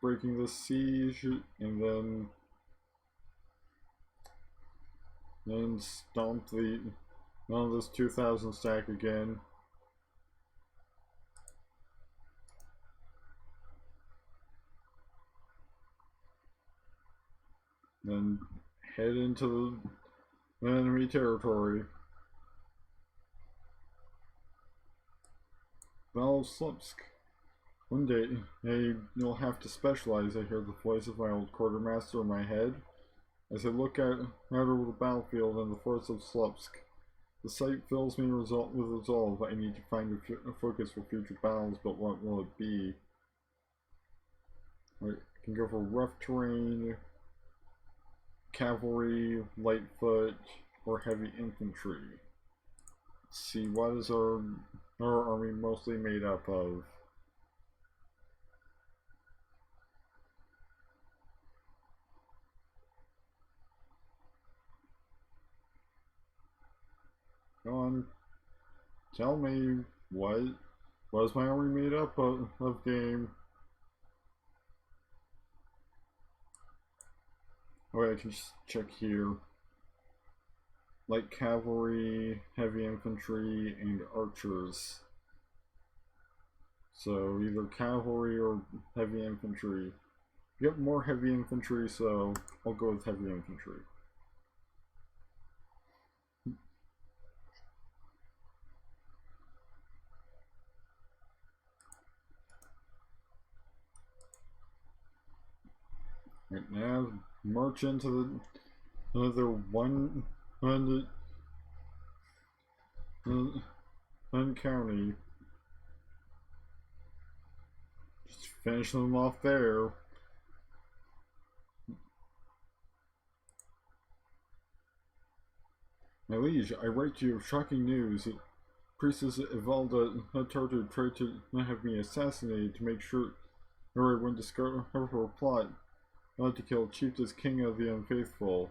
breaking the siege and then stomp on this 2,000 stack again. Then head into the enemy territory. Slupsk. One day, you'll have to specialize. I hear the voice of my old quartermaster in my head as I look out over the battlefield and the forest of Slupsk. The sight fills me with resolve. I need to find a focus for future battles, but what will it be? I can go for rough terrain, cavalry, light foot, or heavy infantry. Let's see, what is our army mostly made up of? Go on, tell me, what is my army made up of game? Okay, I can just check here. Light cavalry, heavy infantry, and archers. So either cavalry or heavy infantry. You get more heavy infantry, so I'll go with heavy infantry. Right now, march into another 100 county. Just finish them off there. My liege, I write to you shocking news. Priestess Evalda Tartu tried to have me assassinated to make sure I wouldn't discover her plot. Not to kill Chiefess King of the Unfaithful.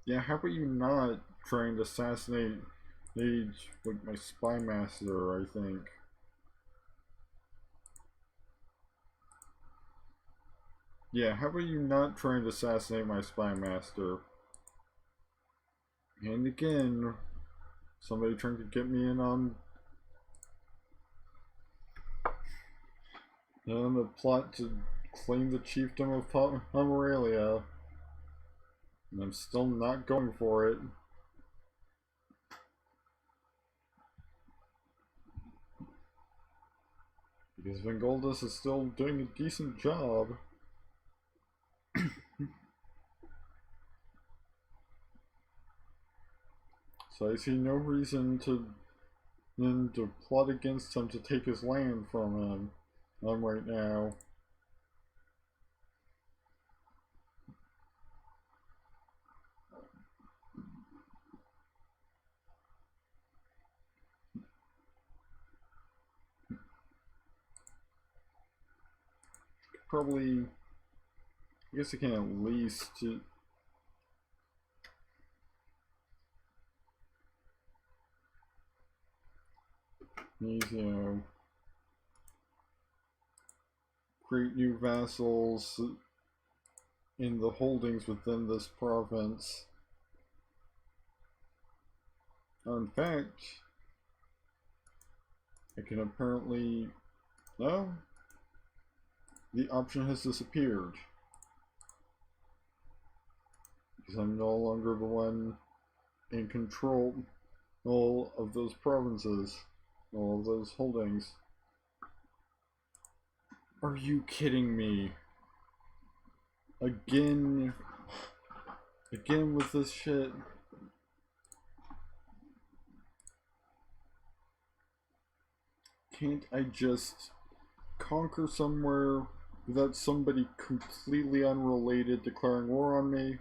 Yeah, how about you not trying to assassinate like my spy master, I think. Yeah, how about you not trying to assassinate my spy master? And again, somebody trying to get me in on the plot to claim the chiefdom of Pomerania. And I'm still not going for it. Because Vingoldus is still doing a decent job. So I see no reason to plot against him to take his land from him right now. Probably, I guess I can at least these, you know, create new vassals in the holdings within this province. In fact, I can apparently, no, the option has disappeared. Because I'm no longer the one in control all of those provinces, all of those holdings. Are you kidding me? Again with this shit. Can't I just conquer somewhere without somebody completely unrelated declaring war on me?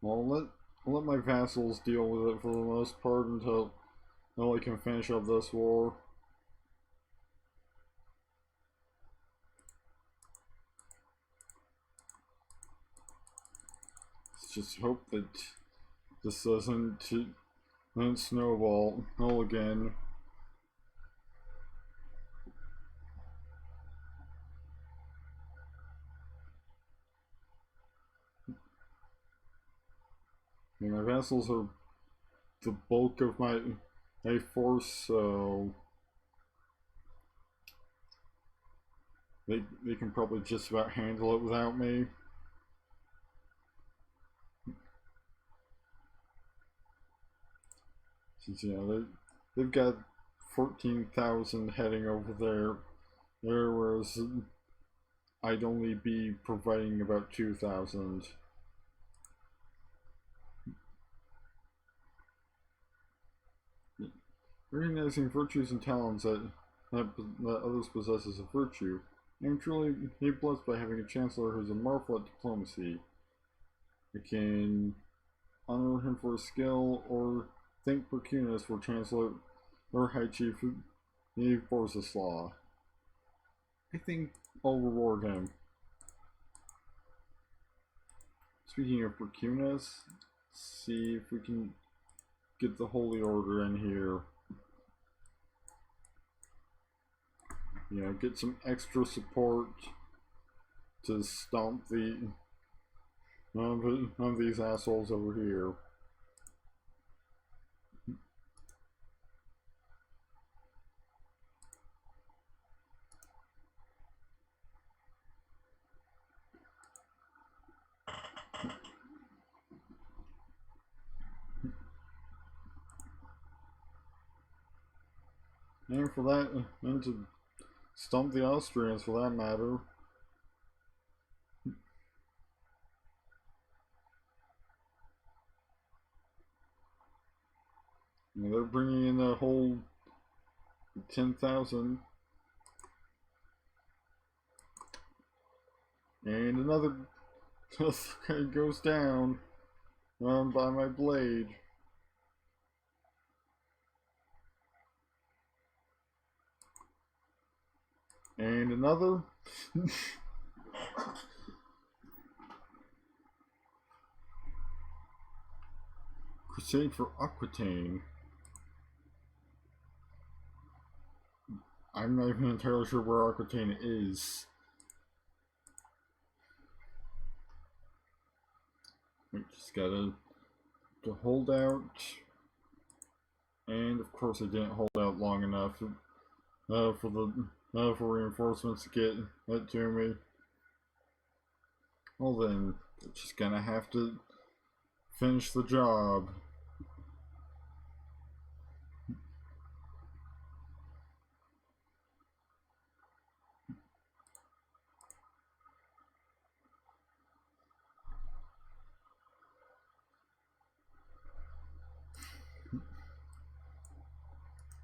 Well, I'll let my vassals deal with it for the most part until I can finish up this war. Let's just hope that this doesn't snowball all again. I mean, my vassals are the bulk of my force, so they can probably just about handle it without me. Since, you know, they've got 14,000 heading over there, whereas I'd only be providing about 2,000. Recognizing virtues and talents that others possess as a virtue, I am truly blessed by having a chancellor who's a marvel at diplomacy. I can honor him for his skill, or thank Percunus for chancellor or high chief Borzislaw. I think I'll reward him. Speaking of Percunus, see if we can get the Holy Order in here. You know, get some extra support to stomp on these assholes over here. And for that, and to stomp the Austrians for that matter. And they're bringing in a whole 10,000. And another guy goes down by my blade. And another. Crusade for Aquitaine. I'm not even entirely sure where Aquitaine is. We just gotta to hold out. And of course I didn't hold out long enough for reinforcements to get that to me. Well then, they're just gonna have to finish the job.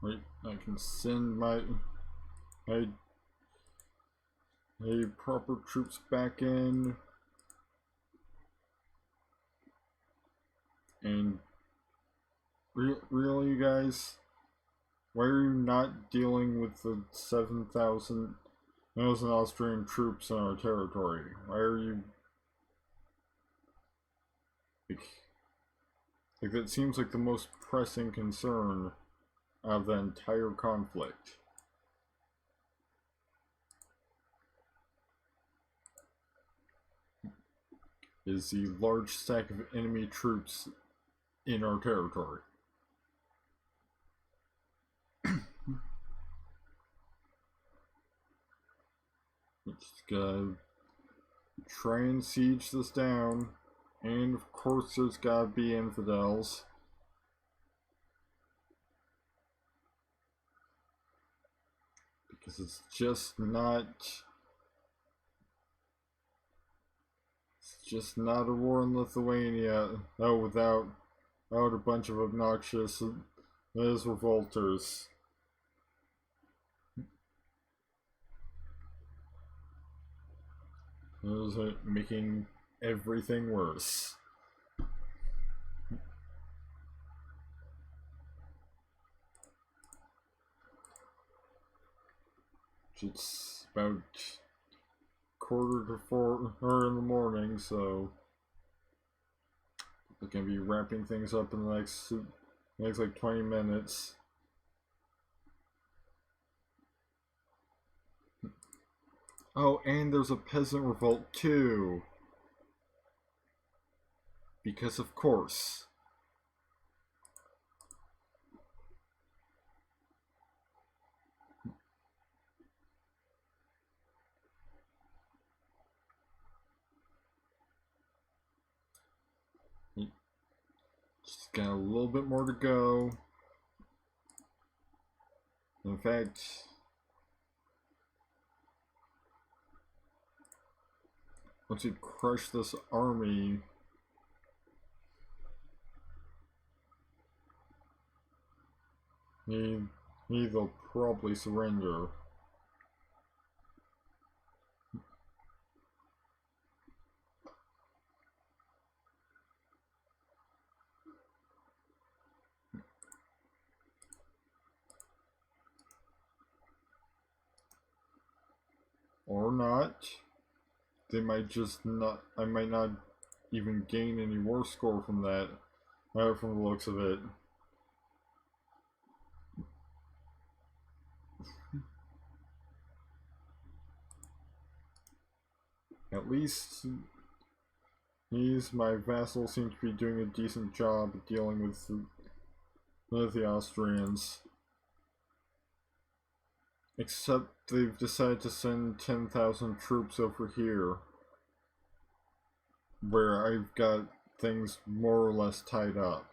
Wait, I can send my proper troops back in. And really, you guys? Why are you not dealing with the 7,000 Austrian troops in our territory? Why are you... Like that seems like the most pressing concern of the entire conflict. Is the large stack of enemy troops in our territory. Just gotta try and siege this down, and of course there's gotta be infidels. Because it's just not a war in Lithuania. Oh, without a bunch of obnoxious revolters. Those are making everything worse. It's about 3:45 in the morning, so we're gonna be wrapping things up in the next like 20 minutes. Oh, and there's a peasant revolt too. Because of course. Just got a little bit more to go. In fact, once you crush this army, they'll probably surrender. Or not. They might just not. I might not even gain any war score from that, from the looks of it. At least my vassals seem to be doing a decent job of dealing with the Austrians. Except they've decided to send 10,000 troops over here, where I've got things more or less tied up.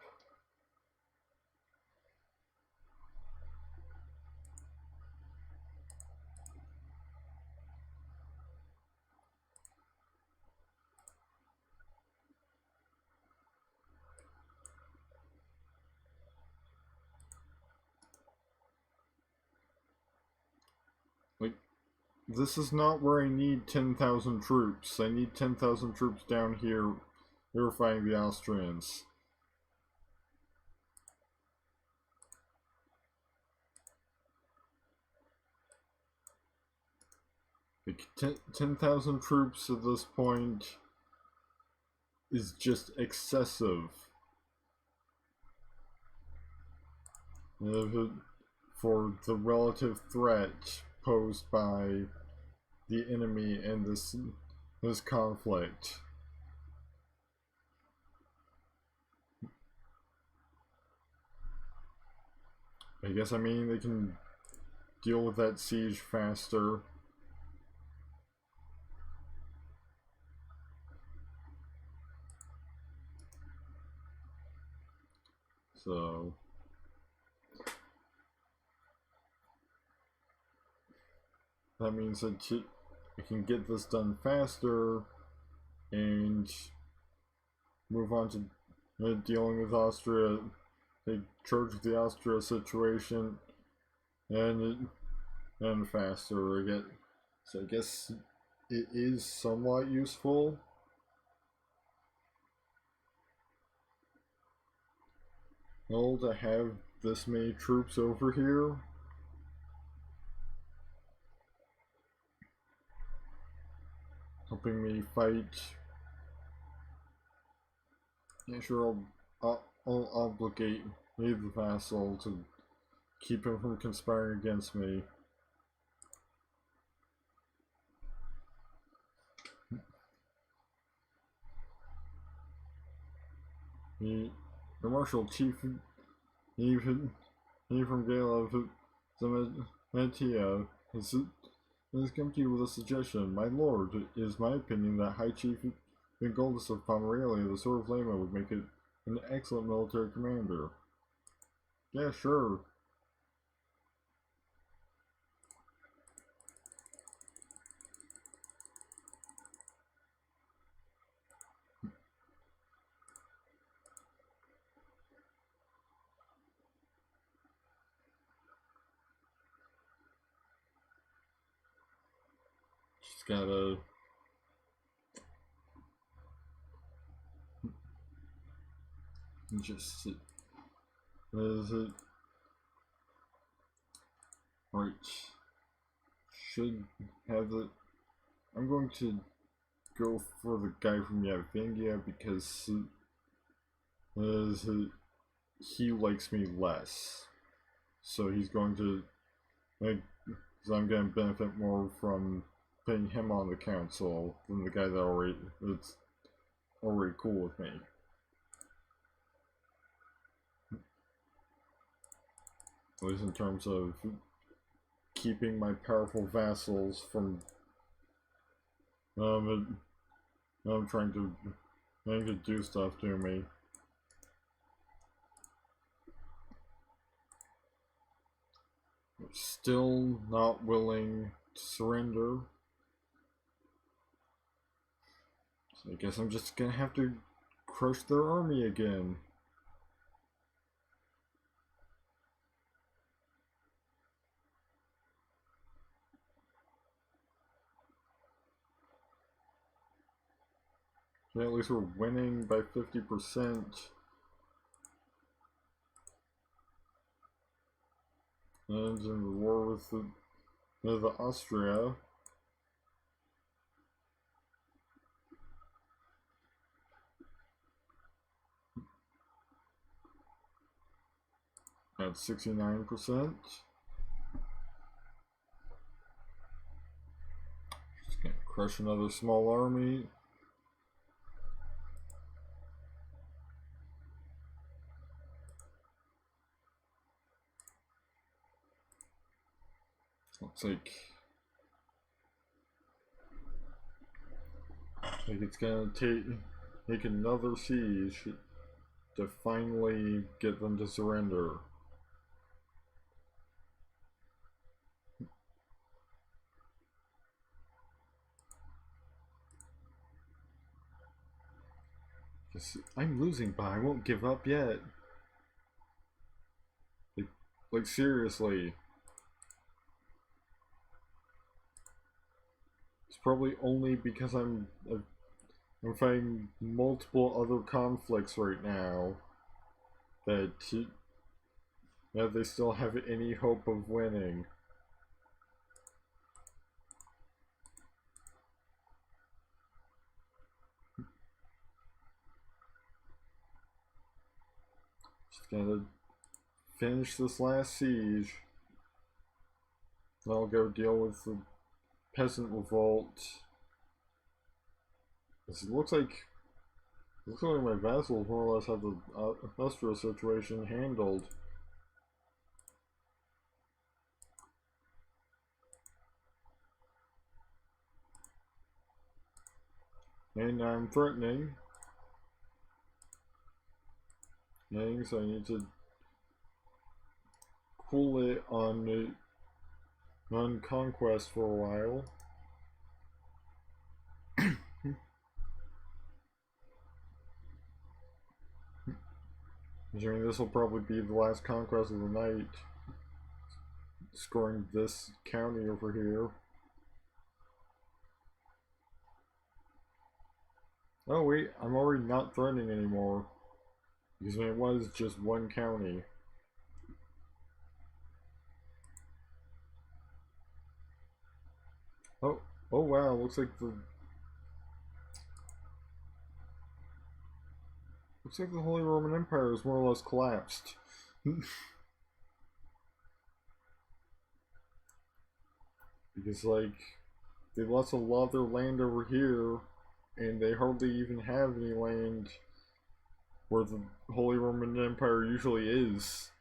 Like, this is not where I need 10,000 troops. I need 10,000 troops down here fighting the Austrians. Like, 10,000 troops at this point is just excessive. For the relative threat posed by the enemy in this conflict. I guess I mean they can deal with that siege faster. So that means that I can get this done faster and move on to dealing with Austria, take charge of the Austria situation, and faster again. So I guess it is somewhat useful. Well, to have this many troops over here. Helping me fight. Yeah, sure, I'll obligate the vassal to keep him from conspiring against me. The marshal chief, he from Gala Zemetia has come to you with a suggestion. My lord, it is my opinion that High Chief Vingoldus of Pomerania, the Sword of Lema, would make it an excellent military commander. Yeah, sure. Just gotta just is it right? Should have the. I'm going to go for the guy from Yavingia because he likes me less. So he's going to, like, so I'm going to benefit more from putting him on the council than the guy that's already cool with me. At least in terms of keeping my powerful vassals from trying to do stuff to me. They're still not willing to surrender. So I guess I'm just gonna have to crush their army again. So at least we're winning by 50%. And in the war with the Austria. At 69%. Just gonna crush another small army. Looks like it's gonna take another siege to finally get them to surrender. I'm losing, but I won't give up yet. Like seriously. It's probably only because I'm fighting multiple other conflicts right now that they still have any hope of winning. Gotta finish this last siege. Then I'll go deal with the peasant revolt. It looks like my vassals more or less have the industrial situation handled. And I'm threatening. So I need to cool it on conquest for a while. I mean, this will probably be the last conquest of the night. Scoring this county over here. Oh wait, I'm already not threatening anymore. Because it was just one county. Oh wow, looks like the Holy Roman Empire is more or less collapsed. Because like they lost a lot of their land over here, and they hardly even have any land where the Holy Roman Empire usually is.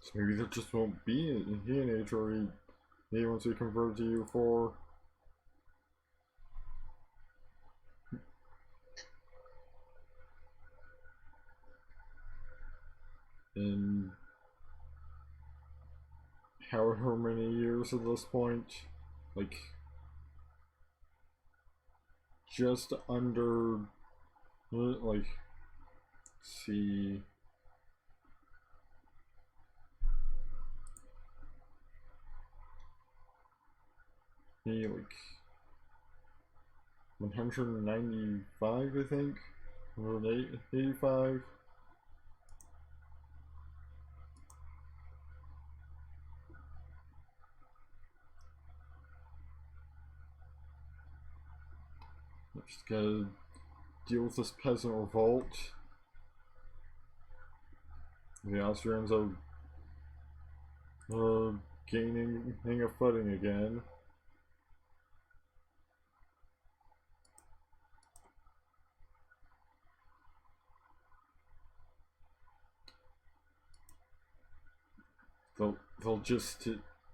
So maybe there just won't be an age or once we convert to U4. In however many years at this point, like just under, like, see, maybe like 195, I think, 185. Just gotta deal with this peasant revolt. The Austrians are gaining a footing again. They'll just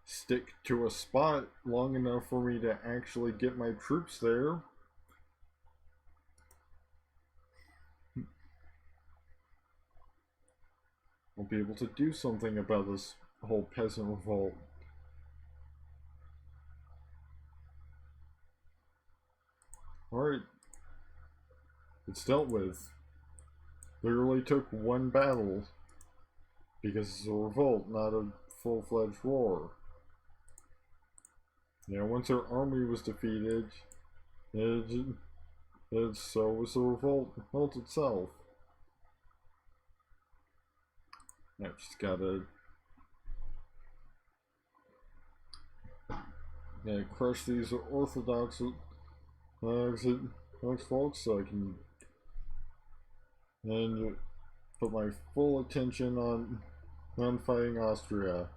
stick to a spot long enough for me to actually get my troops there. I'll be able to do something about this whole peasant revolt. Alright. It's dealt with. Literally took one battle. Because it's a revolt, not a full-fledged war. You know, once our army was defeated, so was the revolt itself. I've just gotta crush these Orthodox folks so I can put my full attention on fighting Austria.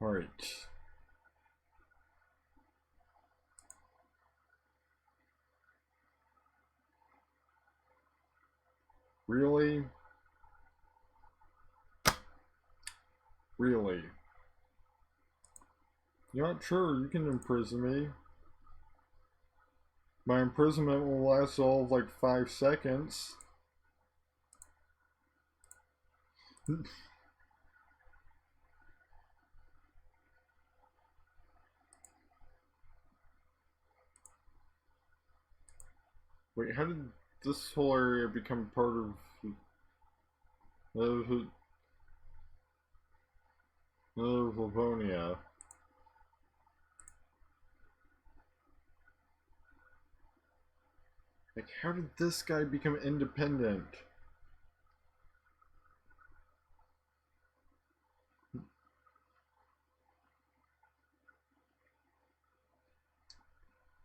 Alright. Really? Really? You're not sure, you can imprison me. My imprisonment will last all of like 5 seconds. Wait, how did this whole area become part of Livonia? Like, how did this guy become independent?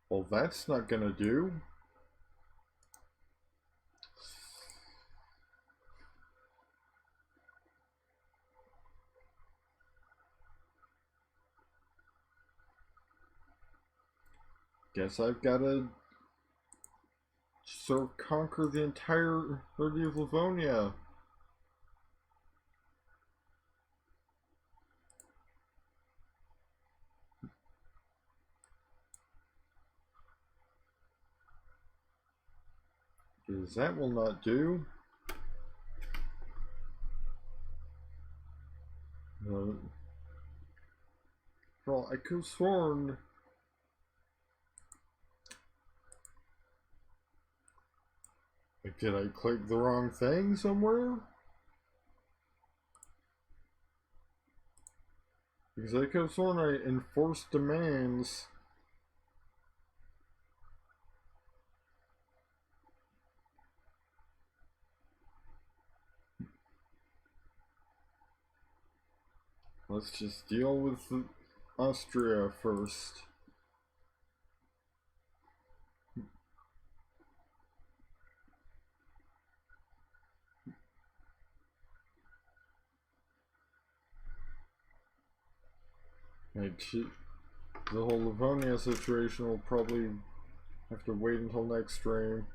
Well, that's not gonna do. Guess I've gotta sort of conquer the entire area of Livonia. Because that will not do. Well, I could have sworn. Like, did I click the wrong thing somewhere? Because I could have sworn I enforced demands. Let's just deal with Austria first. The whole Livonia situation will probably have to wait until next stream.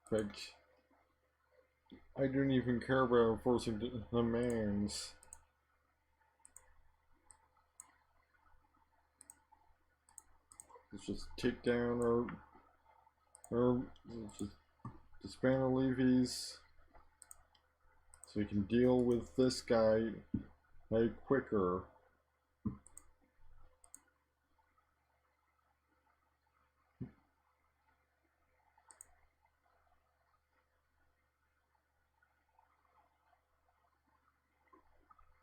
Like, I don't even care about enforcing demands. Let's just take down our just disband our levies so we can deal with this guy quicker.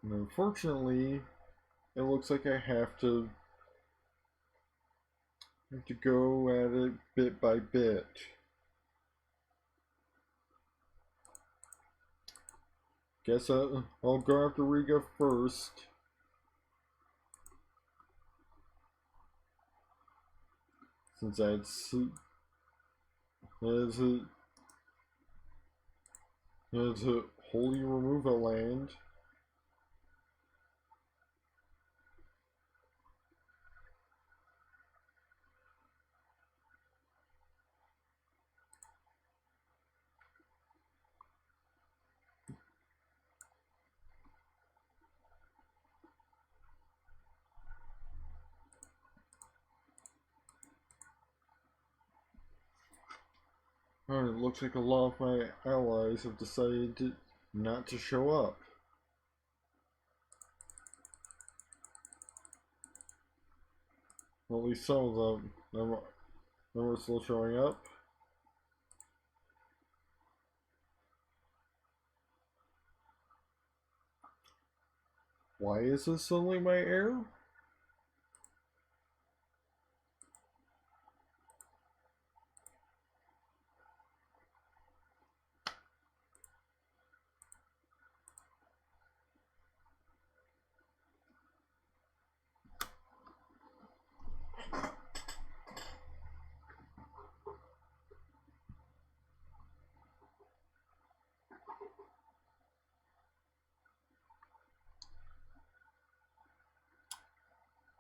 And unfortunately, it looks like I have to go at it bit by bit. Guess I'll go after Riga first. Since that's a holy removal land. Oh, it looks like a lot of my allies have decided not to show up. Well, at least some of them are still showing up. Why is this suddenly my heir?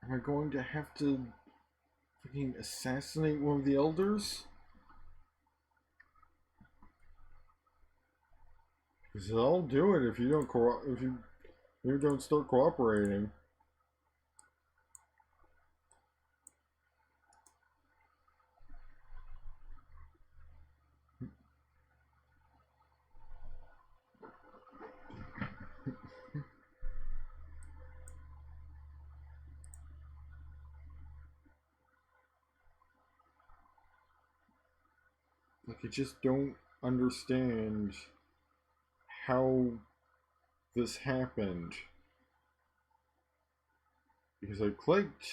Am I going to have to fucking assassinate one of the elders? Because I'll do it if you don't if you don't start cooperating. Like, I just don't understand how this happened. Because I clicked,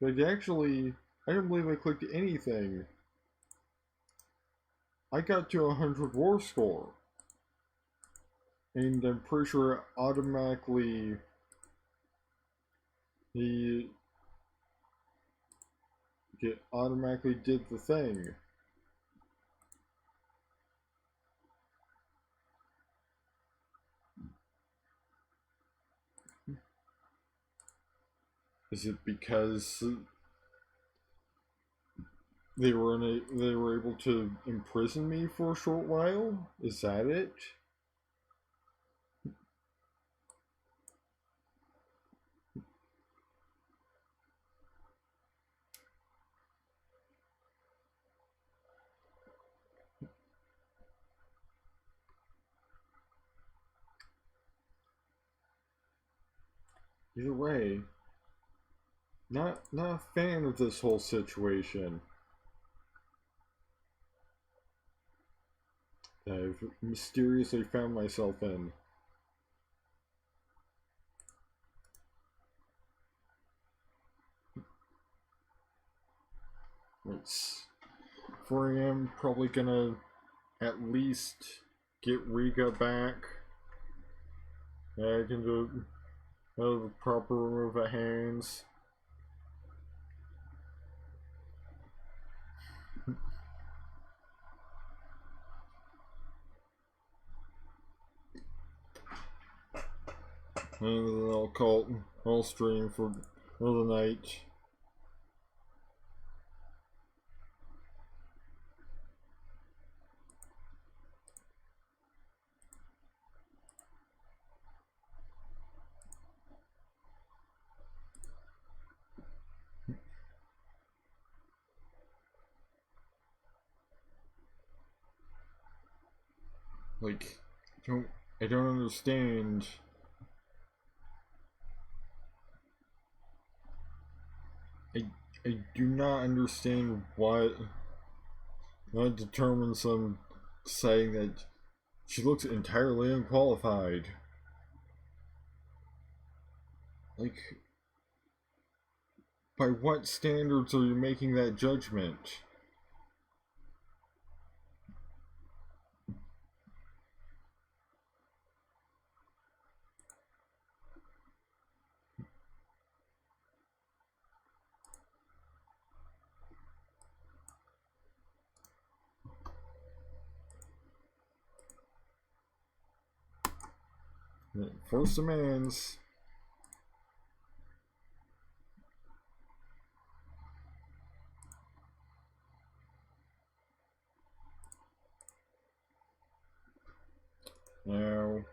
but actually, I don't believe I clicked anything. I got to 100 war score. And I'm pretty sure automatically it automatically did the thing. Is it because they were able to imprison me for a short while? Is that it? Either way, not a fan of this whole situation that I've mysteriously found myself in. It's 4 a.m. Probably gonna at least get Riga back. I can do the proper remove of hands. And then I'll stream for the night. Like, I don't understand. I do not understand what determines them saying that she looks entirely unqualified. Like, by what standards are you making that judgment? First demands. Now,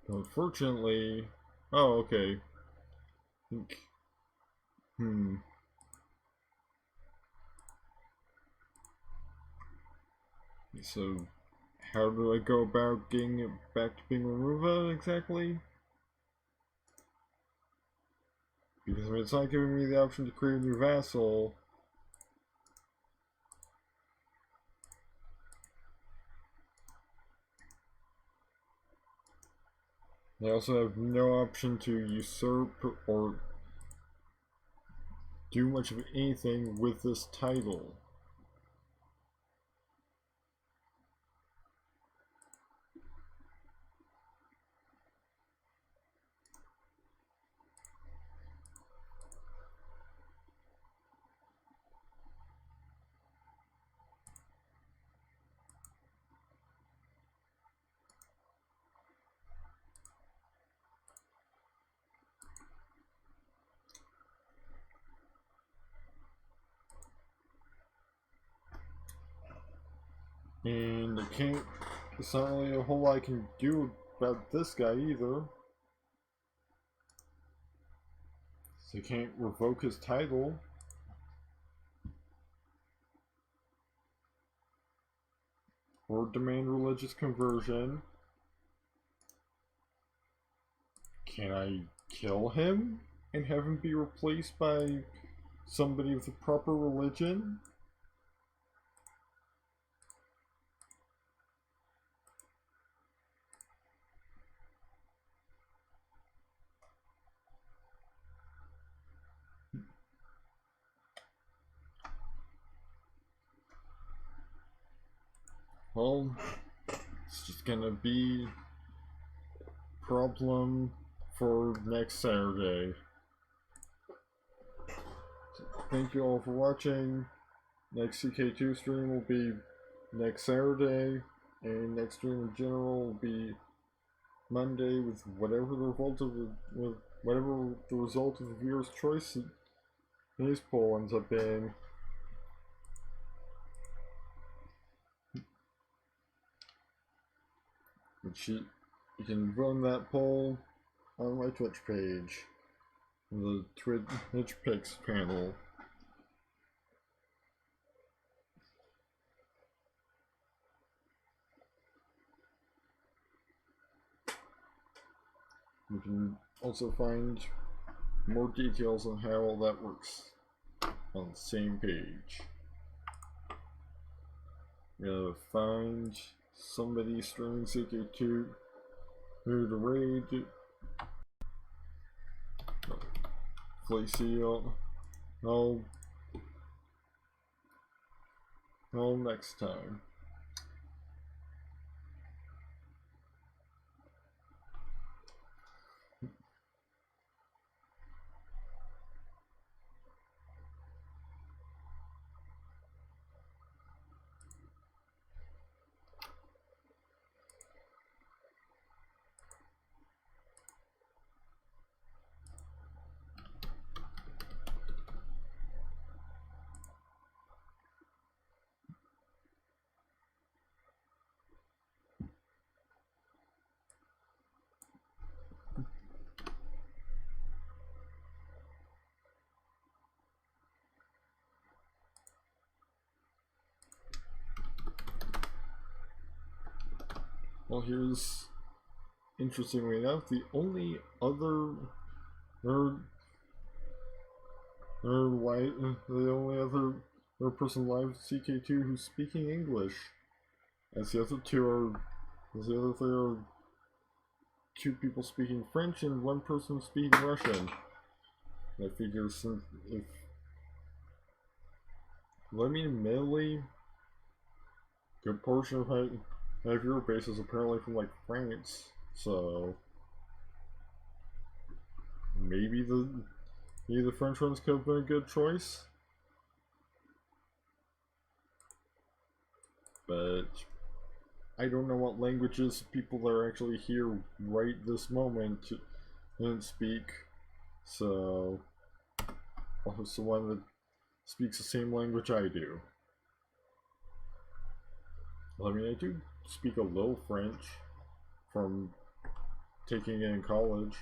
unfortunately, oh, okay. So, how do I go about getting it back to being removed exactly? Because it's not giving me the option to create a new vassal. I also have no option to usurp or do much of anything with this title. And I can't, there's not really a whole lot I can do about this guy either. So I can't revoke his title. or demand religious conversion. Can I kill him and have him be replaced by somebody with a proper religion? Well, it's just gonna be a problem for next Saturday. So thank you all for watching. Next CK2 stream will be next Saturday, and next stream in general will be Monday with whatever the result of the viewer's choice in his poll ends up being. Which you can vote in that poll on my Twitch page, the Twitch Picks panel. You can also find more details on how all that works on the same page. You gotta find somebody streaming CK2 who to raid. Flaceal. No, next time. Well, here's, interestingly enough, the only other person live CK2 who's speaking English, as the other three are two people speaking French and one person speaking Russian. I figure if admittedly, good portion of my viewer base is apparently from like France, so maybe the French ones could have been a good choice. But I don't know what languages people that are actually here right this moment didn't speak, so I'll host the one that speaks the same language I do. Well, I mean, I do speak a little French from taking it in college.